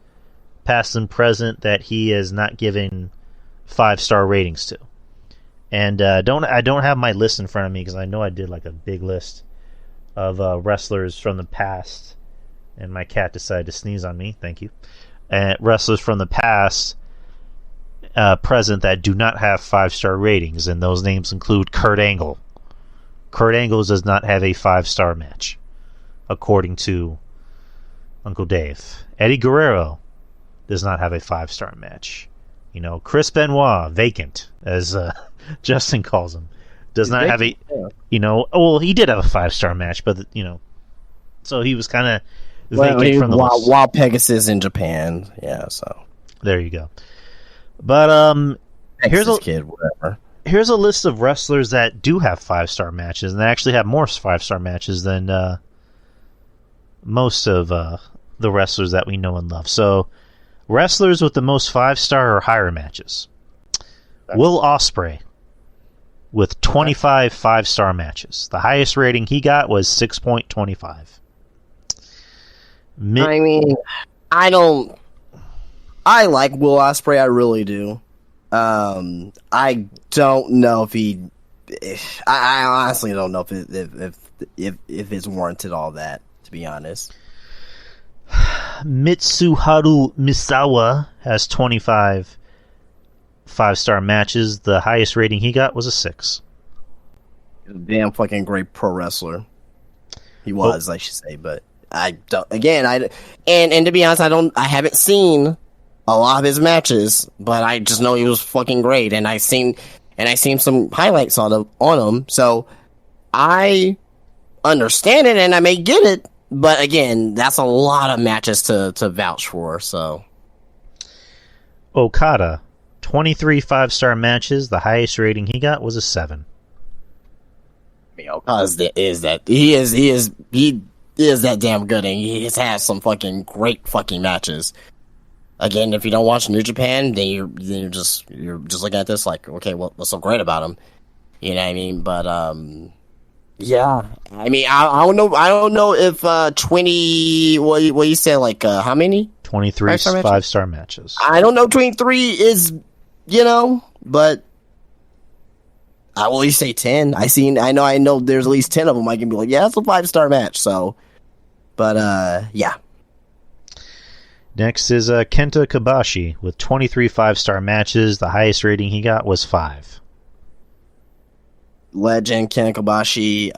past and present, that he is not giving 5-star ratings to. And I don't have my list in front of me because I know I did like a big list of wrestlers from the past, and my cat decided to sneeze on me. Thank you. Wrestlers from the past, present, that do not have 5-star ratings, and those names include Kurt Angle. Kurt Angle does not have a 5-star match, according to Uncle Dave. Eddie Guerrero does not have a 5-star match. Chris Benoit, vacant, as Justin calls him, does not have a, well, he did have a 5-star match, but so he was kind of vacant from the list. Wild Pegasus in Japan, yeah. So there you go. But here's a list of wrestlers that do have 5-star matches, and they actually have more 5-star matches than most of the wrestlers that we know and love. So, wrestlers with the most 5-star or higher matches: Will Ospreay, with 25 5-star matches. The highest rating he got was 6.25. I like Will Ospreay, I really do. I don't know if he. I honestly don't know if it's warranted all that, to be honest. Mitsuharu Misawa has 25 5-star matches. The highest rating he got was a 6. Damn fucking great pro wrestler. He was, I should say, but I don't. Again, and to be honest, I haven't seen a lot of his matches, but I just know he was fucking great, and I seen some highlights on him, so I understand it and I may get it, but again, that's a lot of matches to vouch for. So Okada, 23 5-star matches. The highest rating he got was a 7. Okada is that damn good, and he has had some fucking great fucking matches. Again, if you don't watch New Japan, then you're just looking at this like, okay, what's so great about him? You know what I mean? But yeah. I mean, I don't know if 20. What you said, like how many? 23 5-star matches? 5-star matches. I don't know 23 is, but I will at least say 10. I know there's at least 10 of them I can be like, yeah, that's a 5-star match. So, but yeah. Next is Kenta Kobashi with 23 5-star matches. The highest rating he got was 5. Legend Ken Kobashi.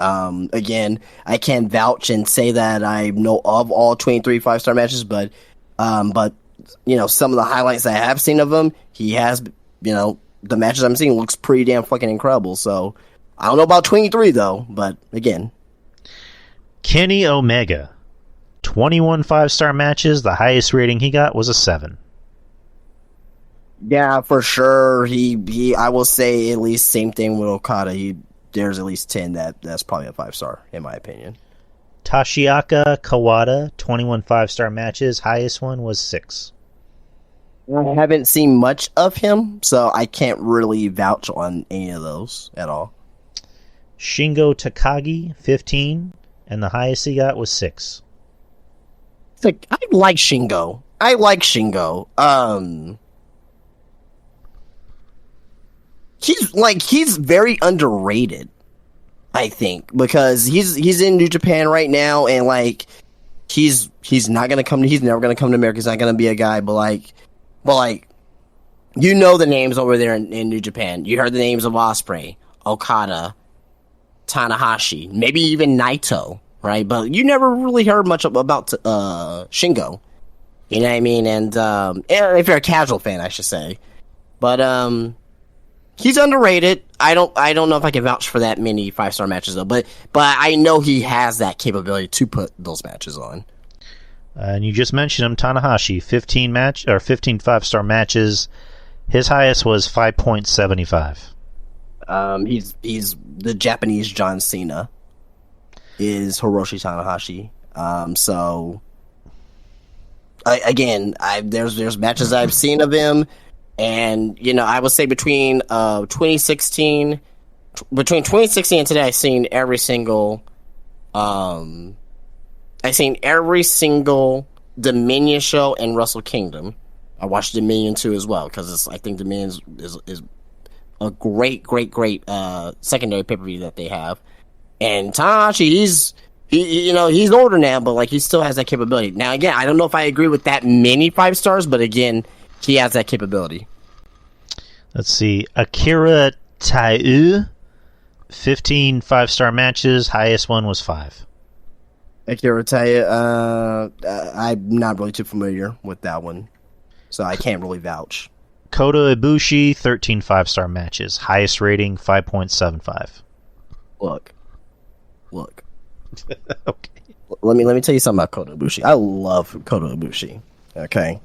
Again, I can't vouch and say that I know of all 23 5-star matches, but some of the highlights I have seen of him, he has, the matches I'm seeing looks pretty damn fucking incredible. So I don't know about 23 though, but again, Kenny Omega, 21 5-star matches. The highest rating he got was a 7. yeah, for sure. He I will say at least same thing with Okada. There's at least 10 that's probably a 5-star in my opinion. Toshiaka Kawada, 21 5-star matches. Highest one was 6. I haven't seen much of him, so I can't really vouch on any of those at all. Shingo Takagi, 15, and the highest he got was 6. It's like, I like Shingo. He's very underrated, I think, because he's in New Japan right now, and he's never gonna come to America. He's not gonna be a guy, but the names over there in New Japan. You heard the names of Ospreay, Okada, Tanahashi, maybe even Naito, right? But you never really heard much about Shingo. You know what I mean? And if you're a casual fan, I should say, but he's underrated. I don't know if I can vouch for that many 5-star matches though, but I know he has that capability to put those matches on. And you just mentioned him, Tanahashi, 15 5-star matches. His highest was 5.75. He's the Japanese John Cena. Is Hiroshi Tanahashi. So there's matches I've seen of him. And, I would say between 2016 and today, I've seen every single Dominion show and Wrestle Kingdom. I watched Dominion 2 as well, because I think Dominion is a great secondary pay-per-view that they have. And Tanahashi, he's older now, but he still has that capability. Now, again, I don't know if I agree with that many 5 stars, but again, he has that capability. Let's see. Akira Taiu, 15 5-star matches. Highest one was 5. Akira Taiu, I'm not really too familiar with that one, so I can't really vouch. Kota Ibushi, 13 5-star matches. Highest rating, 5.75. Look. Okay. Let me tell you something about Kota Ibushi. I love Kota Ibushi. Okay.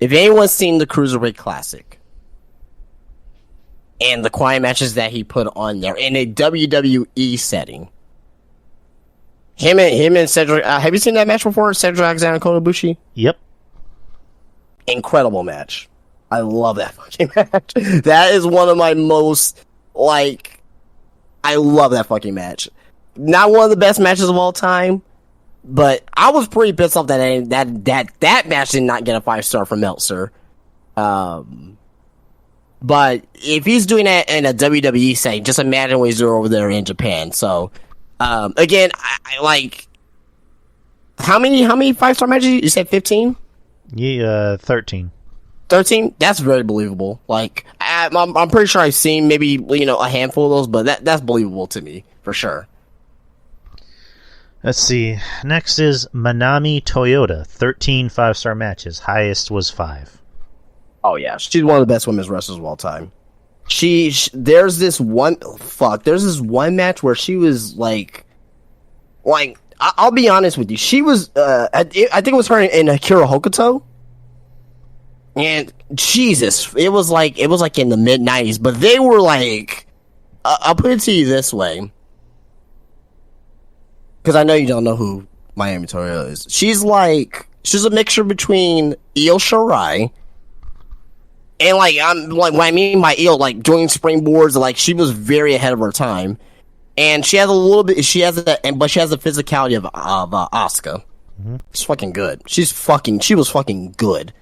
If anyone's seen the Cruiserweight Classic and the quiet matches that he put on there in a WWE setting, him and Cedric, have you seen that match before? Cedric Alexander and Kota Ibushi? Yep. Incredible match. I love that fucking match. That is one of my most, I love that fucking match. Not one of the best matches of all time, but I was pretty pissed off that match did not get a 5-star from Meltzer. But if he's doing that in a WWE setting, just imagine what he's doing over there in Japan. So, again, I like, how many 5-star matches? You said 15? Yeah, 13. 13? That's very believable. I'm pretty sure I've seen maybe, a handful of those, but that's believable to me, for sure. Let's see. Next is Manami Toyota, 13 5-star matches. Highest was 5. Oh, yeah. She's one of the best women's wrestlers of all time. There's this one match where she was I'll be honest with you. She was, I think it was her and Akira Hokuto. And Jesus, it was like in the mid 90s, but they were I'll put it to you this way, because I know you don't know who Miami Toyota is. She's a mixture between Io Shirai and what I mean by Io, doing springboards, she was very ahead of her time. and she has a little bit. She has but she has the physicality of Asuka. She's fucking good. She was fucking good.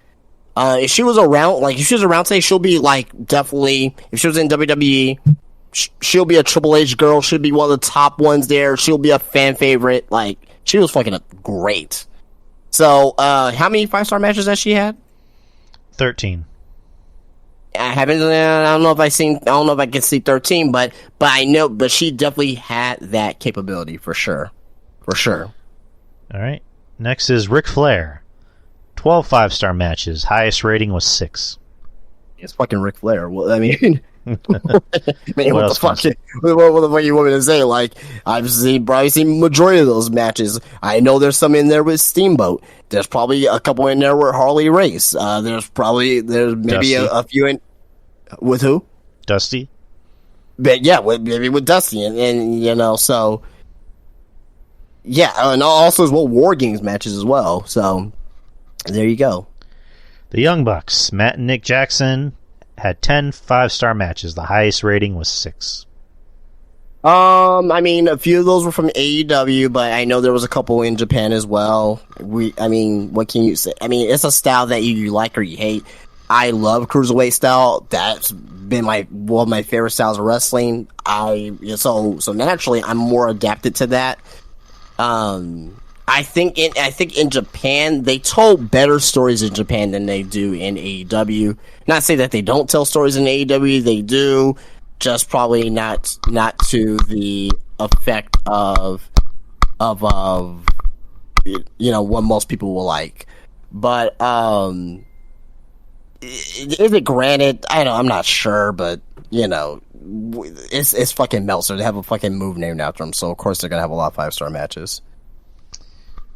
If she was around today, she'll be like definitely. If she was in WWE, she'll be a Triple H girl. She'll be one of the top ones there. She'll be a fan favorite. Like she was fucking great. So, how many 5-star matches has she had? 13. I haven't. I don't know if I can see 13, but I know. But she definitely had that capability for sure. For sure. All right. Next is Ric Flair. 12 5-star matches. Highest rating was 6. It's fucking Ric Flair. Well, I mean, what the fuck? What the fuck you want me to say? Like, I've probably seen majority of those matches. I know there's some in there with Steamboat. There's probably a couple in there with Harley Race. There's maybe a few in with who? Dusty. But yeah, maybe with Dusty, and you know, so yeah, and also as well War Games matches as well. So there you go. The Young Bucks, Matt and Nick Jackson, had 10 5-star matches. The highest rating was 6. I mean, a few of those were from AEW, but I know there was a couple in Japan as well. I mean, what can you say? I mean, it's a style that you like or you hate. I love cruiserweight style. That's been one of my favorite styles of wrestling. So naturally, I'm more adapted to that. I think in Japan they told better stories in Japan than they do in AEW. Not to say that they don't tell stories in AEW, they do, just probably not to the effect of you know what most people will like. But is it granted? I'm not sure, but you know, it's fucking Meltzer. They have a fucking move named after him, so of course they're gonna have a lot of 5-star matches.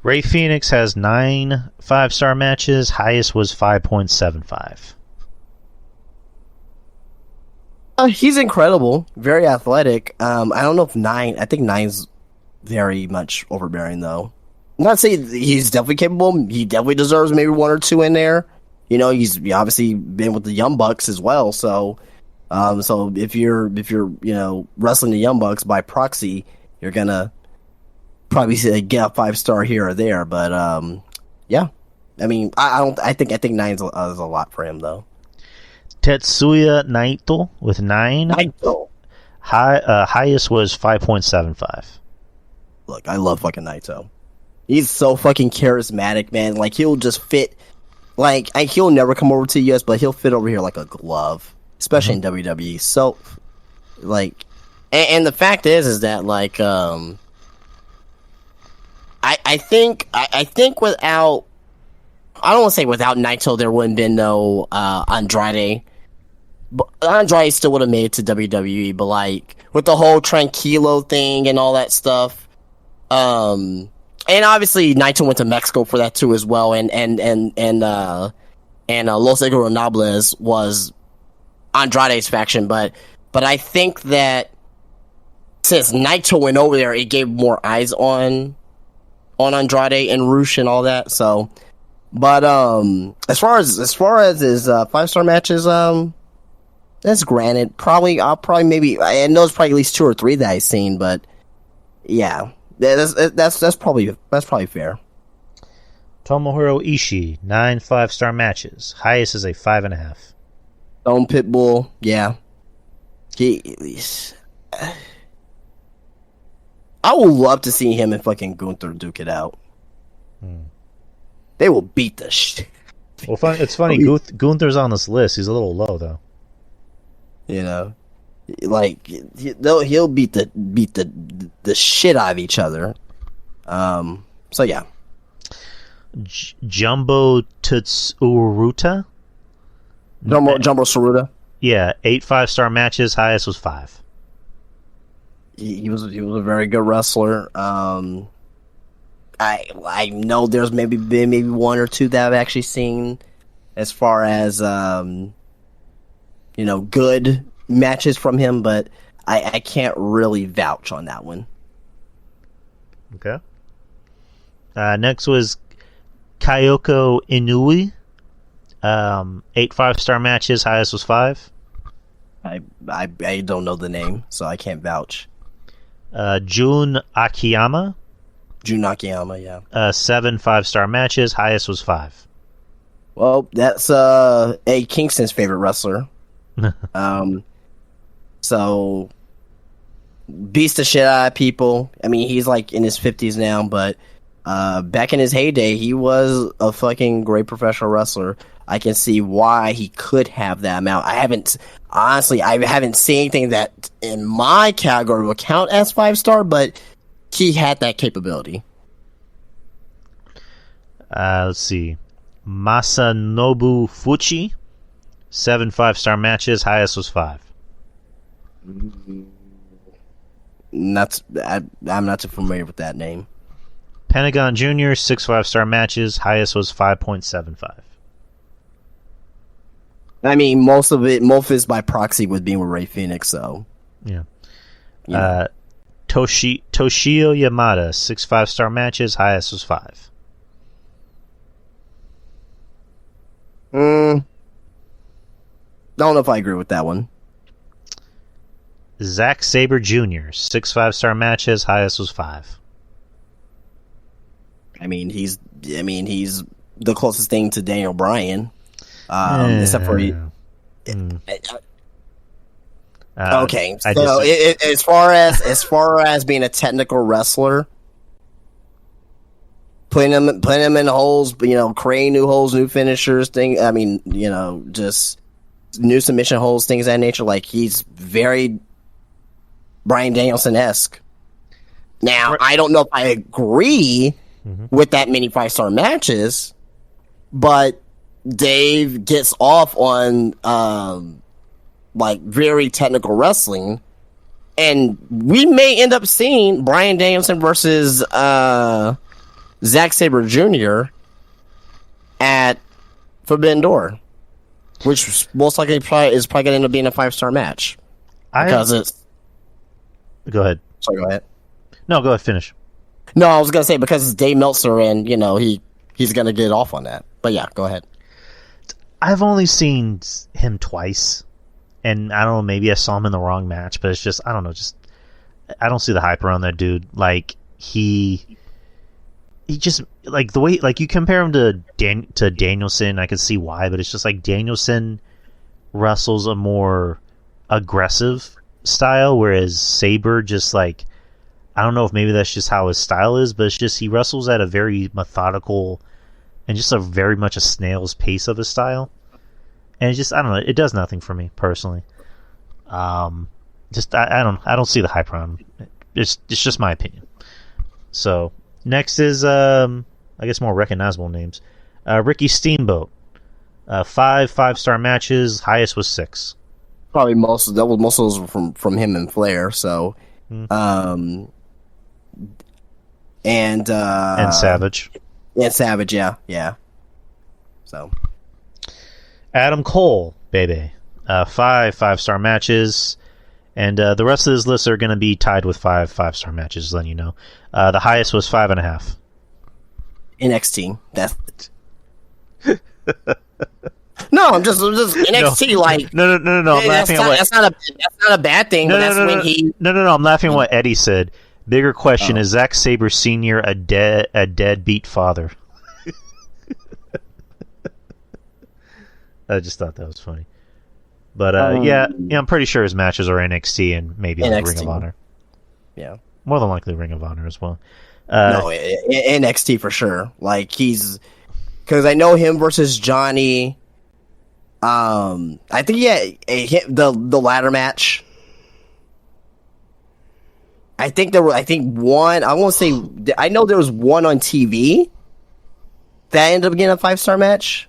Ray Phoenix has 9 5-star matches. Highest was 5.75. He's incredible, very athletic. I don't know if 9. I think 9's very much overbearing, though. I'm not saying he's definitely capable. He definitely deserves maybe 1 or 2 in there. You know, he's obviously been with the Young Bucks as well. So, so if you're you know wrestling the Young Bucks by proxy, you're gonna probably get a 5-star here or there. But yeah, I mean, I think 9's a lot for him though. Tetsuya Naito with 9. Naito. Highest was 5.75. Look, I love fucking Naito. He's so fucking charismatic, man. Like he'll just fit. Like he'll never come over to the US, but he'll fit over here like a glove, especially in WWE. So, like, and the fact is that like, I think without, I don't want to say without Naito, there wouldn't been no Andrade. But Andrade still would have made it to WWE, but like with the whole Tranquilo thing and all that stuff, and obviously Naito went to Mexico for that too as well, and Los Ingobernables was Andrade's faction, but I think that since Naito went over there, it gave more eyes on Andrade and Rush and all that. So, but as far as his 5-star matches, that's granted. I'll probably maybe I know it's probably at least 2 or 3 that I've seen, but yeah, that's probably fair. Tomohiro Ishii, 9 5-star matches. Highest is a 5.5. Stone Pitbull, yeah. I would love to see him and fucking Gunther duke it out. They will beat the shit. Well, it's funny. Gunther's on this list. He's a little low though. You know, like he'll beat the shit out of each other. So yeah. Jumbo Tsuruta. Jumbo Tsuruta. Yeah, 8 5-star matches. Highest was 5. He was a very good wrestler. I know there's maybe 1 or 2 that I've actually seen as far as you know, good matches from him, but I can't really vouch on that one. Okay. Next was Kyoko Inui. 8 5-star matches. Highest was 5. I don't know the name, so I can't vouch. Jun Akiyama, Jun Akiyama, yeah. 7 5-star matches. Highest was 5. Well, that's Kingston's favorite wrestler. So beats the shit out of people. I mean, he's like in his 50s now, but back in his heyday, he was a fucking great professional wrestler. I can see why he could have that amount. I haven't seen anything that in my category will count as 5-star, but he had that capability. Let's see. Masanobu Fuchi, 7 5-star matches. Highest was 5. I'm not too familiar with that name. Pentagon Jr., 6 5-star matches. Highest was 5.75. I mean, most of it's by proxy with being with Ray Phoenix, so. Yeah. Yeah. Toshio Yamada, 6 5-star matches. Highest was 5. Don't know if I agree with that one. Zack Sabre Jr., 6 5-star matches. Highest was 5. I mean, he's the closest thing to Daniel Bryan, except for okay. So as far as being a technical wrestler, putting them in holes, creating new holes, new finishers, just new submission holes, things of that nature. Like, he's very Bryan Danielson-esque. Now, I don't know if I agree with that many 5-star matches, but Dave gets off on very technical wrestling, and we may end up seeing Bryan Danielson versus Zack Sabre Jr. at Forbidden Door, which most likely is probably going to end up being a 5-star match. Because it's... Go ahead. Sorry, go ahead. No, go ahead, finish. No, I was going to say, because it's Dave Meltzer, and, he's going to get off on that. But yeah, go ahead. I've only seen him twice, and I don't know, maybe I saw him in the wrong match, but it's just, I don't know, I don't see the hype around that dude. Like, he just, like, the way, like, you compare him to Danielson, I can see why, but it's just like Danielson wrestles a more aggressive style, whereas Sabre just, like, I don't know if maybe that's just how his style is, but it's just he wrestles at a very methodical and just a very much a snail's pace of his style. And it just, I don't know, it does nothing for me personally. I don't see the hype around him. It's just my opinion. So next is I guess more recognizable names. Ricky Steamboat, 5 5-star matches. Highest was 6. Probably most of those were from him and Flair. So, and Savage. And Savage, yeah. So, Adam Cole, baby, 5 5-star matches, and the rest of this list are going to be tied with 5 5-star matches. Letting you know, the highest was 5.5. NXT. That's no, I'm just NXT. No. I'm laughing at what that's not a bad thing. No, but that's no, when he. No. I'm laughing at what Eddie said. Bigger question: is Zack Sabre Sr. a deadbeat father? I just thought that was funny. But yeah, I'm pretty sure his matches are NXT and maybe like Ring of Honor. Yeah, more than likely Ring of Honor as well. No, NXT for sure. Like, he's, because I know him versus Johnny. I think the ladder match. I think there were. I think one. I won't say. I know there was one on TV that ended up getting a 5-star match.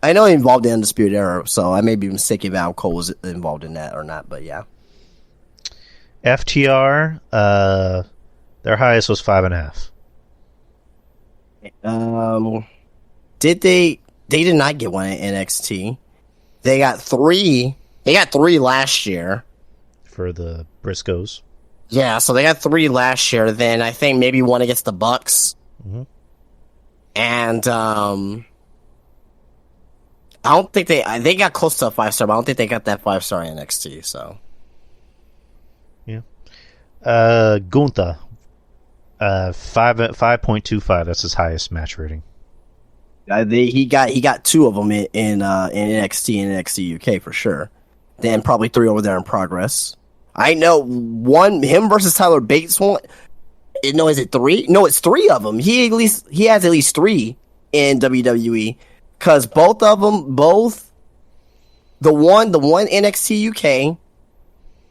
I know he involved the Undisputed Era, so I may be mistaken about Cole was involved in that or not. But yeah, FTR. Their highest was 5.5. Did they? They did not get one at NXT. They got 3. They got 3 last year for the Briscoes. Yeah, so they got 3 last year. Then I think maybe one against the Bucks. Mm-hmm. And I don't think they got close to a 5-star, but I don't think they got that 5-star in NXT. So yeah, Gunther. 5.25. That's his highest match rating. He got two of them in NXT and NXT UK for sure. Then probably three over there in Progress. I know him versus Tyler Bates one. No, is it three? No, it's three of them. He has at least three in WWE because both of them, the one NXT UK,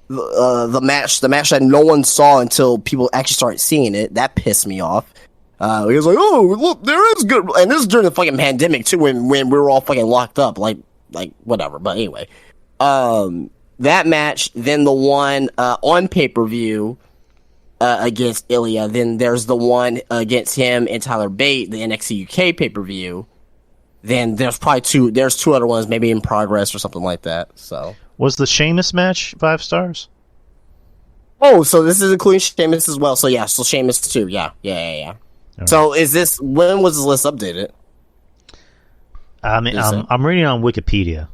the match that no one saw until people actually started seeing it. That pissed me off. He was like, "Oh, look, there is good," and this is during the fucking pandemic too, when we were all fucking locked up, like whatever. But anyway, that match, then the one on pay-per-view against Ilya, then there's the one against him and Tyler Bate, the NXT UK pay-per-view. Then there's probably there's two other ones, maybe in Progress or something like that. So was the Sheamus match 5 stars? Oh, so this is including Sheamus as well. So yeah, so Sheamus too. Yeah. Right. So when was this list updated? I'm reading on Wikipedia.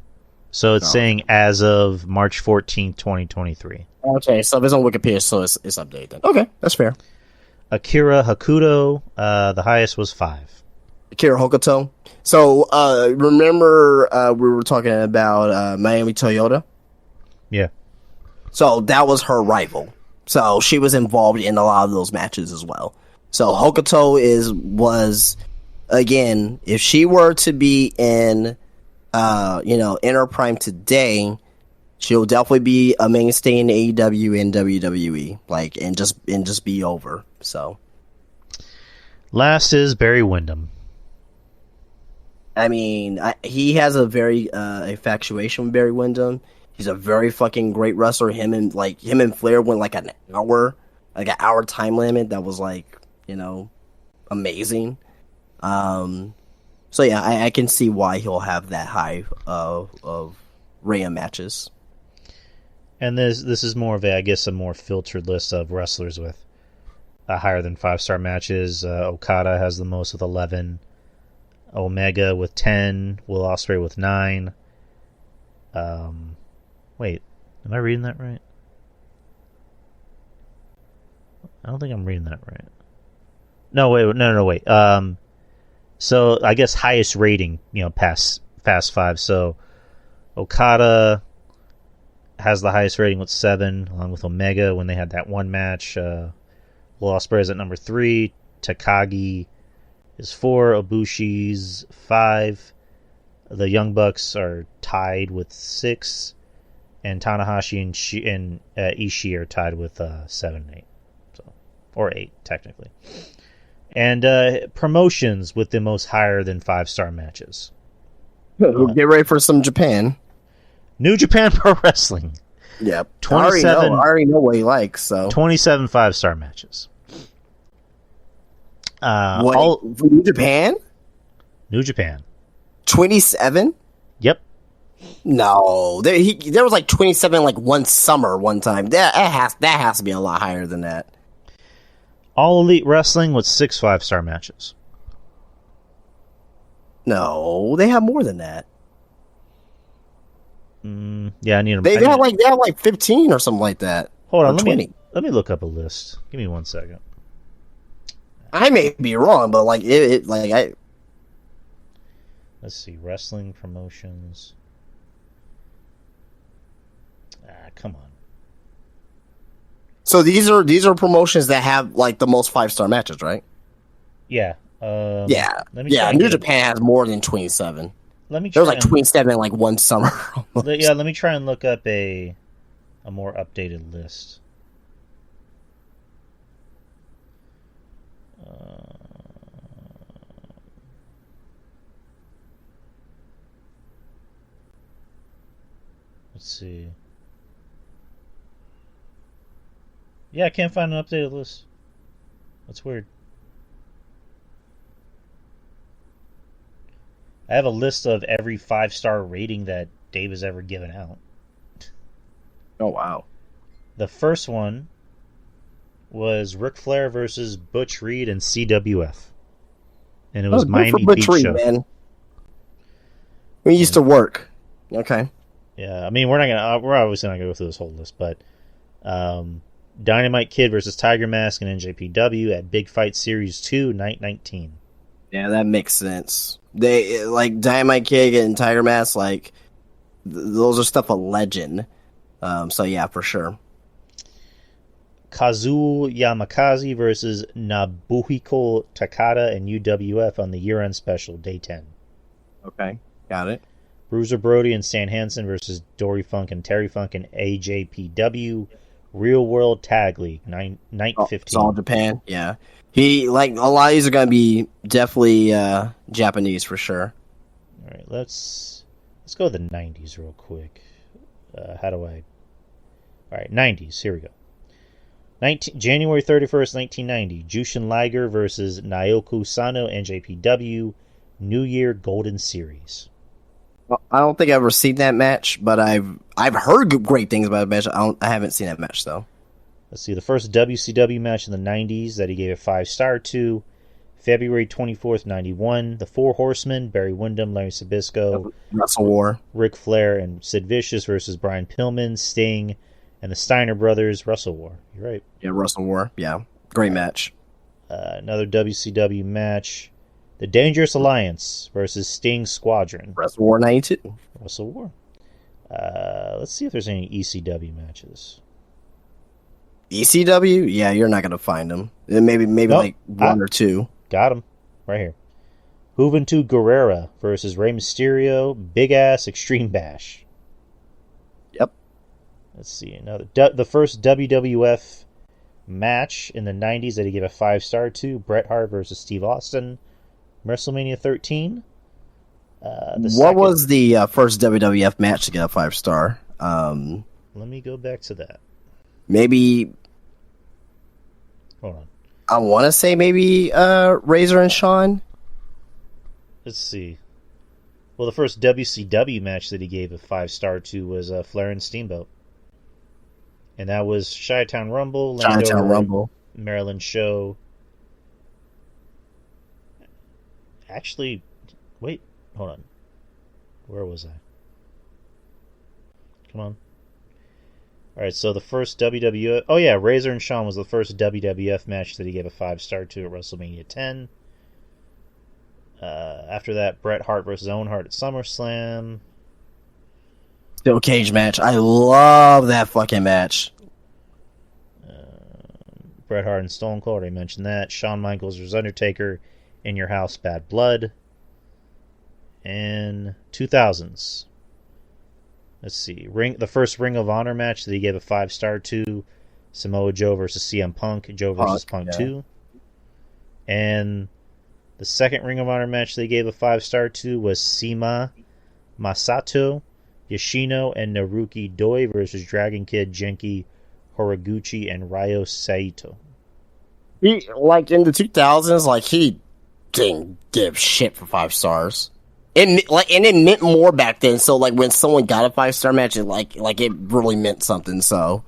So it's saying as of March 14th, 2023. Okay, so if it's on Wikipedia, so it's updated then. Okay, that's fair. Akira Hakuto, the highest was 5. Akira Hokuto. So remember we were talking about Miami Toyota? Yeah. So that was her rival. So she was involved in a lot of those matches as well. So Hokuto was again, if she were to be in in her prime today, she'll definitely be a mainstay in AEW and WWE, and just be over. So last is Barry Windham. I mean, he has a very infatuation with Barry Windham. He's a very fucking great wrestler. Him and Flair went like an hour time limit. That was amazing. So yeah, I can see why he'll have that high of Rhea matches. And this is more of a more filtered list of wrestlers with higher than 5-star matches. Okada has the most with 11. Omega with 10. Will Ospreay with 9. Wait, am I reading that right? I don't think I'm reading that right. No, wait. So I guess highest rating, past Fast 5. So Okada has the highest rating with 7, along with Omega when they had that one match. Will Ospreay is at number 3. Takagi is 4. Ibushi's 5. The Young Bucks are tied with 6. And Tanahashi and Ishii are tied with 7 and 8. Or 8, technically. And promotions with the most higher than 5-star matches. Get ready for some Japan. New Japan Pro Wrestling. Yep. 27. I already know what he likes. So 27 5-star matches. New Japan? New Japan. 27? Yep. No, there was 27 one summer one time. That has to be a lot higher than that. All Elite Wrestling with 6 5-star matches. No, they have more than that. Yeah, I need them. They have 15 or something like that. Hold on, 20. Let me look up a list. Give me 1 second. I may be wrong, but Let's see, wrestling promotions. Come on. So these are promotions that have the most 5-star matches, right? Yeah. New Japan has more than 27. There was 27 one summer. Yeah, let me try and look up a more updated list. Let's see. Yeah, I can't find an updated list. That's weird. I have a list of every 5-star rating that Dave has ever given out. Oh, wow. The first one was Ric Flair versus Butch Reed and CWF. And it was Miami Beach Reed, show. Man. We used to work. Okay. Yeah, I mean, we're obviously not gonna go through this whole list, but Dynamite Kid versus Tiger Mask and NJPW at Big Fight Series 2, Night 19. Yeah, that makes sense. They like Dynamite Kid and Tiger Mask, like those are stuff of legend. So yeah, for sure. Kazuo Yamakaze versus Nobuhiko Takada and UWF on the year-end special, Day 10. Okay, got it. Bruiser Brody and Stan Hansen versus Dory Funk and Terry Funk and AJPW Real World Tag League, night 15. It's all Japan, yeah. He like a lot of these are gonna be definitely Japanese for sure. All right, let's go to the 90s real quick. How do I? All right, 90s. Here we go. January 31st, 1990. Jushin Liger versus Naoki Sano, NJPW New Year Golden Series. Well, I don't think I've ever seen that match, but I've heard great things about the match. I haven't seen that match though. Let's see, the first WCW match in the 90s that he gave a 5-star to, February 24th, 91. The Four Horsemen, Barry Windham, Larry Sabisco, Wrestle War, Ric Flair, and Sid Vicious versus Brian Pillman, Sting, and the Steiner Brothers, Wrestle War. You're right. Yeah, Wrestle War. Yeah, great match. Another WCW match, The Dangerous Alliance versus Sting Squadron. Wrestle War 92. Wrestle War. Let's see if there's any ECW matches. ECW? Yeah, you're not gonna find them. Maybe nope. Like one or two. Got him right here. Juventud Guerrera versus Rey Mysterio, Big Ass Extreme Bash. Yep. Let's see another. The first WWF match in the 90s that he gave a 5-star to, Bret Hart versus Steve Austin, WrestleMania 13. What was the first WWF match to get a 5-star? Let me go back to that. Maybe. Hold on. I want to say maybe Razor and Shawn. Let's see. Well, the first WCW match that he gave a 5-star to was Flair and Steamboat. And that was Chi-Town Rumble, Chi-Town Rumble, Maryland Show. Actually, wait, hold on. Where was I? Come on. All right, so the first WWF... Oh, yeah, Razor and Shawn was the first WWF match that he gave a 5-star to at WrestleMania 10. After that, Bret Hart versus Owen Hart at SummerSlam. Steel cage match. I love that fucking match. Bret Hart and Stone Cold, I mentioned that. Shawn Michaels versus Undertaker, In Your House, Bad Blood. And 2000s. Let's see. The first Ring of Honor match that he gave a 5-star to, Samoa Joe versus CM Punk, Joe versus Punk 2. And the second Ring of Honor match they gave a 5-star to was Sima Masato, Yoshino, and Naruki Doi versus Dragon Kid, Genki Horiguchi, and Ryo Saito. He, like, in the 2000s, like, he didn't give shit for 5 stars. It meant more back then. So like when someone got a 5-star match, it it really meant something. So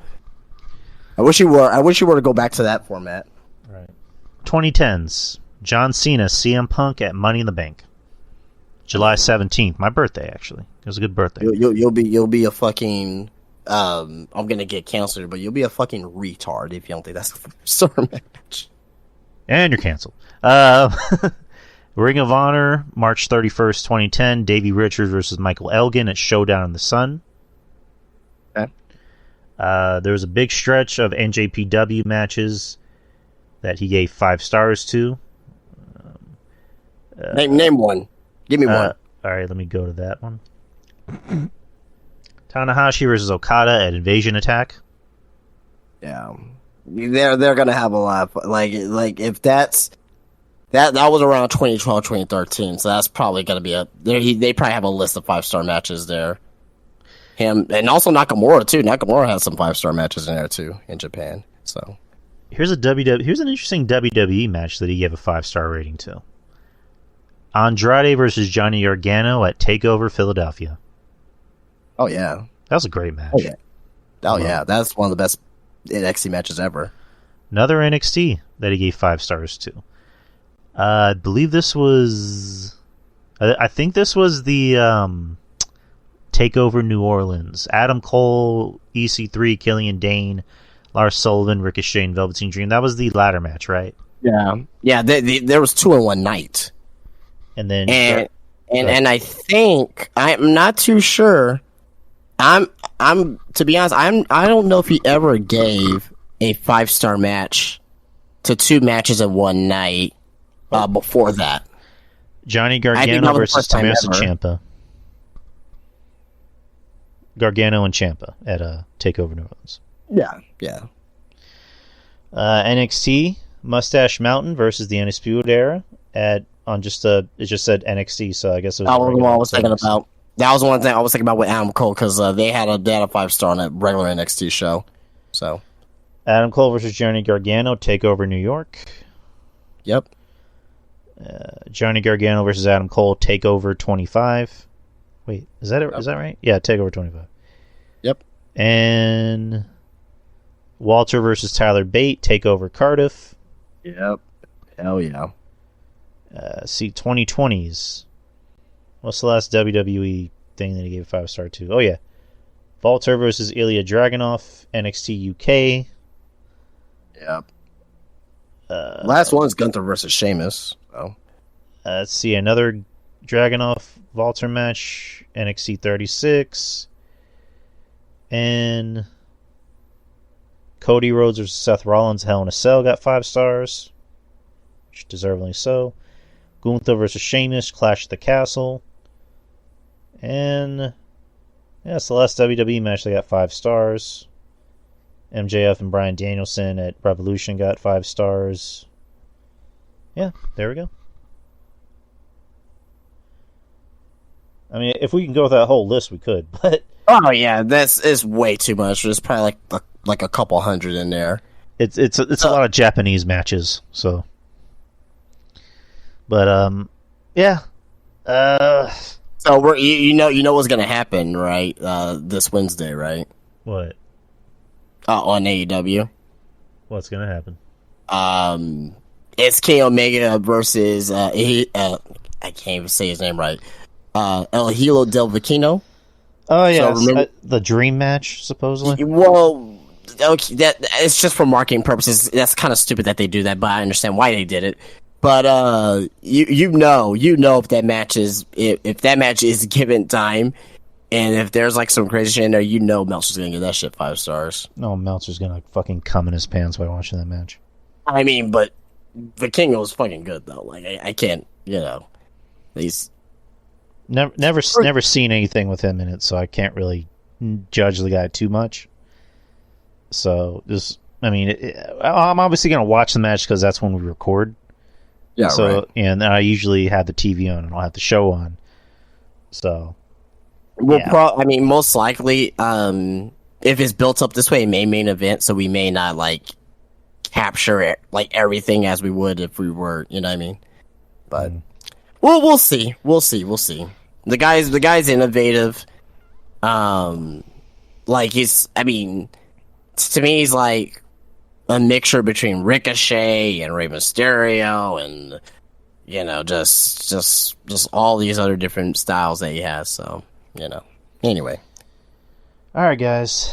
I wish you were to go back to that format. Right. 2010s. John Cena, CM Punk at Money in the Bank. July 17th. My birthday, actually. It was a good birthday. You'll be a fucking. I'm gonna get canceled, but you'll be a fucking retard if you don't think that's a 5-star match. And you're canceled. Ring of Honor, March 31st, 2010. Davey Richards versus Michael Elgin at Showdown in the Sun. Okay. There was a big stretch of NJPW matches that he gave 5 stars to. Name one. Give me one. All right, let me go to that one. Tanahashi versus Okada at Invasion Attack. Yeah, they're gonna have a lot of, like if that's. That was around 2012, 2013, so that's probably going to be they probably have a list of 5-star matches there. Him, and also Nakamura, too. Nakamura has some 5-star matches in there, too, in Japan. So here's an interesting WWE match that he gave a 5-star rating to. Andrade versus Johnny Gargano at TakeOver Philadelphia. Oh, yeah. That was a great match. Yeah, that's one of the best NXT matches ever. Another NXT that he gave 5 stars to. I believe this was... I think this was the TakeOver New Orleans. Adam Cole, EC3, Killian Dane, Lars Sullivan, Ricochet, and Velveteen Dream. That was the ladder match, right? Yeah. There was 2 in one night, And then and I think I'm not too sure. I'm to be honest. I don't know if he ever gave a 5-star match to 2 matches in one night before that. Johnny I think Gargano that was the versus first time Tommaso ever. Ciampa. Gargano and Ciampa at TakeOver New Orleans. Yeah. NXT Mustache Mountain versus the Undisputed Era it just said NXT, so I guess it was That was the one I was thinking NXT. about. That was one thing I was thinking about with Adam Cole because they had a 5-star on that regular NXT show. So, Adam Cole versus Johnny Gargano, TakeOver New York. yep. Johnny Gargano versus Adam Cole, TakeOver 25. Wait, is that right? Yeah, TakeOver 25. Yep. And Walter versus Tyler Bate, TakeOver Cardiff. Yep. Hell yeah. 2020s. What's the last WWE thing that he gave a 5-star to? Oh, yeah. Walter versus Ilya Dragunov, NXT UK. Yep. Last one is Gunther versus Sheamus. So. Let's see, another Dragunov Walter match, NXT 36. And Cody Rhodes versus Seth Rollins, Hell in a Cell got 5 stars. Which deservedly so. Gunther versus Sheamus, Clash at the Castle. And yeah, it's the last WWE match they got 5 stars. MJF and Bryan Danielson at Revolution got 5 stars. Yeah, there we go. I mean, if we can go with that whole list, we could, but Oh yeah, is way too much. There's probably like a couple hundred in there. it's a lot of Japanese matches, so. But yeah. So we're you know what's gonna happen, right? This Wednesday, right? What? On AEW. What's gonna happen? It's Kenny Omega versus I can't even say his name right. El Hilo del Vicino. Oh yeah, So remember- the dream match supposedly. Well, okay, that it's just for marketing purposes. That's kind of stupid that they do that, but I understand why they did it. But you know if that match is given time, and if there's like some crazy shit in there, you know Meltzer's gonna give that shit 5 stars. No, Meltzer's gonna fucking come in his pants by watching that match. I mean, but Vikingo was fucking good though. Like I can't, he's Never seen anything with him in it, so I can't really judge the guy too much. So just, I mean, I'm obviously gonna watch the match because that's when we record. yeah. So Right. and I usually have the TV on and I'll have the show on. So We'll yeah. I mean, most likely, if it's built up this way, it may main event, so we may not like capture it like everything as we would if we were, you know what I mean? But we'll see. We'll see. The guy's innovative. Like I mean, to me, he's like a mixture between Ricochet and Rey Mysterio, and just all these other different styles that he has. So anyway. All right, guys,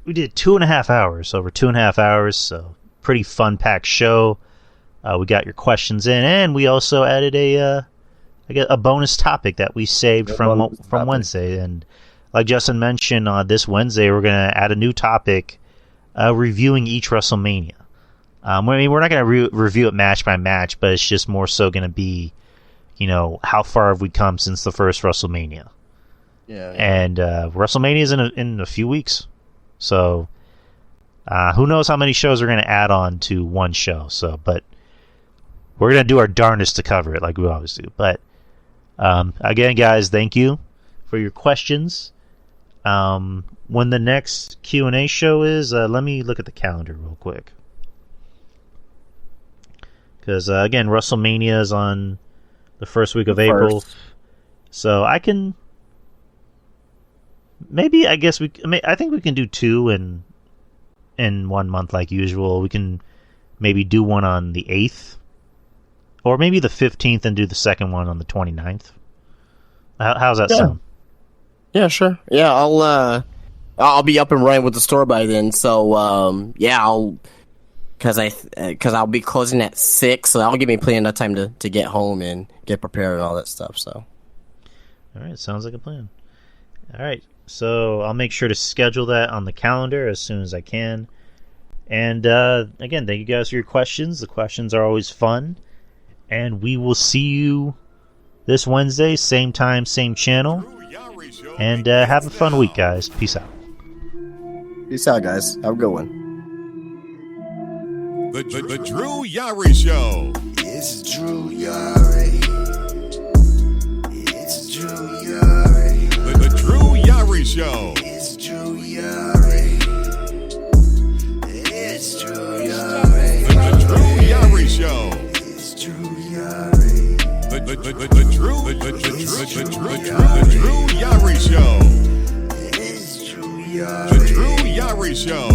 we did 2.5 hours, over 2.5 hours, so pretty fun packed show. We got your questions in, and we also added a bonus topic that we saved from Wednesday. And like Justin mentioned, this Wednesday we're gonna add a new topic, reviewing each WrestleMania. I mean, we're not gonna review it match by match, but it's just more so gonna be, how far have we come since the first WrestleMania? Yeah. And WrestleMania is in a few weeks, so who knows how many shows we're going to add on to one show. So, but we're going to do our darndest to cover it like we always do. But again, guys, thank you for your questions. When the next Q&A show is, let me look at the calendar real quick. Because, again, WrestleMania is on the first week of April. So I can... Maybe, I think we can do 2 in 1 month like usual. We can maybe do one on the 8th. Or maybe the 15th and do the second one on the 29th. How's that sound? Yeah, sure. Yeah, I'll be up and running with the store by then. So yeah, because I'll be closing at 6, so that'll give me plenty of time to get home and get prepared and all that stuff. So, all right, sounds like a plan. All right, so I'll make sure to schedule that on the calendar as soon as I can. And again, thank you guys for your questions. The questions are always fun, and we will see you this Wednesday, same time, same channel. And have a fun week, guys. Peace out. Peace out, guys. Have a good one. The Drew Yari Show. It's Drew Yari. It's Drew Yari. The Drew Yari Show. It's Drew Yari. It's Drew Yari. The Drew Yari Show. It's Drew Yari. The Drew Yari Show. It's Drew Yari. The Drew Yari Show.